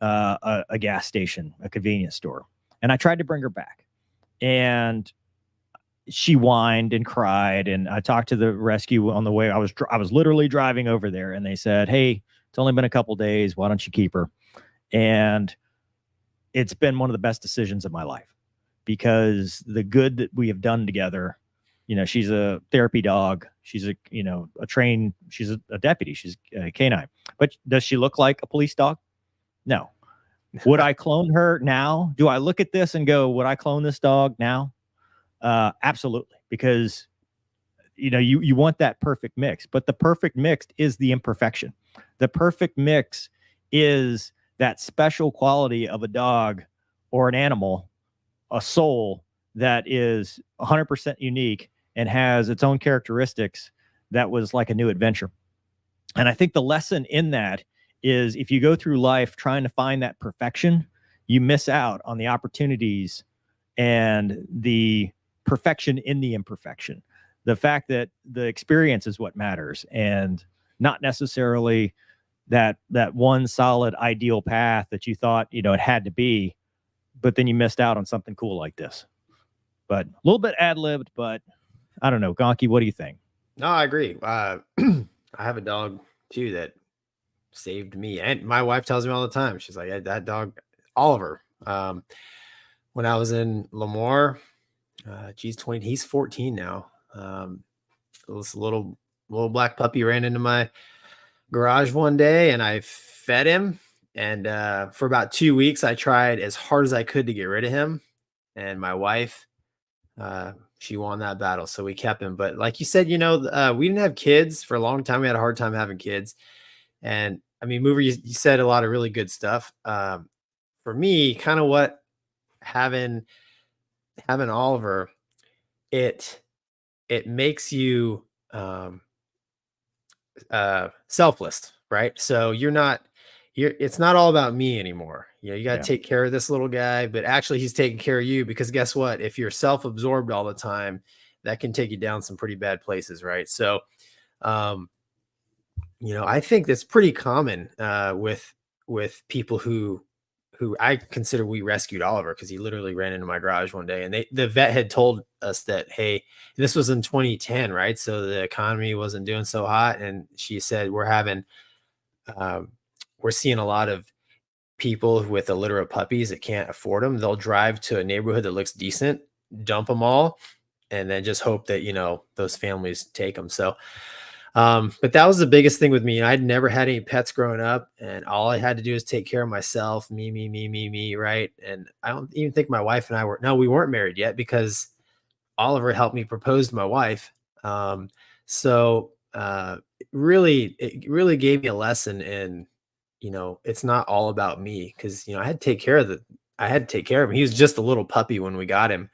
a gas station, a convenience store. And I tried to bring her back, and she whined and cried. And I talked to the rescue on the way. I was literally driving over there, and they said, hey, it's only been a couple days. Why don't you keep her? And it's been one of the best decisions of my life, because the good that we have done together, she's a therapy dog. She's a trained, she's a deputy. She's a canine. But does she look like a police dog? No. Would I clone her now? Do I look at this and go, would I clone this dog now? Absolutely. Because, you want that perfect mix, but the perfect mix is the imperfection. The perfect mix is that special quality of a dog or an animal, a soul that is 100% unique and has its own characteristics, that was like a new adventure. And I think the lesson in that is, if you go through life trying to find that perfection, you miss out on the opportunities and the perfection in the imperfection. The fact that the experience is what matters, and not necessarily that one solid ideal path that you thought, you know, it had to be, but then you missed out on something cool like this. But a little bit ad-libbed, but I don't know. Gonky, what do you think? No, I agree. I have a dog too that saved me, and my wife tells me all the time. She's like, that dog, Oliver. When I was in Lemoore, he's 14 now. This little black puppy ran into my garage one day, and I fed him. And for about 2 weeks, I tried as hard as I could to get rid of him. And my wife, she won that battle, so we kept him. But like you said, you know, we didn't have kids for a long time. We had a hard time having kids. And I mean, Mover, you said a lot of really good stuff. For me, kind of what having Oliver, it makes you selfless, right? So it's not all about me anymore. You know, you got to take care of this little guy, but actually he's taking care of you, because guess what? If you're self-absorbed all the time, that can take you down some pretty bad places, right? So, you know, I think that's pretty common with people who I consider. We rescued Oliver because he literally ran into my garage one day, and the vet had told us that, hey, this was in 2010, right? So the economy wasn't doing so hot, and she said, we're seeing a lot of people with a litter of puppies that can't afford them. They'll drive to a neighborhood that looks decent, dump them all, and then just hope that, you know, those families take them. So but that was the biggest thing with me. I'd never had any pets growing up, and all I had to do is take care of myself, me, right? And I don't even think my wife and I we weren't married yet, because Oliver helped me propose to my wife. It really gave me a lesson in, you know, it's not all about me, because, you know, I had to take care of him. He was just a little puppy when we got him.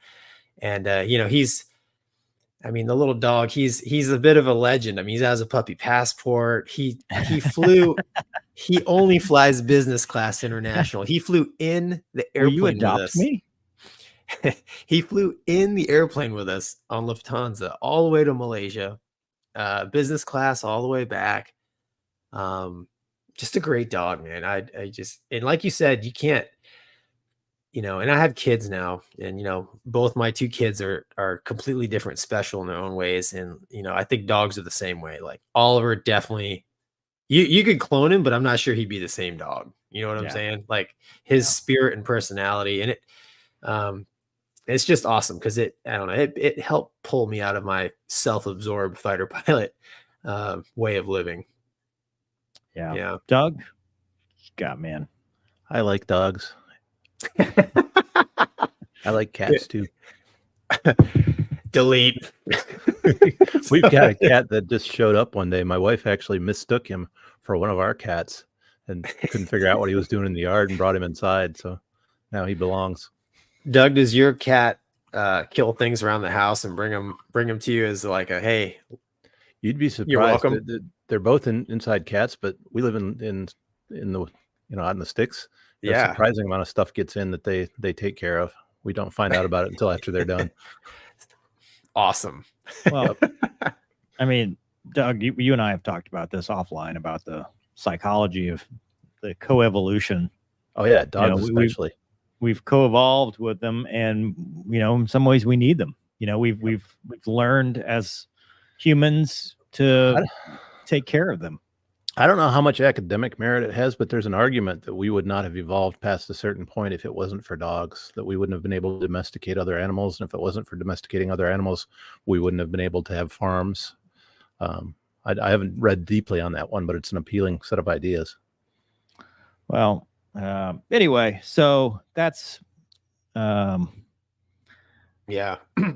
And you know, the little dog, he's a bit of a legend. I mean, he has a puppy passport. He flew, he only flies business class international. He flew in the airplane. Will you adopt me? He flew in the airplane with us on Lufthansa all the way to Malaysia, business class all the way back. Just a great dog, man. And like you said, you can't, you know, and I have kids now, and, you know, both my two kids are completely different, special in their own ways. And, you know, I think dogs are the same way. Like Oliver, definitely, you could clone him, but I'm not sure he'd be the same dog. You know what I'm saying? Like his spirit and personality, and it's just awesome, because I don't know, it helped pull me out of my self-absorbed fighter pilot way of living. Yeah. Doug? God, man. I like dogs. I like cats too. Delete. We've got a cat that just showed up one day. My wife actually mistook him for one of our cats and couldn't figure out what he was doing in the yard, and brought him inside. So now he belongs. Doug, does your cat kill things around the house and bring them to you as like a, hey? You'd be surprised. You're welcome. They're both inside cats, but we live in the, you know, out in the sticks. A surprising amount of stuff gets in that they take care of. We don't find out about it until after they're done. Awesome. Well, I mean, Doug, you and I have talked about this offline, about the psychology of the coevolution. Oh yeah, dogs, you know, especially. We've co-evolved with them, and, you know, in some ways we need them. You know, we've learned as humans to take care of them. I don't know how much academic merit it has, but there's an argument that we would not have evolved past a certain point if it wasn't for dogs, that we wouldn't have been able to domesticate other animals. And if it wasn't for domesticating other animals, we wouldn't have been able to have farms. I haven't read deeply on that one, but it's an appealing set of ideas. Well, anyway, so that's, yeah,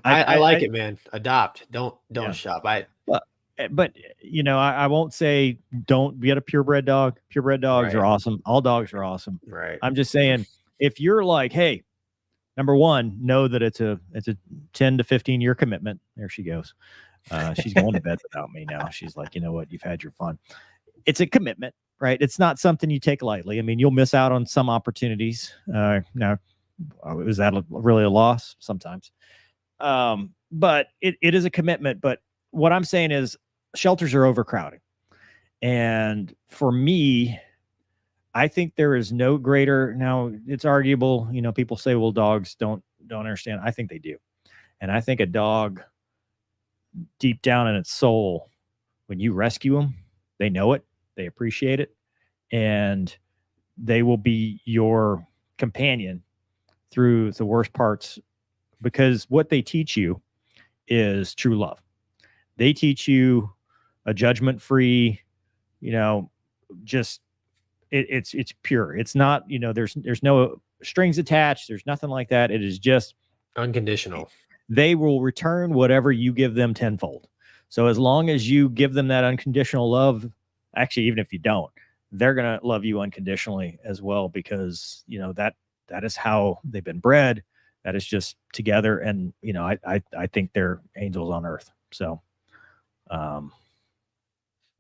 I like it, man. Adopt, don't shop. But you know, I won't say don't get a purebred dog. Purebred dogs are awesome. All dogs are awesome. Right. I'm just saying, if you're like, hey, number one, know that it's a 10 to 15 year commitment. There she goes. She's going to bed without me now. She's like, you know what? You've had your fun. It's a commitment. right? It's not something you take lightly. I mean, you'll miss out on some opportunities. Now, is that really a loss? Sometimes. But it is a commitment. But what I'm saying is shelters are overcrowding. And for me, I think there is no greater, now it's arguable, you know, people say, well, dogs don't understand. I think they do. And I think a dog deep down in its soul, when you rescue them, they know it, they appreciate it, and they will be your companion through the worst parts, because what they teach you is true love. They teach you a judgment-free, you know, just it's pure. It's not, you know, there's no strings attached. There's nothing like that. It is just unconditional. They will return whatever you give them tenfold. So as long as you give them that unconditional love, actually, even if you don't, they're going to love you unconditionally as well, because, you know, that is how they've been bred. That is just together. And, you know, I think they're angels on earth. So,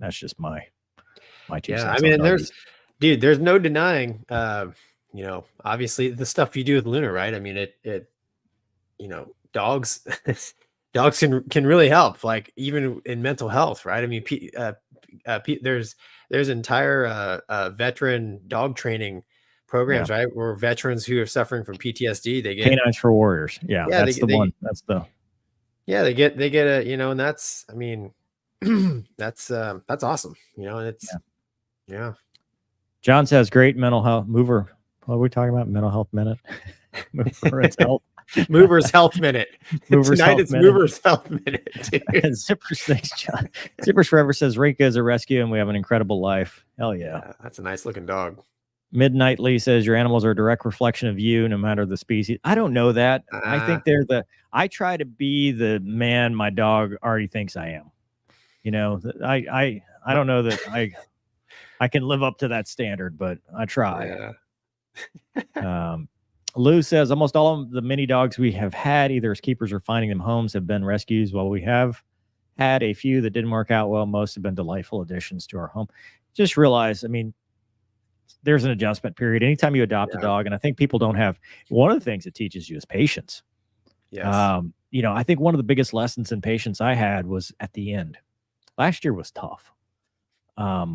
that's just my 2 cents. I mean, there's no denying, you know, obviously the stuff you do with Luna, right? I mean, it, you know, dogs can really help, like even in mental health, right? I mean, there's entire veteran dog training programs, right? Where veterans who are suffering from PTSD, they get Canines for Warriors. Yeah, that's the one. That's the they get a, you know, and that's, I mean, that's awesome, you know, and it's John says great mental health mover. What are we talking about? Mental health minute. Mover's health. Movers Health Minute. Movers Tonight Health it's Minute. Movers Health Minute. Zippers, thanks, John. Zippers Forever says Rinka is a rescue and we have an incredible life. Hell yeah. That's a nice looking dog. Midnight Lee says your animals are a direct reflection of you, no matter the species. I don't know that. I think I try to be the man my dog already thinks I am. You know, I don't know that I can live up to that standard, but I try. Lou says almost all of the mini dogs we have had, either as keepers or finding them homes, have been rescues. While we have had a few that didn't work out well, most have been delightful additions to our home. Just realize, I mean, there's an adjustment period anytime you adopt a dog, and I think people don't have, one of the things it teaches you is patience. Yes. You know, I think one of the biggest lessons in patience I had was at the end. Last year was tough.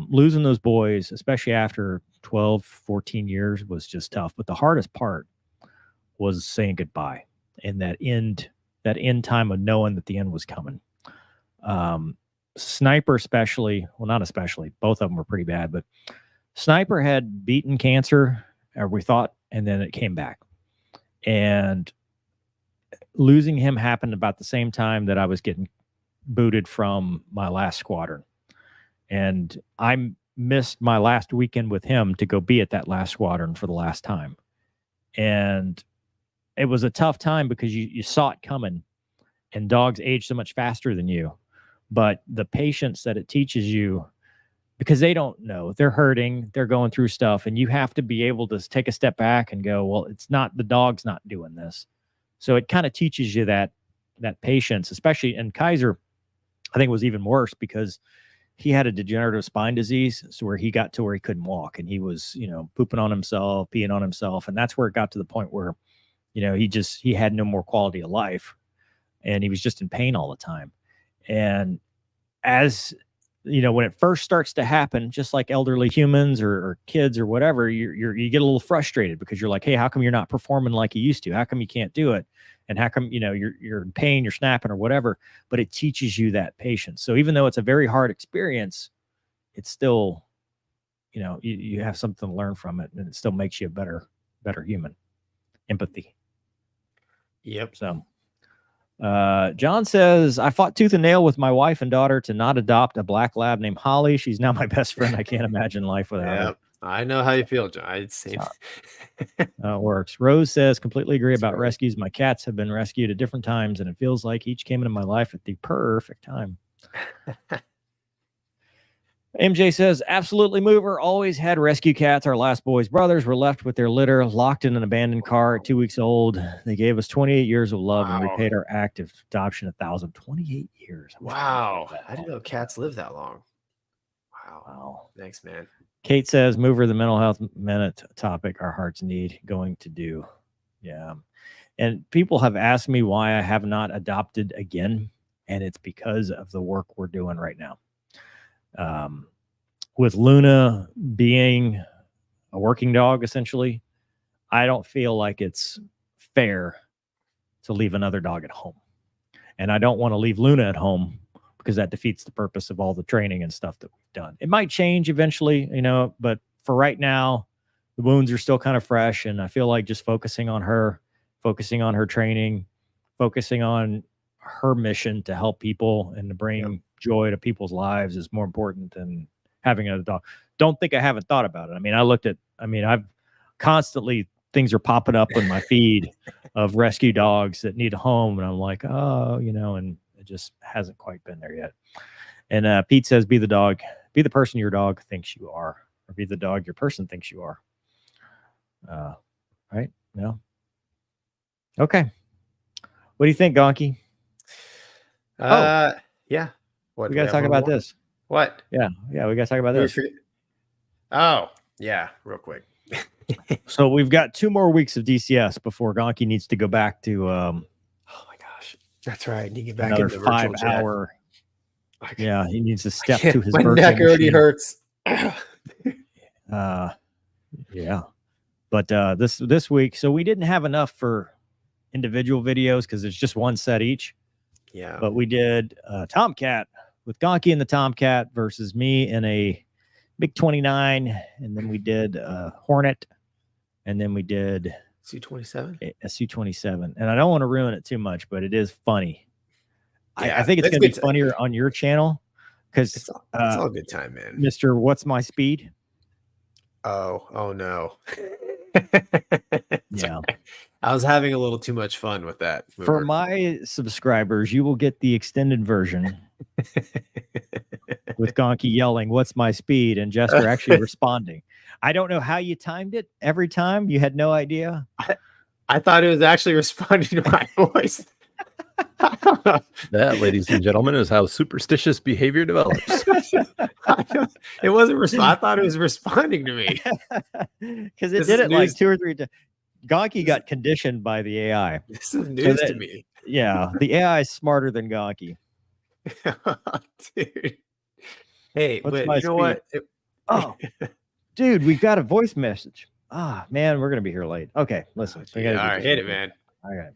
Losing those boys, especially after 12, 14 years, was just tough. But the hardest part was saying goodbye, and that end time of knowing that the end was coming. Sniper especially, well, not especially, both of them were pretty bad, but Sniper had beaten cancer, or we thought, and then it came back. And losing him happened about the same time that I was getting booted from my last squadron. And I missed my last weekend with him to go be at that last squadron for the last time. And it was a tough time because you saw it coming, and dogs age so much faster than you. But the patience that it teaches you, because they don't know, they're hurting, they're going through stuff, and you have to be able to take a step back and go, well, it's not, the dog's not doing this. So it kind of teaches you that patience, especially, and Kaiser, I think, was even worse because he had a degenerative spine disease, so where he got to where he couldn't walk, and he was, you know, pooping on himself, peeing on himself. And that's where it got to the point where, you know, he had no more quality of life, and he was just in pain all the time. And as you know, when it first starts to happen, just like elderly humans or kids or whatever, you get a little frustrated because you're like, hey, how come you're not performing like you used to? How come you can't do it? And how come, you know, you're in pain, you're snapping or whatever, but it teaches you that patience. So even though it's a very hard experience, it's still, you know, you have something to learn from it, and it still makes you a better human. Empathy. Yep. So John says, I fought tooth and nail with my wife and daughter to not adopt a black lab named Holly. She's now my best friend. I can't imagine life without her. I know how you feel, John. I'd say it works. Rose says, completely agree about rescues. My cats have been rescued at different times, and it feels like each came into my life at the perfect time. MJ says, absolutely mover. Always had rescue cats. Our last boys' brothers were left with their litter, locked in an abandoned car at 2 weeks old. They gave us 28 years of love and repaid our active adoption $1,000. 28 years. Wow. I didn't know cats live that long. Wow. Wow. Thanks, man. Kate says, mover the mental health minute topic our hearts need going to do. Yeah. And people have asked me why I have not adopted again. And it's because of the work we're doing right now. With Luna being a working dog, essentially, I don't feel like it's fair to leave another dog at home. And I don't want to leave Luna at home because that defeats the purpose of all the training and stuff that we've done. It might change eventually, but for right now, the wounds are still kind of fresh. And I feel like just focusing on her training, focusing on her mission to help people and to bring joy to people's lives is more important than having a dog. Don't think I haven't thought about it. I've constantly, things are popping up on my feed of rescue dogs that need a home. And I'm like, and it just hasn't quite been there yet. And Pete says, be the person your dog thinks you are, or be the dog your person thinks you are. Right? No. Okay. What do you think, Gonky? Yeah. What we got to talk about this. What? Yeah, we got to talk about this. Oh, yeah, real quick. So we've got 2 more weeks of DCS before Gonky needs to go back to. Oh my gosh, that's right. You get back another into 5 hour. Yeah, he needs to step to his. My neck already hurts. Yeah, but this week, so we didn't have enough for individual videos because it's just one set each. Yeah, but we did Tomcat with Gonky and the Tomcat versus me in a Big 29, and then we did Hornet, and then we did Su-27. A Su-27. And I don't want to ruin it too much, but it is funny. Yeah, I think it's going to be funnier on your channel because it's all a good time, man. Mr. What's My Speed? Oh no. Yeah. I was having a little too much fun with that. For my subscribers, you will get the extended version with Gonky yelling, "What's my speed?" and Jester actually responding. I don't know how you timed it every time. You had no idea. I thought it was actually responding to my voice. That, ladies and gentlemen, is how superstitious behavior develops. It wasn't I thought it was responding to me because it did it like 2 or 3 times. Gonky got conditioned by the AI. This is news to me. Yeah, the AI is smarter than Gonky. Dude. Hey, What's but my you know speed? what? Dude, we've got a voice message. Man, we're gonna be here late. Okay, listen. All right, hit it, man. All right.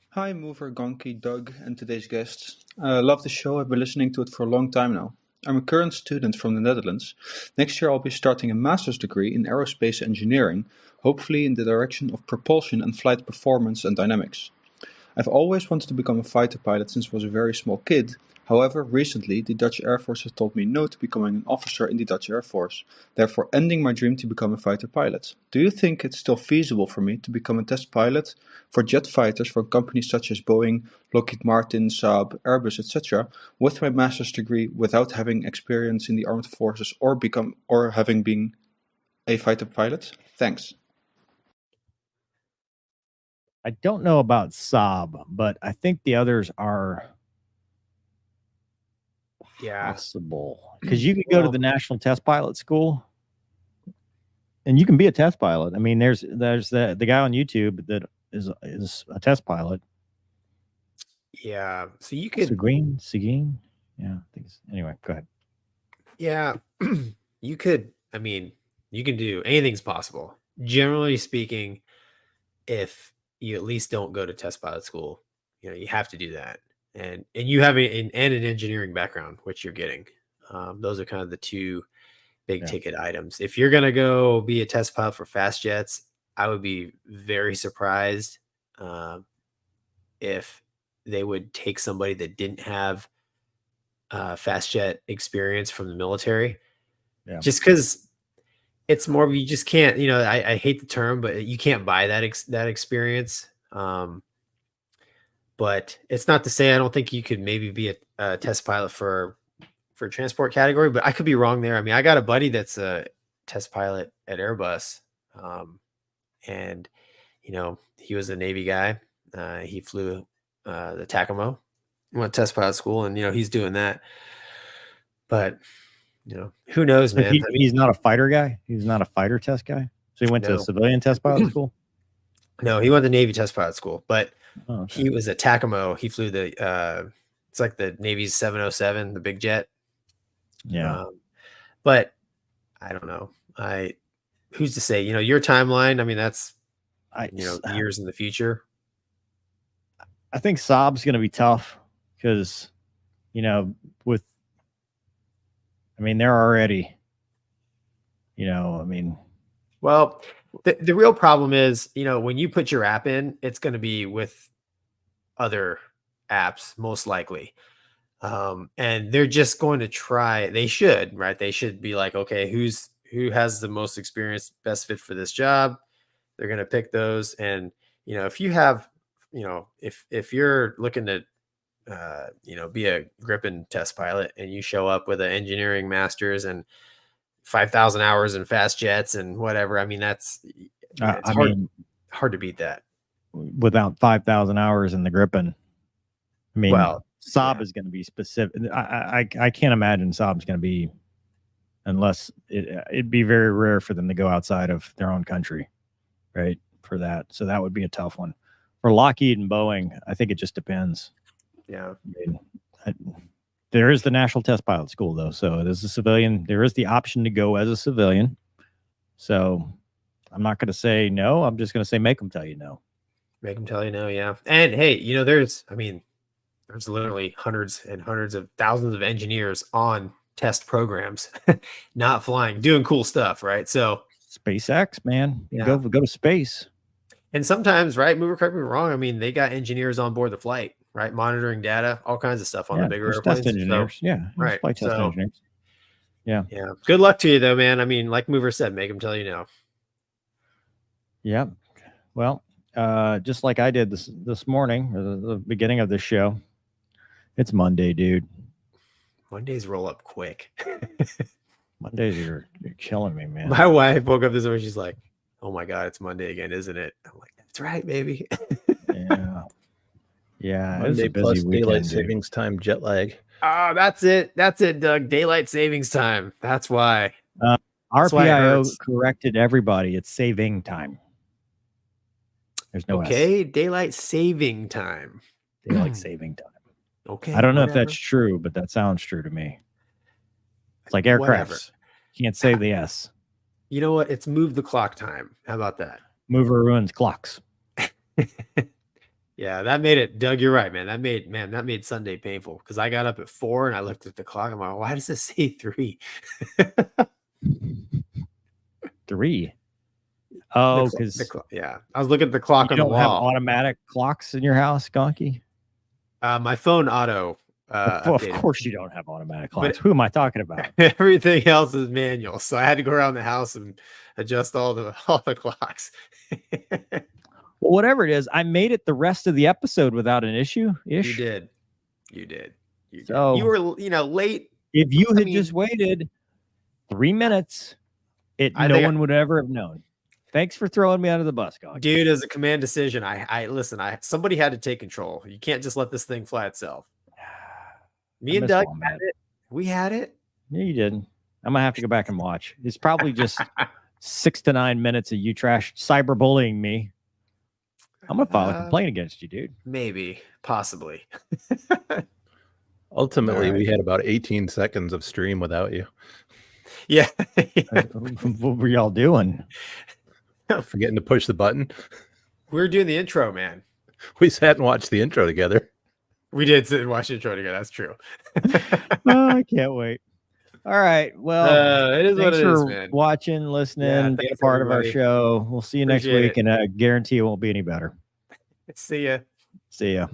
Hi, Mover, Gonky, Doug, and today's guests. Love the show. I've been listening to it for a long time now. I'm a current student from the Netherlands. Next year I'll be starting a master's degree in aerospace engineering, hopefully in the direction of propulsion and flight performance and dynamics. I've always wanted to become a fighter pilot since I was a very small kid. However, recently the Dutch Air Force has told me no to becoming an officer in the Dutch Air Force, therefore ending my dream to become a fighter pilot. Do you think it's still feasible for me to become a test pilot for jet fighters for companies such as Boeing, Lockheed Martin, Saab, Airbus, etc., with my master's degree without having experience in the armed forces or having been a fighter pilot? Thanks. I don't know about Saab, but I think the others are possible because you can go to the National Test Pilot School and you can be a test pilot. I mean, there's the guy on YouTube that is a test pilot. Yeah, so you could Seguin. Yeah, anyway, go ahead. Yeah, you could. I mean, you can do anything's possible. Generally speaking, if you at least don't go to test pilot school, you have to do that. And you have an engineering background, which you're getting. Those are kind of the 2 big ticket items. If you're going to go be a test pilot for fast jets, I would be very surprised if they would take somebody that didn't have fast jet experience from the military. Yeah. Just because it's more of, you just can't, I hate the term, but you can't buy that experience. But it's not to say I don't think you could maybe be a test pilot for transport category, but I could be wrong there. I mean, I got a buddy that's a test pilot at Airbus, and he was a Navy guy. He flew the TACAMO, went to test pilot school, and he's doing that. But You know, who knows, man? He's not a fighter guy. He's not a fighter test guy. So he went to civilian test pilot school. No, he went to Navy test pilot school, but he was at TACAMO. He flew the it's like the Navy's 707, the big jet. Yeah. But I don't know. Who's to say? You know, your timeline. I mean, that's years in the future. I think Saab's going to be tough because, you know, they're already, you know, I mean. Well, the real problem is, you know, when you put your app in, it's going to be with other apps, most likely. And they're just going to try, they should, right? They should be like, okay, who has the most experience, best fit for this job? They're going to pick those. And, you know, if you have, you know, if you're looking to, you know, be a Gripen test pilot and you show up with an engineering master's and 5,000 hours in fast jets and whatever, I mean, it's hard to beat that. Without 5,000 hours in the Gripen. I mean, well, Saab is going to be specific. I can't imagine Saab's going to be, unless it'd be very rare for them to go outside of their own country, right? For that. So that would be a tough one. For Lockheed and Boeing, I think it just depends. Yeah. I mean, there is the National Test Pilot School, though. So it is a civilian. There is the option to go as a civilian. So I'm not going to say no. I'm just going to say make them tell you no. Make them tell you no, yeah. And hey, you know, there's literally hundreds and hundreds of thousands of engineers on test programs, not flying, doing cool stuff, right? So SpaceX, man, go to space. And sometimes, right, Mover, correct me wrong, I mean, they got engineers on board the flight, right? Monitoring data, all kinds of stuff on the bigger airplanes. Test engineers, right. Flight test engineers. Yeah. Good luck to you, though, man. I mean, like Mover said, make them tell you no. Yeah. Well, just like I did this morning, the beginning of the show, it's Monday, dude. Mondays roll up quick. Mondays, you're killing me, man. My wife woke up this morning. She's like, "Oh my God, it's Monday again, isn't it?" I'm like, "That's right, baby." Yeah. Monday plus daylight savings time jet lag. Oh, that's it, Doug. Daylight savings time. That's why. RPIO corrected everybody. It's saving time. There's no S. Daylight saving time. Daylight saving time. Okay. I don't know if that's true, but that sounds true to me. It's like aircrafts. Can't say the S. You know what? It's move the clock time. How about that? Mover ruins clocks. Yeah, that made it. Doug, you're right, man. That made Sunday painful because I got up at 4 and I looked at the clock. I'm like, why does it say 3? 3. Oh, because I was looking at the clock on the wall. You don't have automatic clocks in your house, Gonky? My phone auto. Of course you don't have automatic clocks. Who am I talking about? Everything else is manual, so I had to go around the house and adjust all the clocks. Well, whatever it is, I made it the rest of the episode without an issue. You did. So you were, late. If you had just waited 3 minutes, no one would ever have known. Thanks for throwing me under the bus, Gonky. Dude, as a command decision, somebody had to take control. You can't just let this thing fly itself. Me and Doug had it. We had it. Yeah, you didn't. I'm gonna have to go back and watch. It's probably just 6 to 9 minutes of you cyberbullying me. I'm gonna file a complaint against you, dude. Maybe, possibly. Ultimately, we had about 18 seconds of stream without you. Yeah. What were y'all doing? Forgetting to push the button. We were doing the intro, man. We sat and watched the intro together. We did sit and watch the intro together. That's true. I can't wait. All right. Well, it is what it is, man. Watching, listening, being a part of our show. We'll see you next week, and I guarantee it won't be any better. See ya. See ya.